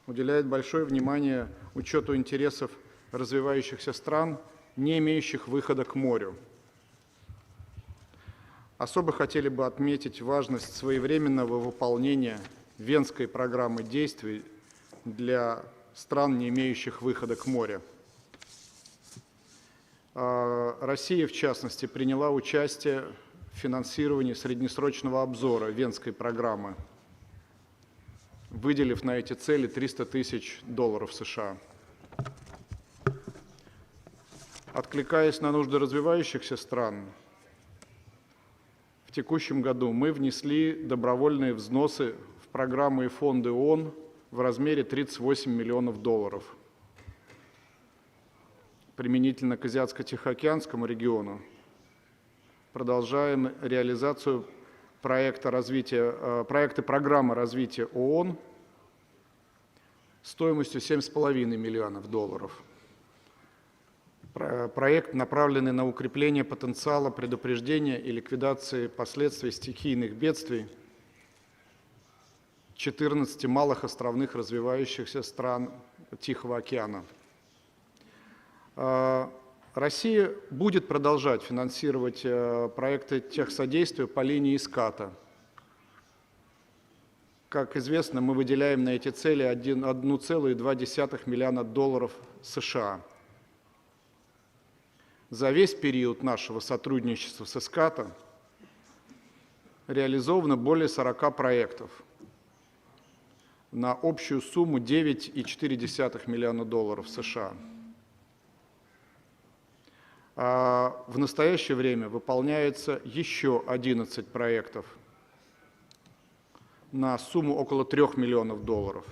уделяет большое внимание учету интересов развивающихся стран, не имеющих выхода к морю. Особо хотели бы отметить важность своевременного выполнения Венской программы действий для стран, не имеющих выхода к морю. Россия, в частности, приняла участие в финансировании среднесрочного обзора Венской программы, выделив на эти цели $300 тысяч США. Откликаясь на нужды развивающихся стран, в текущем году мы внесли добровольные взносы в программы и фонды ООН в размере $38 миллионов. Применительно к Азиатско-Тихоокеанскому региону продолжаем реализацию проекты программы развития ООН стоимостью $7,5 миллионов. Проект, направленный на укрепление потенциала предупреждения и ликвидации последствий стихийных бедствий 14 малых островных развивающихся стран Тихого океана. Россия будет продолжать финансировать проекты техсодействия по линии ИСКАТа. Как известно, мы выделяем на эти цели $1,2 миллиона США. За весь период нашего сотрудничества с ИСКАТом реализовано более 40 проектов на общую сумму $9,4 миллиона США. А в настоящее время выполняется еще 11 проектов на сумму около $3 миллионов.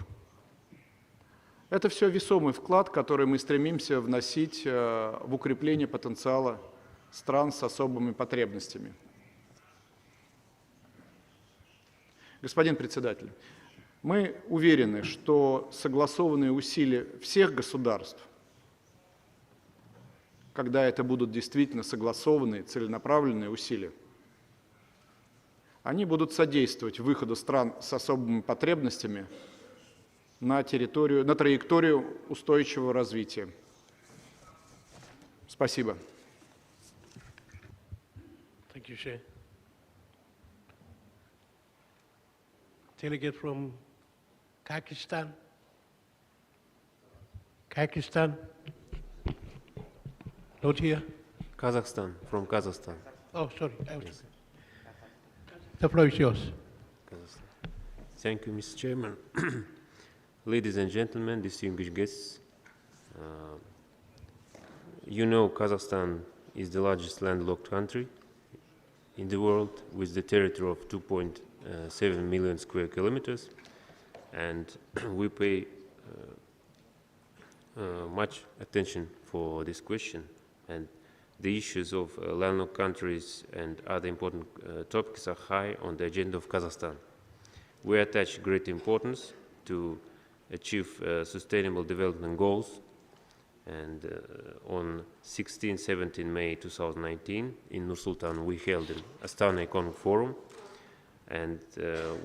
Это все весомый вклад, который мы стремимся вносить в укрепление потенциала стран с особыми потребностями. Господин председатель, мы уверены, что согласованные усилия всех государств, когда это будут действительно согласованные, целенаправленные усилия, они будут содействовать выходу стран с особыми потребностями на траекторию устойчивого развития. Спасибо. Thank you, Chair. Delegate from Kyrgyzstan. Kyrgyzstan. Not here. Kazakhstan, from Kazakhstan. Oh, sorry. The floor is yours. Thank you, Mr. Chairman. Ladies and gentlemen, distinguished guests, you know Kazakhstan is the largest landlocked country in the world with the territory of 2.7 million square kilometers, and we pay much attention for this question, and the issues of landlocked countries and other important topics are high on the agenda of Kazakhstan. We attach great importance to achieve sustainable development goals, and on 16-17 May 2019 in Nur-Sultan we held an Astana Economic Forum, and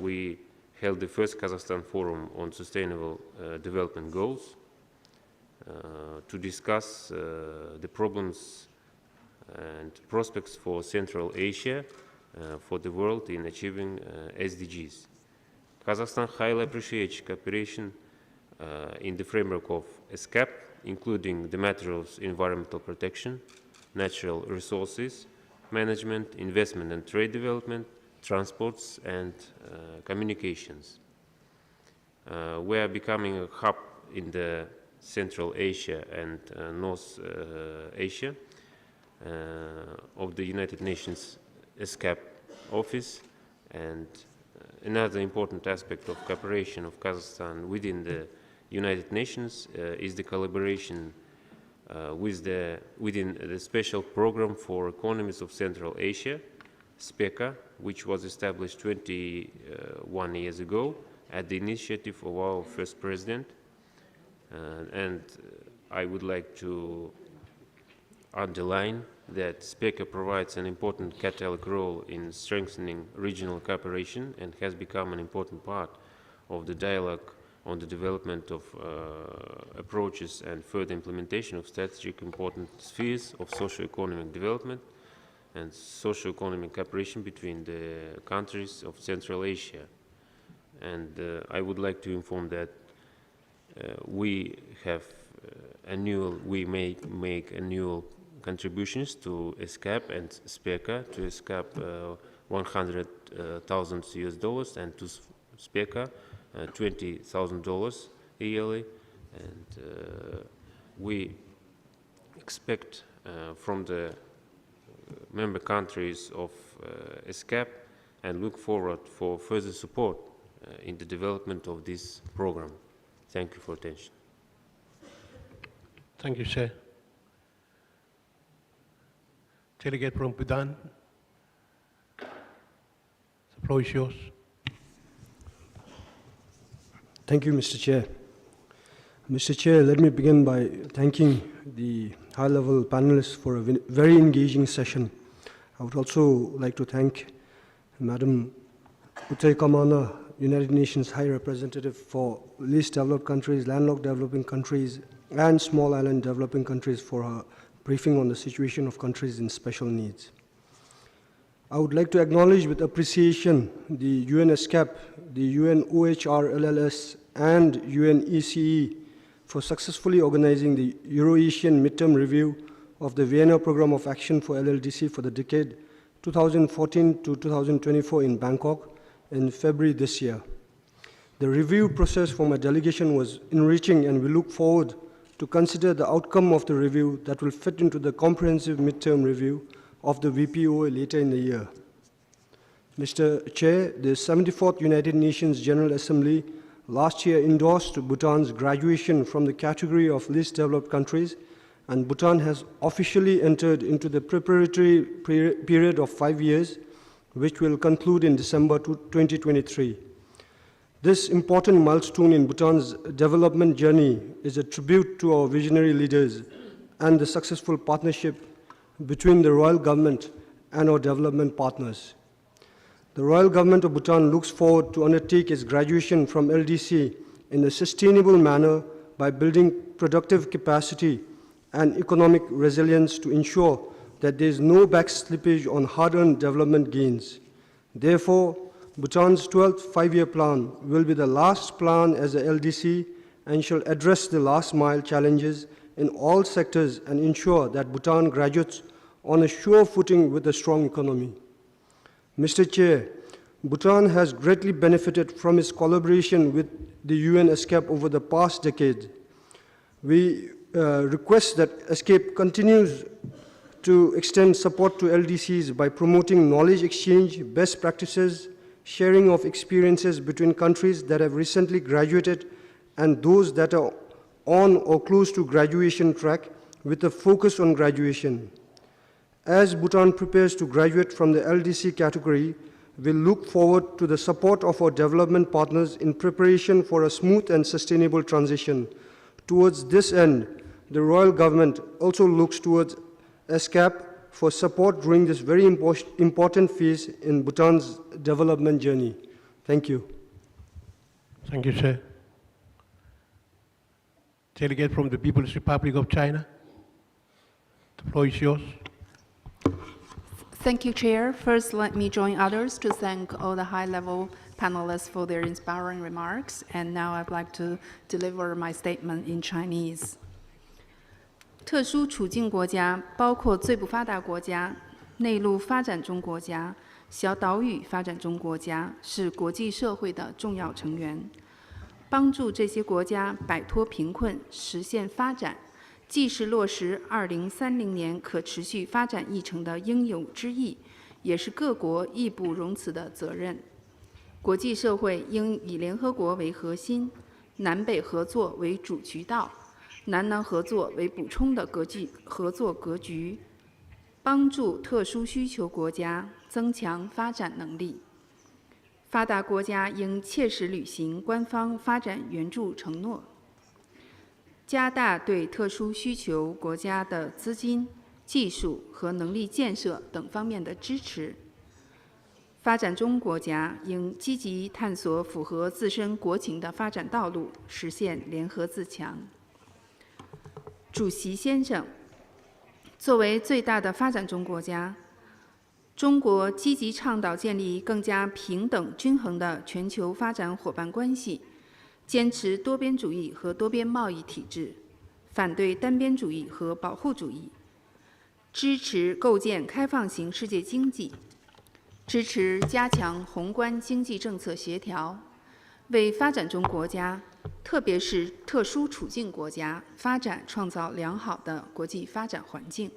we held the first Kazakhstan Forum on Sustainable Development Goals to discuss the problems and prospects for Central Asia for the world in achieving SDGs. Kazakhstan highly appreciates cooperation in the framework of ESCAP, including the matter of environmental protection, natural resources, management, investment and trade development, transports and communications. We are becoming a hub in the Central Asia and North Asia of the United Nations ESCAP office, and another important aspect of cooperation of Kazakhstan within the United Nations is the collaboration within the special program for economies of Central Asia, SPECA, which was established 21 years ago at the initiative of our first president. And I would like to underline that SPECA provides an important catalytic role in strengthening regional cooperation and has become an important part of the dialogue on the development of approaches and further implementation of strategic important spheres of socio-economic development and socio-economic cooperation between the countries of Central Asia. And I would like to inform that we have we make annual contributions to ESCAP and SPECA. To ESCAP $100,000 and to SPECA $20,000 yearly, and we expect from the member countries of ESCAP and look forward for further support in the development of this program. Thank you for attention. Thank you, sir. Delegate from Bhutan. The floor is yours. Thank you, Mr. Chair. Mr. Chair, let me begin by thanking the high-level panelists for a very engaging session. I would also like to thank Madam Utai Kamana, United Nations High Representative for least developed countries, landlocked developing countries, and small island developing countries for her briefing on the situation of countries in special needs. I would like to acknowledge with appreciation the UN ESCAP, the UN OHR-LLS, and UN ECE for successfully organizing the Euro-Asian midterm review of the Vienna Programme of Action for LLDC for the decade 2014 to 2024 in Bangkok in February this year. The review process for my delegation was enriching, and we look forward to consider the outcome of the review that will fit into the comprehensive midterm review of the VPOA later in the year. Mr. Chair, the 74th United Nations General Assembly last year endorsed Bhutan's graduation from the category of least developed countries, and Bhutan has officially entered into the preparatory period of 5 years, which will conclude in December 2023. This important milestone in Bhutan's development journey is a tribute to our visionary leaders and the successful partnership between the Royal Government and our development partners. The Royal Government of Bhutan looks forward to undertake its graduation from LDC in a sustainable manner by building productive capacity and economic resilience to ensure that there is no backslippage on hard-earned development gains. Therefore, Bhutan's 12th five-year plan will be the last plan as a LDC and shall address the last-mile challenges in all sectors and ensure that Bhutan graduates on a sure footing with a strong economy. Mr. Chair, Bhutan has greatly benefited from its collaboration with the UN ESCAP over the past decade. We request that ESCAP continues to extend support to LDCs by promoting knowledge exchange, best practices, sharing of experiences between countries that have recently graduated and those that are on or close to graduation track with a focus on graduation. As Bhutan prepares to graduate from the LDC category, we look forward to the support of our development partners in preparation for a smooth and sustainable transition. Towards this end, the Royal Government also looks towards ESCAP for support during this very important phase in Bhutan's development journey. Thank you. Thank you, sir. Delegate from the People's Republic of China. The floor is yours. Thank you, Chair. First, let me join others to thank all the high-level panelists for their inspiring remarks. And now I'd like to deliver my statement in Chinese. 特殊处境国家包括最不发达国家、内陆发展中国家、小岛屿发展中国家，是国际社会的重要成员。帮助这些国家摆脱贫困、实现发展，既是落实2030年可持续发展议程的应有之义，也是各国义不容辞的责任。国际社会应以联合国为核心，南北合作为主渠道，南南合作为补充的合作格局，帮助特殊需求国家增强发展能力。发达国家应切实履行官方发展援助承诺，加大对特殊需求国家的资金、技术和能力建设等方面的支持。发展中国家应积极探索符合自身国情的发展道路，实现联合自强。主席先生，作为最大的发展中国家，中国积极倡导建立更加平等均衡的全球发展伙伴关系，坚持多边主义和多边贸易体制，反对单边主义和保护主义，支持构建开放型世界经济，支持加强宏观经济政策协调，为发展中国家，特别是特殊处境国家发展创造良好的国际发展环境。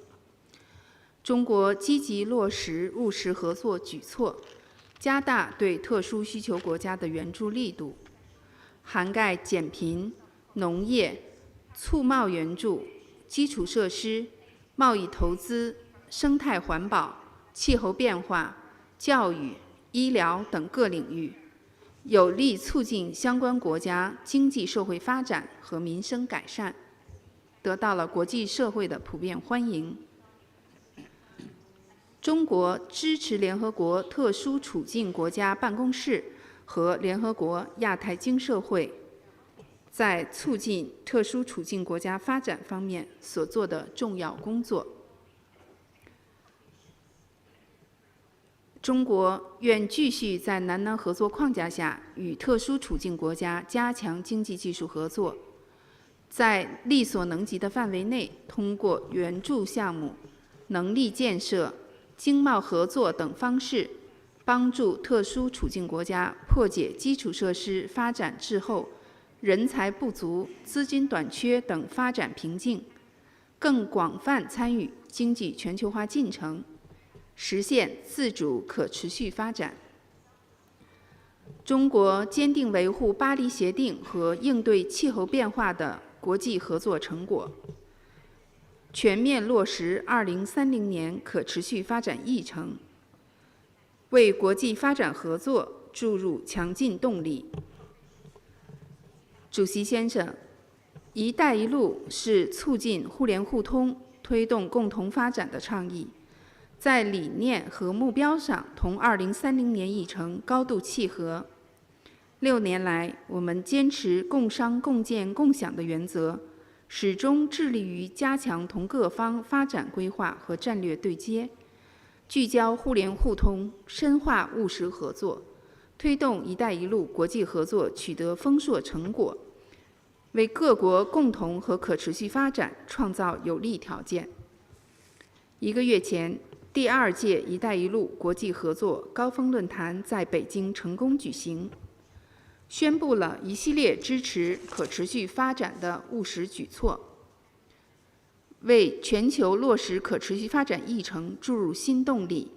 中国积极落实务实合作举措，加大对特殊需求国家的援助力度，涵盖减贫、农业、促贸援助、基础设施、贸易投资、生态环保、气候变化、教育、医疗等各领域，有力促进相关国家经济社会发展和民生改善，得到了国际社会的普遍欢迎。中国支持联合国特殊处境国家办公室和联合国亚太经社会在促进特殊处境国家发展方面所做的重要工作。中国愿继续在南南合作框架下与特殊处境国家加强经济技术合作，在力所能及的范围内，通过援助项目、能力建设、经贸合作等方式，帮助特殊处境国家破解基础设施发展滞后、人才不足、资金短缺等发展瓶颈，更广泛参与经济全球化进程，实现自主可持续发展。中国坚定维护巴黎协定和应对气候变化的国际合作成果，全面落实2030年可持续发展议程，为国际发展合作注入强劲动力。主席先生，“一带一路”是促进互联互通、推动共同发展的倡议，在理念和目标上同2030年议程高度契合。6年来，我们坚持共商共建共享的原则，始终致力于加强同各方发展规划和战略对接，聚焦互联互通，深化务实合作，推动“一带一路”国际合作取得丰硕成果，为各国共同和可持续发展创造有利条件。1个月前，第2届“一带一路”国际合作高峰论坛在北京成功举行，宣布了一系列支持可持续发展的务实举措，为全球落实可持续发展议程注入新动力，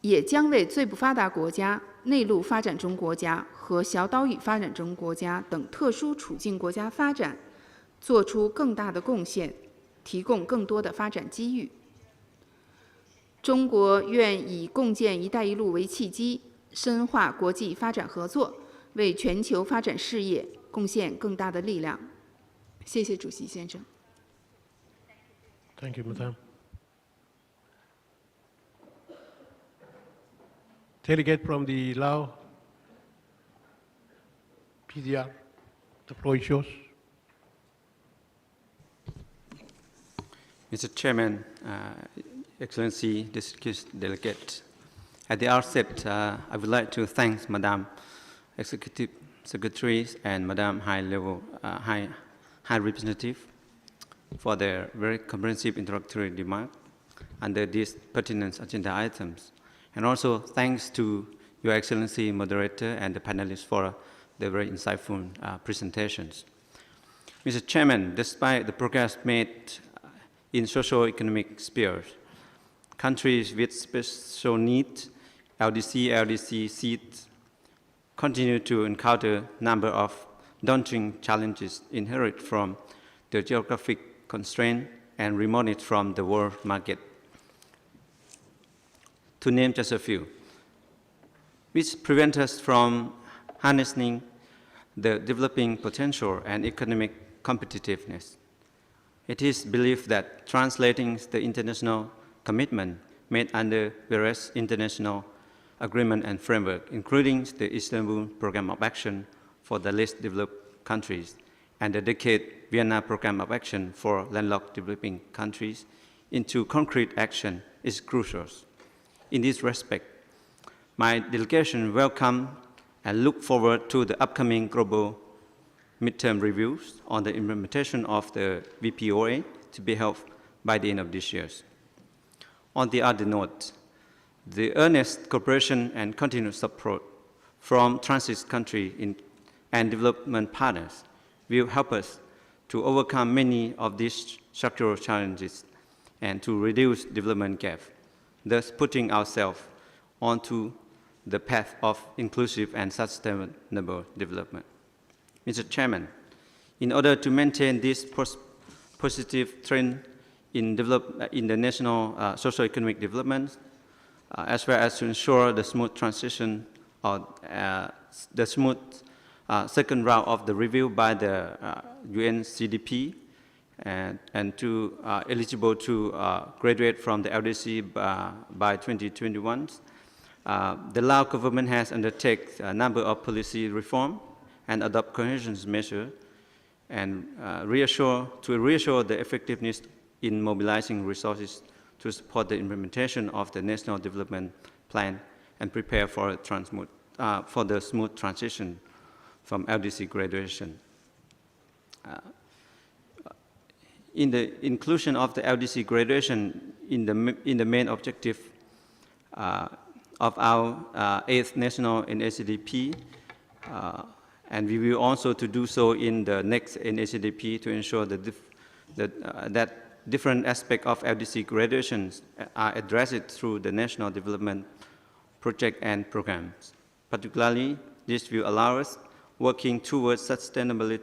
也将为最不发达国家、内陆发展中国家和小岛屿发展中国家等特殊处境国家发展做出更大的贡献，提供更多的发展机遇。中国愿以共建“一带一路”为契机，深化国际发展合作，为全球发展事业贡献更大的力量。谢谢主席先生。Thank you, Madam. Delegate from the Lao PDR, the floor is yours. Mr. Chairman, Excellency, distinguished delegates, at the outset, I would like to thank Madam Executive Secretary and Madam High Representative for their very comprehensive introductory remark under these pertinent agenda items. And also thanks to Your Excellency, Moderator, and the panelists for their very insightful presentations. Mr. Chairman, despite the progress made in socio-economic spheres, countries with special needs, LDC seats, continue to encounter a number of daunting challenges inherent from the geographic constraint and remoteness from the world market. To name just a few, which prevent us from harnessing the developing potential and economic competitiveness. It is believed that translating the international commitment made under various international agreement and framework, including the Istanbul Programme of Action for the least developed countries and the Decade Vienna Programme of Action for landlocked developing countries, into concrete action is crucial. In this respect, my delegation welcomes and look forward to the upcoming global midterm reviews on the implementation of the VPOA to be held by the end of this year. On the other note, the earnest cooperation and continued support from transit countries and development partners will help us to overcome many of these structural challenges and to reduce development gap, thus putting ourselves onto the path of inclusive and sustainable development. Mr. Chairman, in order to maintain this positive trend in the national socio-economic development, as well as to ensure the smooth transition or the smooth second round of the review by the UN CDP and to eligible to graduate from the LDC by 2021. The Lao government has undertaken a number of policy reform and adopt cohesion measures and reassure the effectiveness in mobilizing resources to support the implementation of the National Development Plan and prepare for the smooth transition from LDC graduation. In the inclusion of the LDC graduation in the main objective of our 8th National NACDP, and we will also to do so in the next NACDP to ensure that different aspects of LDC graduations are addressed through the national development project and programs. Particularly, this will allow us working towards sustainably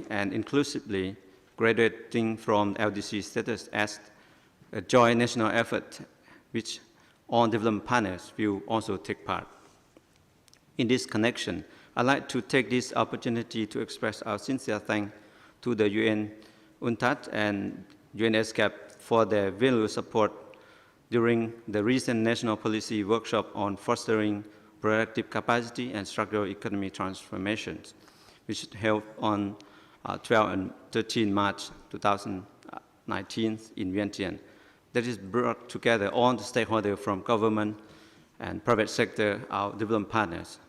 and inclusively graduating from LDC status as a joint national effort, which all development partners will also take part. In this connection, I'd like to take this opportunity to express our sincere thanks to the UN UNTAD and UN ESCAP for their valuable support during the recent national policy workshop on fostering productive capacity and structural economic transformations, which held on 12 and 13 March 2019 in Vientiane. That is brought together all the stakeholders from government and private sector, our development partners.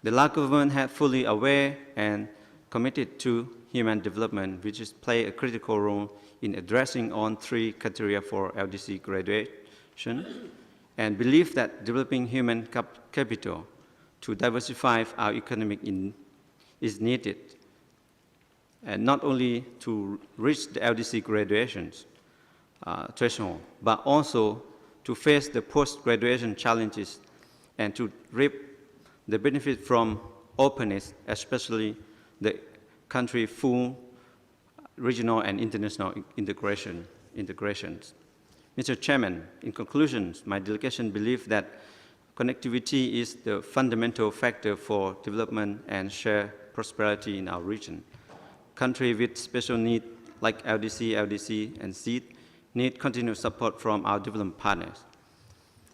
The Laos government has fully aware and committed to human development, which is play a critical role in addressing on 3 criteria for LDC graduation, and believe that developing human capital to diversify our economic is needed, and not only to reach the LDC graduations threshold, but also to face the post-graduation challenges and to reap the benefit from openness, especially the country's full regional and international integrations. Mr. Chairman, in conclusion, my delegation believes that connectivity is the fundamental factor for development and shared prosperity in our region. Countries with special needs like LDC, and SEED need continued support from our development partners.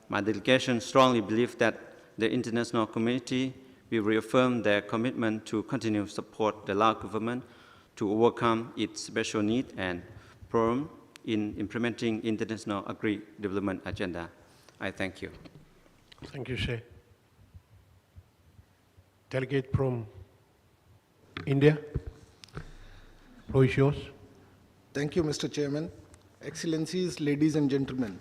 My delegation strongly believes that the international community will reaffirm their commitment to continue to support the Laos government to overcome its special needs and problems in implementing international agri-development agenda. I thank you. Thank you, Shay. Delegate from India, floor is yours. Thank you, Mr. Chairman. Excellencies, ladies and gentlemen,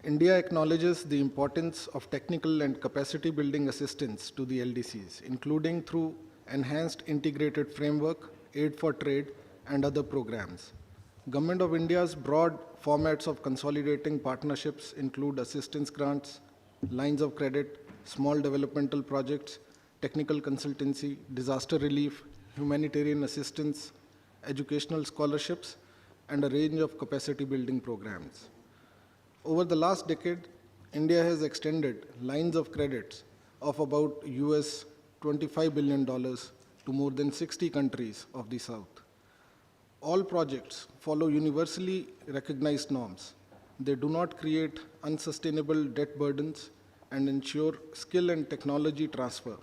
India acknowledges the importance of technical and capacity building assistance to the LDCs, including through enhanced integrated framework, aid for trade, and other programs. Government of India's broad formats of consolidating partnerships include assistance grants, lines of credit, small developmental projects, technical consultancy, disaster relief, humanitarian assistance, educational scholarships, and a range of capacity building programs. Over the last decade, India has extended lines of credits of about US $25 billion to more than 60 countries of the South. All projects follow universally recognized norms. They do not create unsustainable debt burdens and ensure skill and technology transfer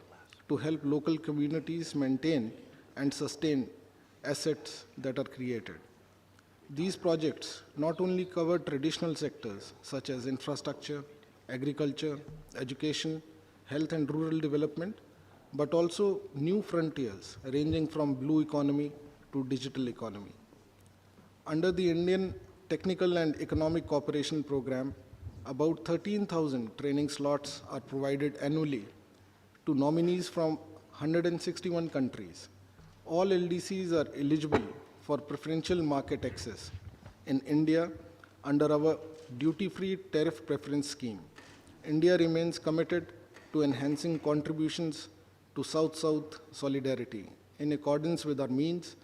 to help local communities maintain and sustain assets that are created. These projects not only cover traditional sectors such as infrastructure, agriculture, education, health and rural development, but also new frontiers ranging from blue economy to digital economy. Under the Indian Technical and Economic Cooperation Program, about 13,000 training slots are provided annually to nominees from 161 countries. All LDCs are eligible for preferential market access in India under our duty-free tariff preference scheme. India remains committed to enhancing contributions to South-South solidarity in accordance with our means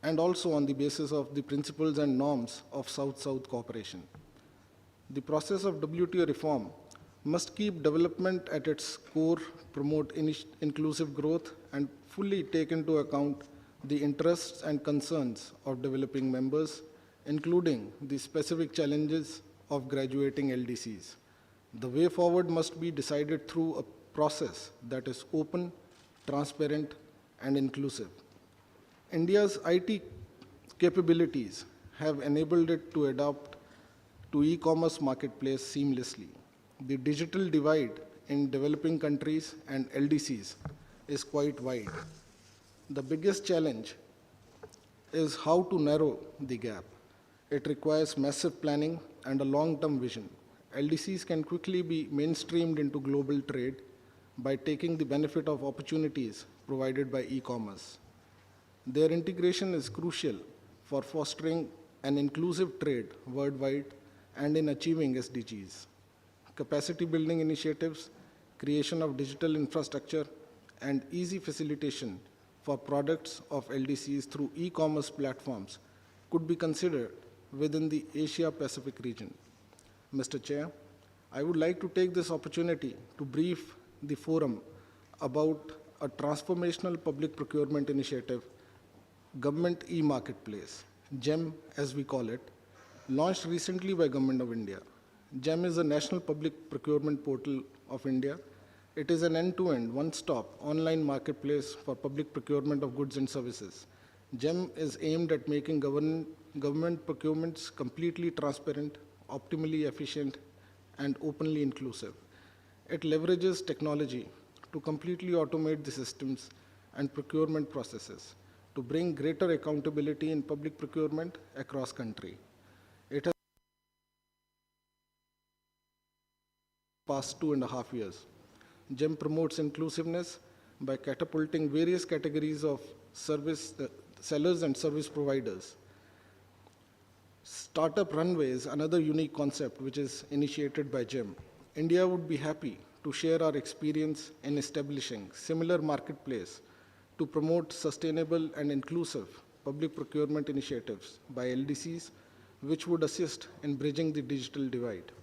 and also on the basis of the principles and norms of South-South cooperation. The process of WTO reform must keep development at its core, promote inclusive growth, and fully take into account the interests and concerns of developing members, including the specific challenges of graduating LDCs. The way forward must be decided through a process that is open, transparent, and inclusive. India's IT capabilities have enabled it to adapt to e-commerce marketplace seamlessly. The digital divide in developing countries and LDCs is quite wide. The biggest challenge is how to narrow the gap. It requires massive planning and a long-term vision. LDCs can quickly be mainstreamed into global trade by taking the benefit of opportunities provided by e-commerce. Their integration is crucial for fostering an inclusive trade worldwide and in achieving SDGs. Capacity building initiatives, creation of digital infrastructure, and easy facilitation for products of LDCs through e-commerce platforms could be considered within the Asia-Pacific region. Mr. Chair, I would like to take this opportunity to brief the forum about a transformational public procurement initiative, Government E-Marketplace, GEM as we call it, launched recently by Government of India. GEM is a national public procurement portal of India It is an end-to-end, one-stop online marketplace for public procurement of goods and services. GEM is aimed at making government procurements completely transparent, optimally efficient, and openly inclusive. It leverages technology to completely automate the systems and procurement processes to bring greater accountability in public procurement across country. It has past 2.5 years. GEM promotes inclusiveness by catapulting various categories of service sellers and service providers. Startup Runway is another unique concept which is initiated by GEM. India would be happy to share our experience in establishing similar marketplace to promote sustainable and inclusive public procurement initiatives by LDCs, which would assist in bridging the digital divide.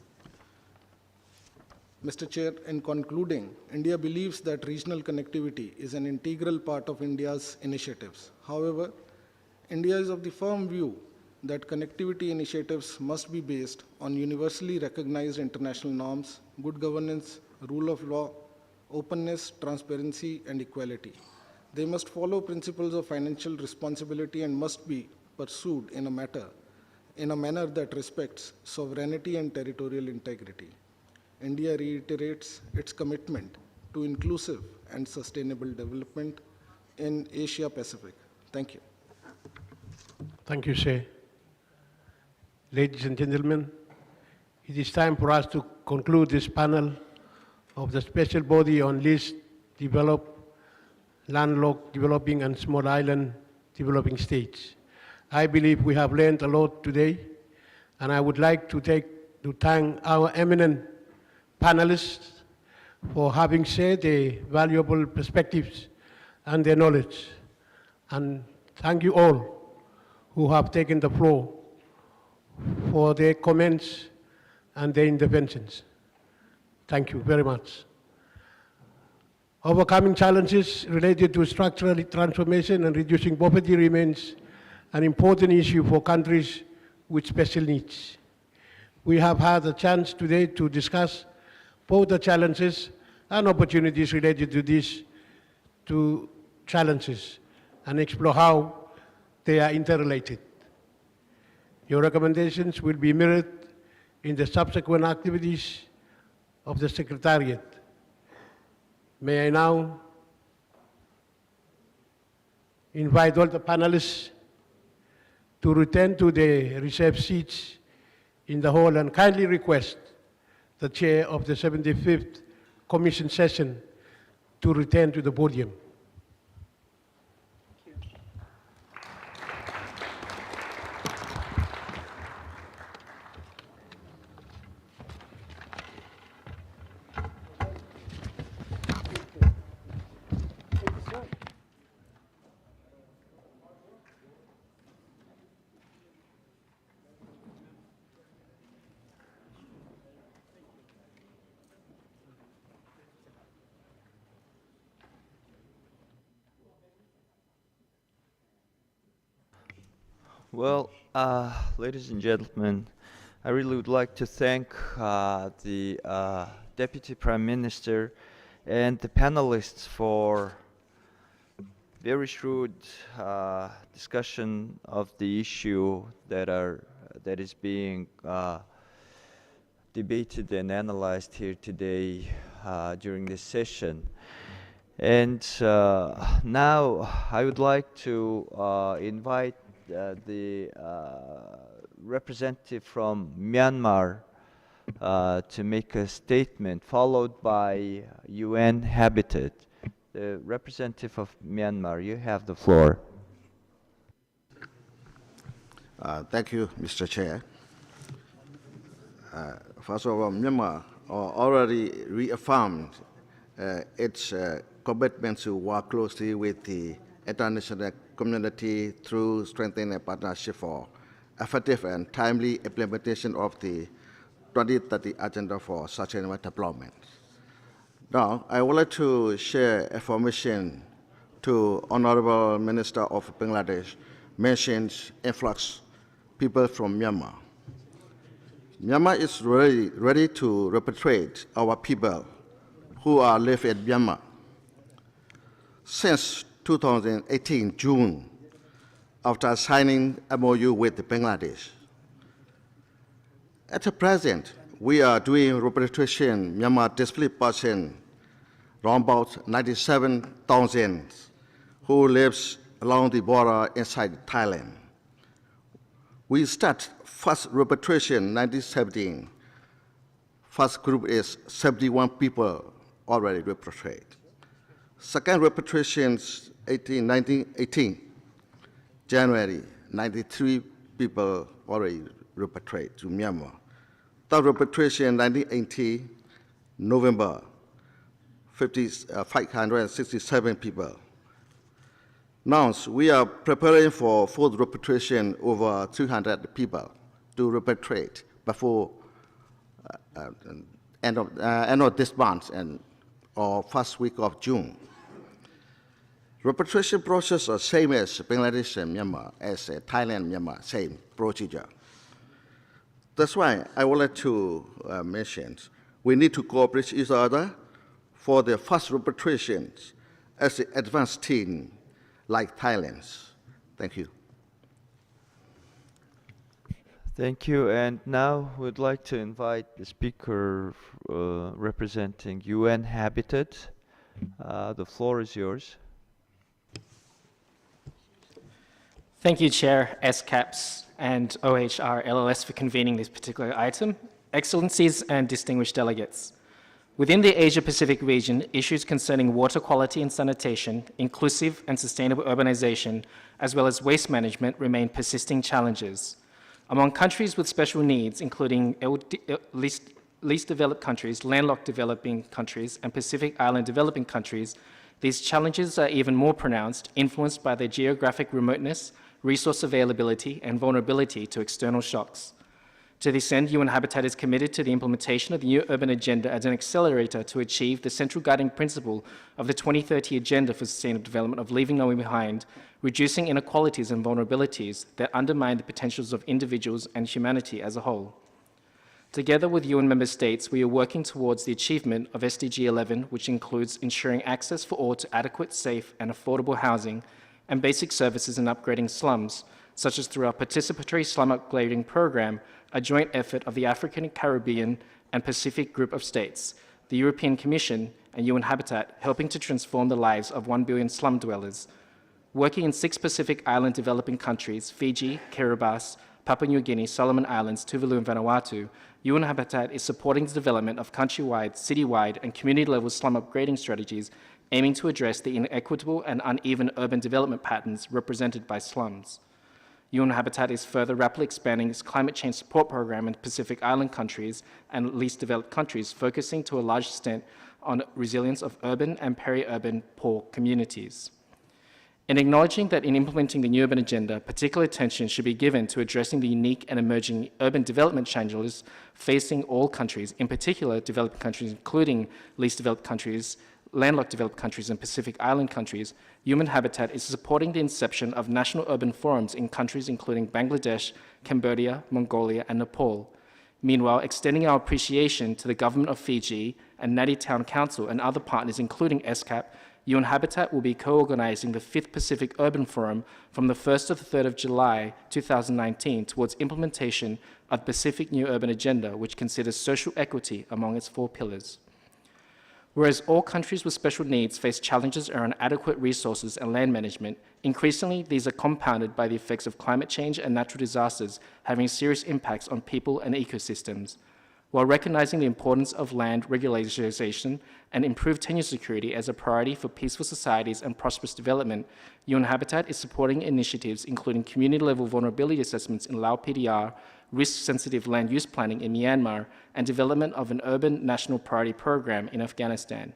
Mr. Chair, in concluding, India believes that regional connectivity is an integral part of India's initiatives. However, India is of the firm view that connectivity initiatives must be based on universally recognized international norms, good governance, rule of law, openness, transparency, and equality. They must follow principles of financial responsibility and must be pursued in a manner that respects sovereignty and territorial integrity. India reiterates its commitment to inclusive and sustainable development in Asia Pacific. Thank you. Thank you, Shay. Ladies and gentlemen, it is time for us to conclude this panel of the special body on least developed, landlocked, developing, and small island developing states. I believe we have learned a lot today, and I would like to thank our eminent panelists for having shared their valuable perspectives and their knowledge. And thank you all who have taken the floor for their comments and their interventions. Thank you very much. Overcoming challenges related to structural transformation and reducing poverty remains an important issue for countries with special needs. We have had a chance today to discuss both the challenges and opportunities related to these two challenges and explore how they are interrelated. Your recommendations will be mirrored in the subsequent activities of the Secretariat. May I now invite all the panelists to return to their reserved seats in the hall and kindly request the chair of the 75th Commission session to return to the podium. Well, ladies and gentlemen, I really would like to thank the Deputy Prime Minister and the panelists for very shrewd discussion of the issue that is being debated and analyzed here today during this session. And now I would like to invite the representative from Myanmar to make a statement, followed by UN Habitat. The representative of Myanmar, you have the floor. Thank you, Mr. Chair. First of all, Myanmar already reaffirmed its commitment to work closely with the international community through strengthening a partnership for effective and timely implementation of the 2030 Agenda for Sustainable Development. Now, I would like to share information to Honorable Minister of Bangladesh mentions influx people from Myanmar. Myanmar is ready to repatriate our people who are live in Myanmar. Since 2018 June, after signing MOU with Bangladesh. At the present, we are doing repatriation Myanmar displaced persons, around about 97,000 who lives along the border inside Thailand. We start first repatriation 1917. First group is 71 people already repatriated. Second repatriation 1918, January, 93 people already repatriated to Myanmar. Third repatriation 1980, November, 567 people. Now, we are preparing for fourth repatriation over 200 people to repatriate before end of this month or first week of June. Repatriation process is same as Bangladesh and Myanmar, as Thailand, Myanmar, same procedure. That's why I would like to mention we need to cooperate with each other for the first repatriations as an advanced team like Thailand's. Thank you. Thank you. And now we'd like to invite the speaker representing UN Habitat. The floor is yours. Thank you, Chair, ESCAPs, and OHR LLS for convening this particular item. Excellencies and distinguished delegates. Within the Asia-Pacific region, issues concerning water quality and sanitation, inclusive and sustainable urbanization, as well as waste management remain persisting challenges. Among countries with special needs, including least developed countries, landlocked developing countries, and Pacific Island developing countries, these challenges are even more pronounced, influenced by their geographic remoteness, resource availability, and vulnerability to external shocks. To this end, UN Habitat is committed to the implementation of the new urban agenda as an accelerator to achieve the central guiding principle of the 2030 Agenda for Sustainable Development of leaving no one behind, reducing inequalities and vulnerabilities that undermine the potentials of individuals and humanity as a whole. Together with UN member states, we are working towards the achievement of SDG 11, which includes ensuring access for all to adequate, safe, and affordable housing and basic services and upgrading slums, such as through our participatory slum upgrading program, a joint effort of the African, Caribbean, and Pacific Group of States, the European Commission, and UN Habitat, helping to transform the lives of 1 billion slum dwellers. Working in 6 Pacific Island developing countries, Fiji, Kiribati, Papua New Guinea, Solomon Islands, Tuvalu, and Vanuatu, UN Habitat is supporting the development of countrywide, citywide, and community-level slum upgrading strategies aiming to address the inequitable and uneven urban development patterns represented by slums. UN Habitat is further rapidly expanding its climate change support program in Pacific Island countries and least developed countries, focusing to a large extent on resilience of urban and peri-urban poor communities. In acknowledging that in implementing the new urban agenda, particular attention should be given to addressing the unique and emerging urban development challenges facing all countries, in particular developing countries, including least developed countries, landlocked developed countries, and Pacific Island countries, UN Habitat is supporting the inception of national urban forums in countries including Bangladesh, Cambodia, Mongolia, and Nepal. Meanwhile, extending our appreciation to the government of Fiji and Nadi Town Council and other partners, including ESCAP, UN Habitat will be co-organizing the 5th Pacific Urban Forum from the 1st to the 3rd of July 2019 towards implementation of the Pacific New Urban Agenda, which considers social equity among its 4 pillars. Whereas all countries with special needs face challenges around adequate resources and land management, increasingly these are compounded by the effects of climate change and natural disasters having serious impacts on people and ecosystems. While recognizing the importance of land regularization and improved tenure security as a priority for peaceful societies and prosperous development, UN Habitat is supporting initiatives including community-level vulnerability assessments in Lao PDR, risk-sensitive land use planning in Myanmar, and development of an urban national priority program in Afghanistan.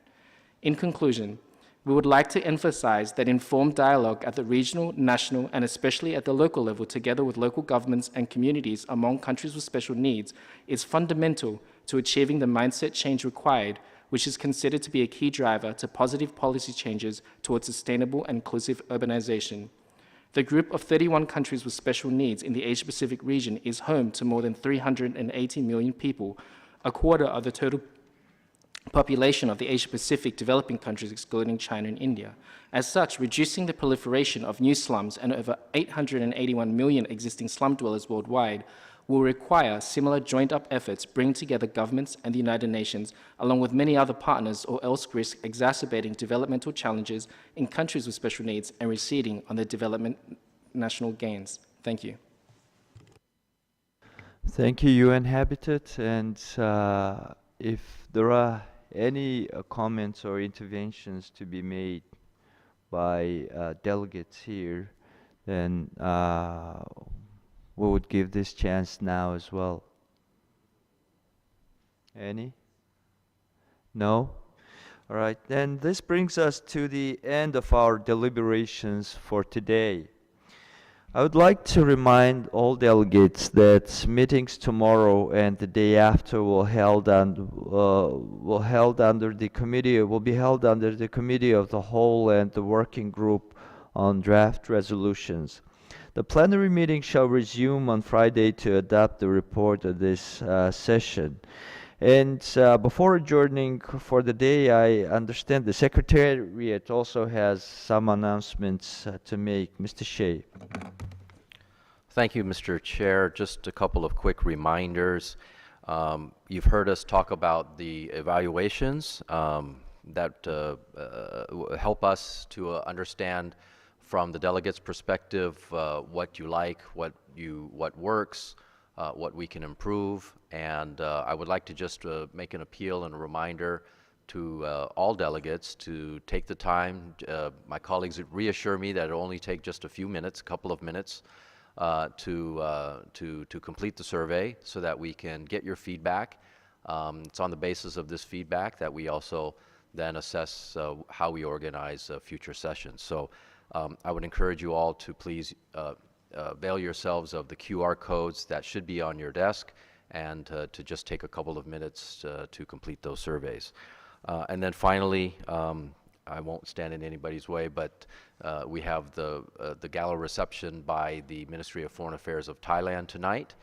In conclusion, we would like to emphasize that informed dialogue at the regional, national, and especially at the local level, together with local governments and communities among countries with special needs, is fundamental to achieving the mindset change required, which is considered to be a key driver to positive policy changes towards sustainable and inclusive urbanization. The group of 31 countries with special needs in the Asia-Pacific region is home to more than 380 million people, a quarter of the total population of the Asia-Pacific developing countries, excluding China and India. As such, reducing the proliferation of new slums and over 881 million existing slum dwellers worldwide will require similar joined-up efforts bringing together governments and the United Nations, along with many other partners, or else risk exacerbating developmental challenges in countries with special needs and receding on their development national gains. Thank you. Thank you, UN Habitat. And if there are any comments or interventions to be made by delegates here, then we would give this chance now as well. Any? No? All right, then this brings us to the end of our deliberations for today. I would like to remind all delegates that meetings tomorrow and the day after will be held under the Committee of the Whole and the Working Group on Draft Resolutions. The plenary meeting shall resume on Friday to adopt the report of this session. And before adjourning for the day, I understand the Secretariat also has some announcements to make. Mr. Shea. Thank you, Mr. Chair. Just a couple of quick reminders. You've heard us talk about the evaluations that help us to understand from the delegates' perspective what you like, what works, what we can improve. And I would like to just make an appeal and a reminder to all delegates to take the time. My colleagues reassure me that it'll only take just a few minutes, a couple of minutes, to complete the survey so that we can get your feedback. It's on the basis of this feedback that we also then assess how we organize future sessions. So I would encourage you all to please avail yourselves of the QR codes that should be on your desk and to just take a couple of minutes to complete those surveys. And then finally, I won't stand in anybody's way, but we have the gala reception by the Ministry of Foreign Affairs of Thailand tonight.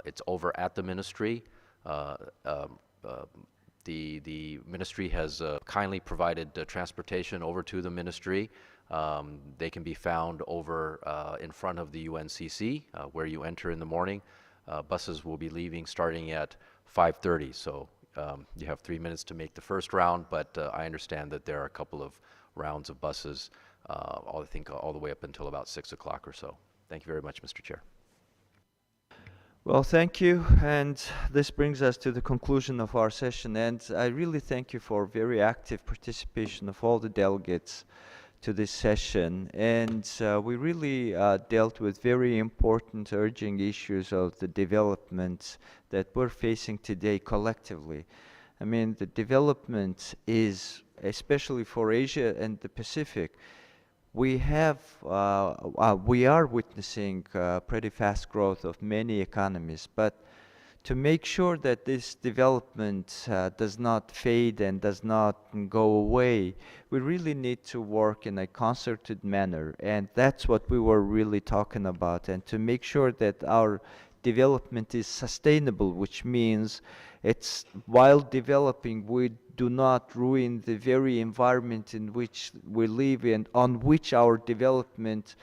It's over at the ministry. The ministry has kindly provided transportation over to the ministry. They can be found over in front of the UNCC where you enter in the morning. Buses will be leaving starting at 5:30, so you have 3 minutes to make the first round, but I understand that there are a couple of rounds of buses, I think all the way up until about 6 o'clock or so. Thank you very much, Mr. Chair. Well, thank you, and this brings us to the conclusion of our session, and I really thank you for very active participation of all the delegates to this session, and we really dealt with very important urgent issues of the development that we're facing today collectively. I mean, the development is, especially for Asia and the Pacific, we are witnessing pretty fast growth of many economies, but to make sure that this development does not fade and does not go away, we really need to work in a concerted manner, and that's what we were really talking about. And to make sure that our development is sustainable, which means it's while developing, we do not ruin the very environment in which we live and on which our development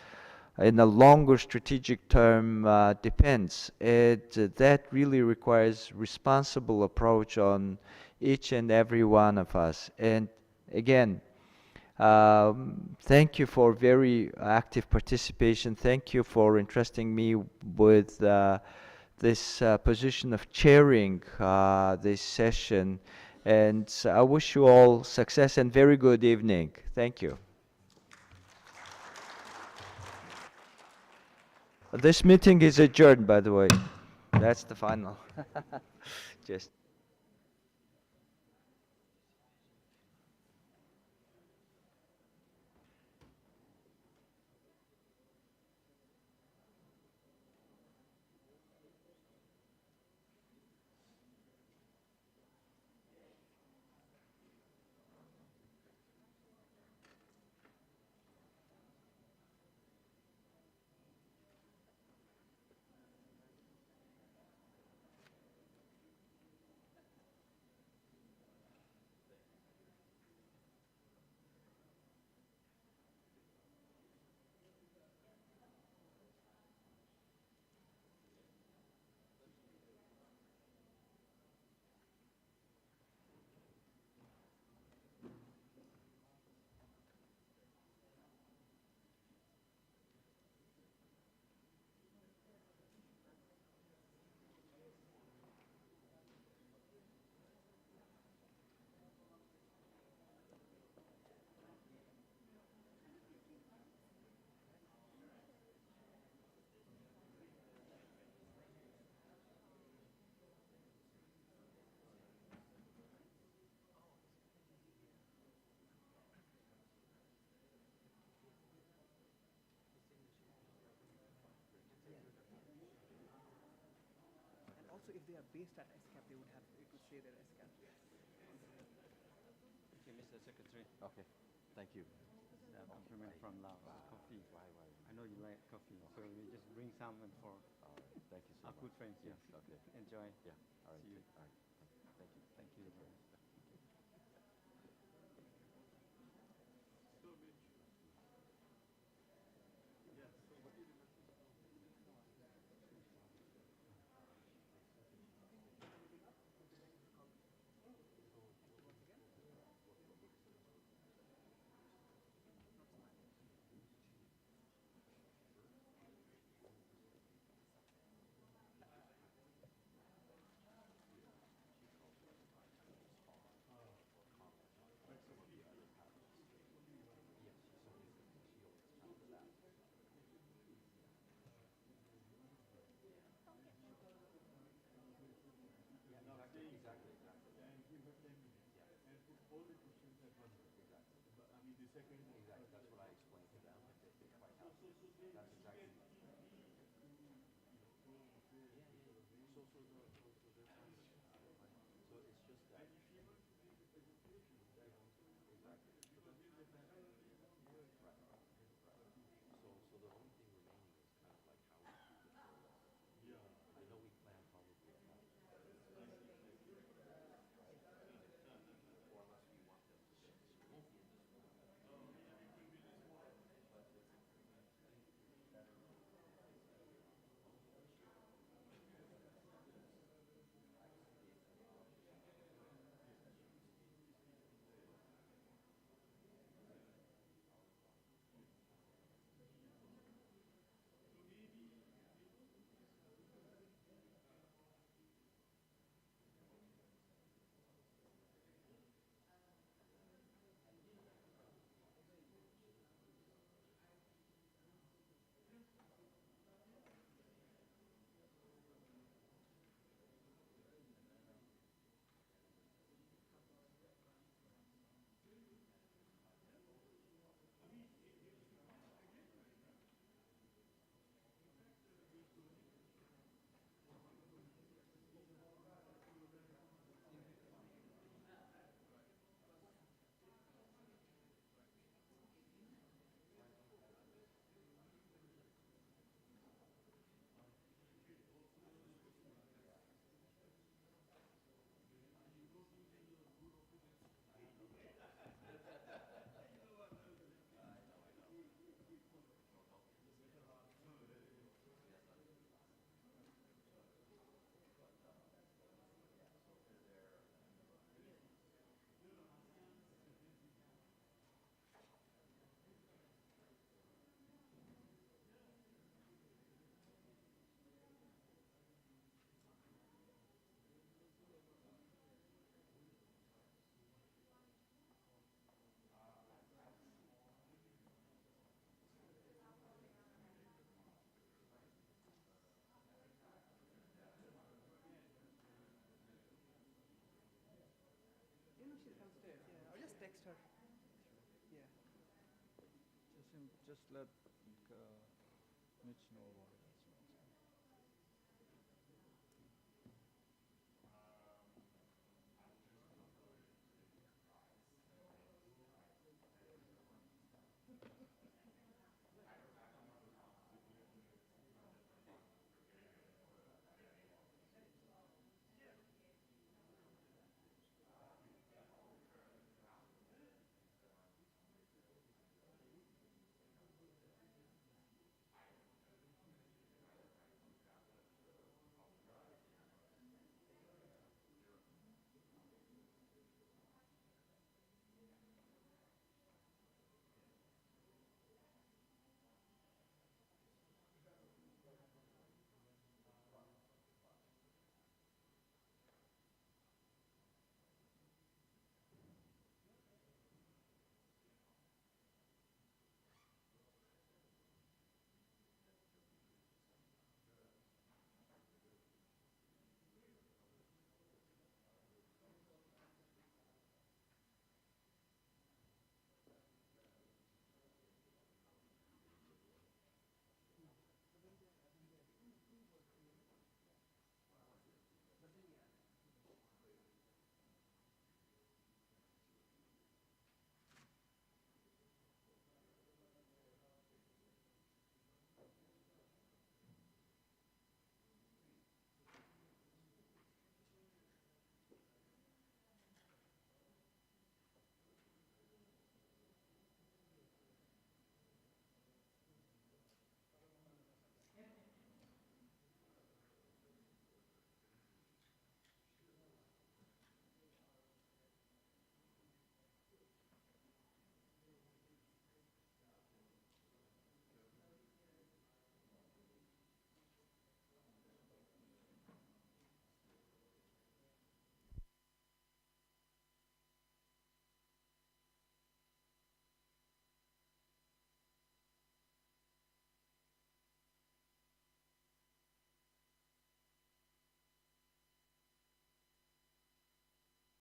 in a longer strategic term depends. That really requires responsible approach on each and every one of us. And again, thank you for very active participation. Thank you for entrusting me with this position of chairing this session. And I wish you all success and very good evening. Thank you. This meeting is adjourned, by the way. That's the final. Just. they are based at ESCAP, they could say they're ESCAP. Okay, Mr. Secretary. Okay, thank you. A compliment from Laos. Coffee. Why? I know you like coffee, so we just bring some and for All right, thank you so our much. good friends. Yes, Yes. okay. Enjoy. Yeah, all right. See you. All right, thank you. Thank you. Exactly. And give her 10 minutes. Yeah. And put all the questions at once. Exactly. I mean, the second. Exactly. That's what I explained to them. They quite happy. That's exactly. So it's just that. Exactly. Right. So the only thing remaining is kind of like how we do the progress. Yeah. I know we plan probably a month. Or unless we want them to sit. It won't be in this one. She's downstairs. Yeah, I'll just text her. Yeah. Just let Mitch know about it.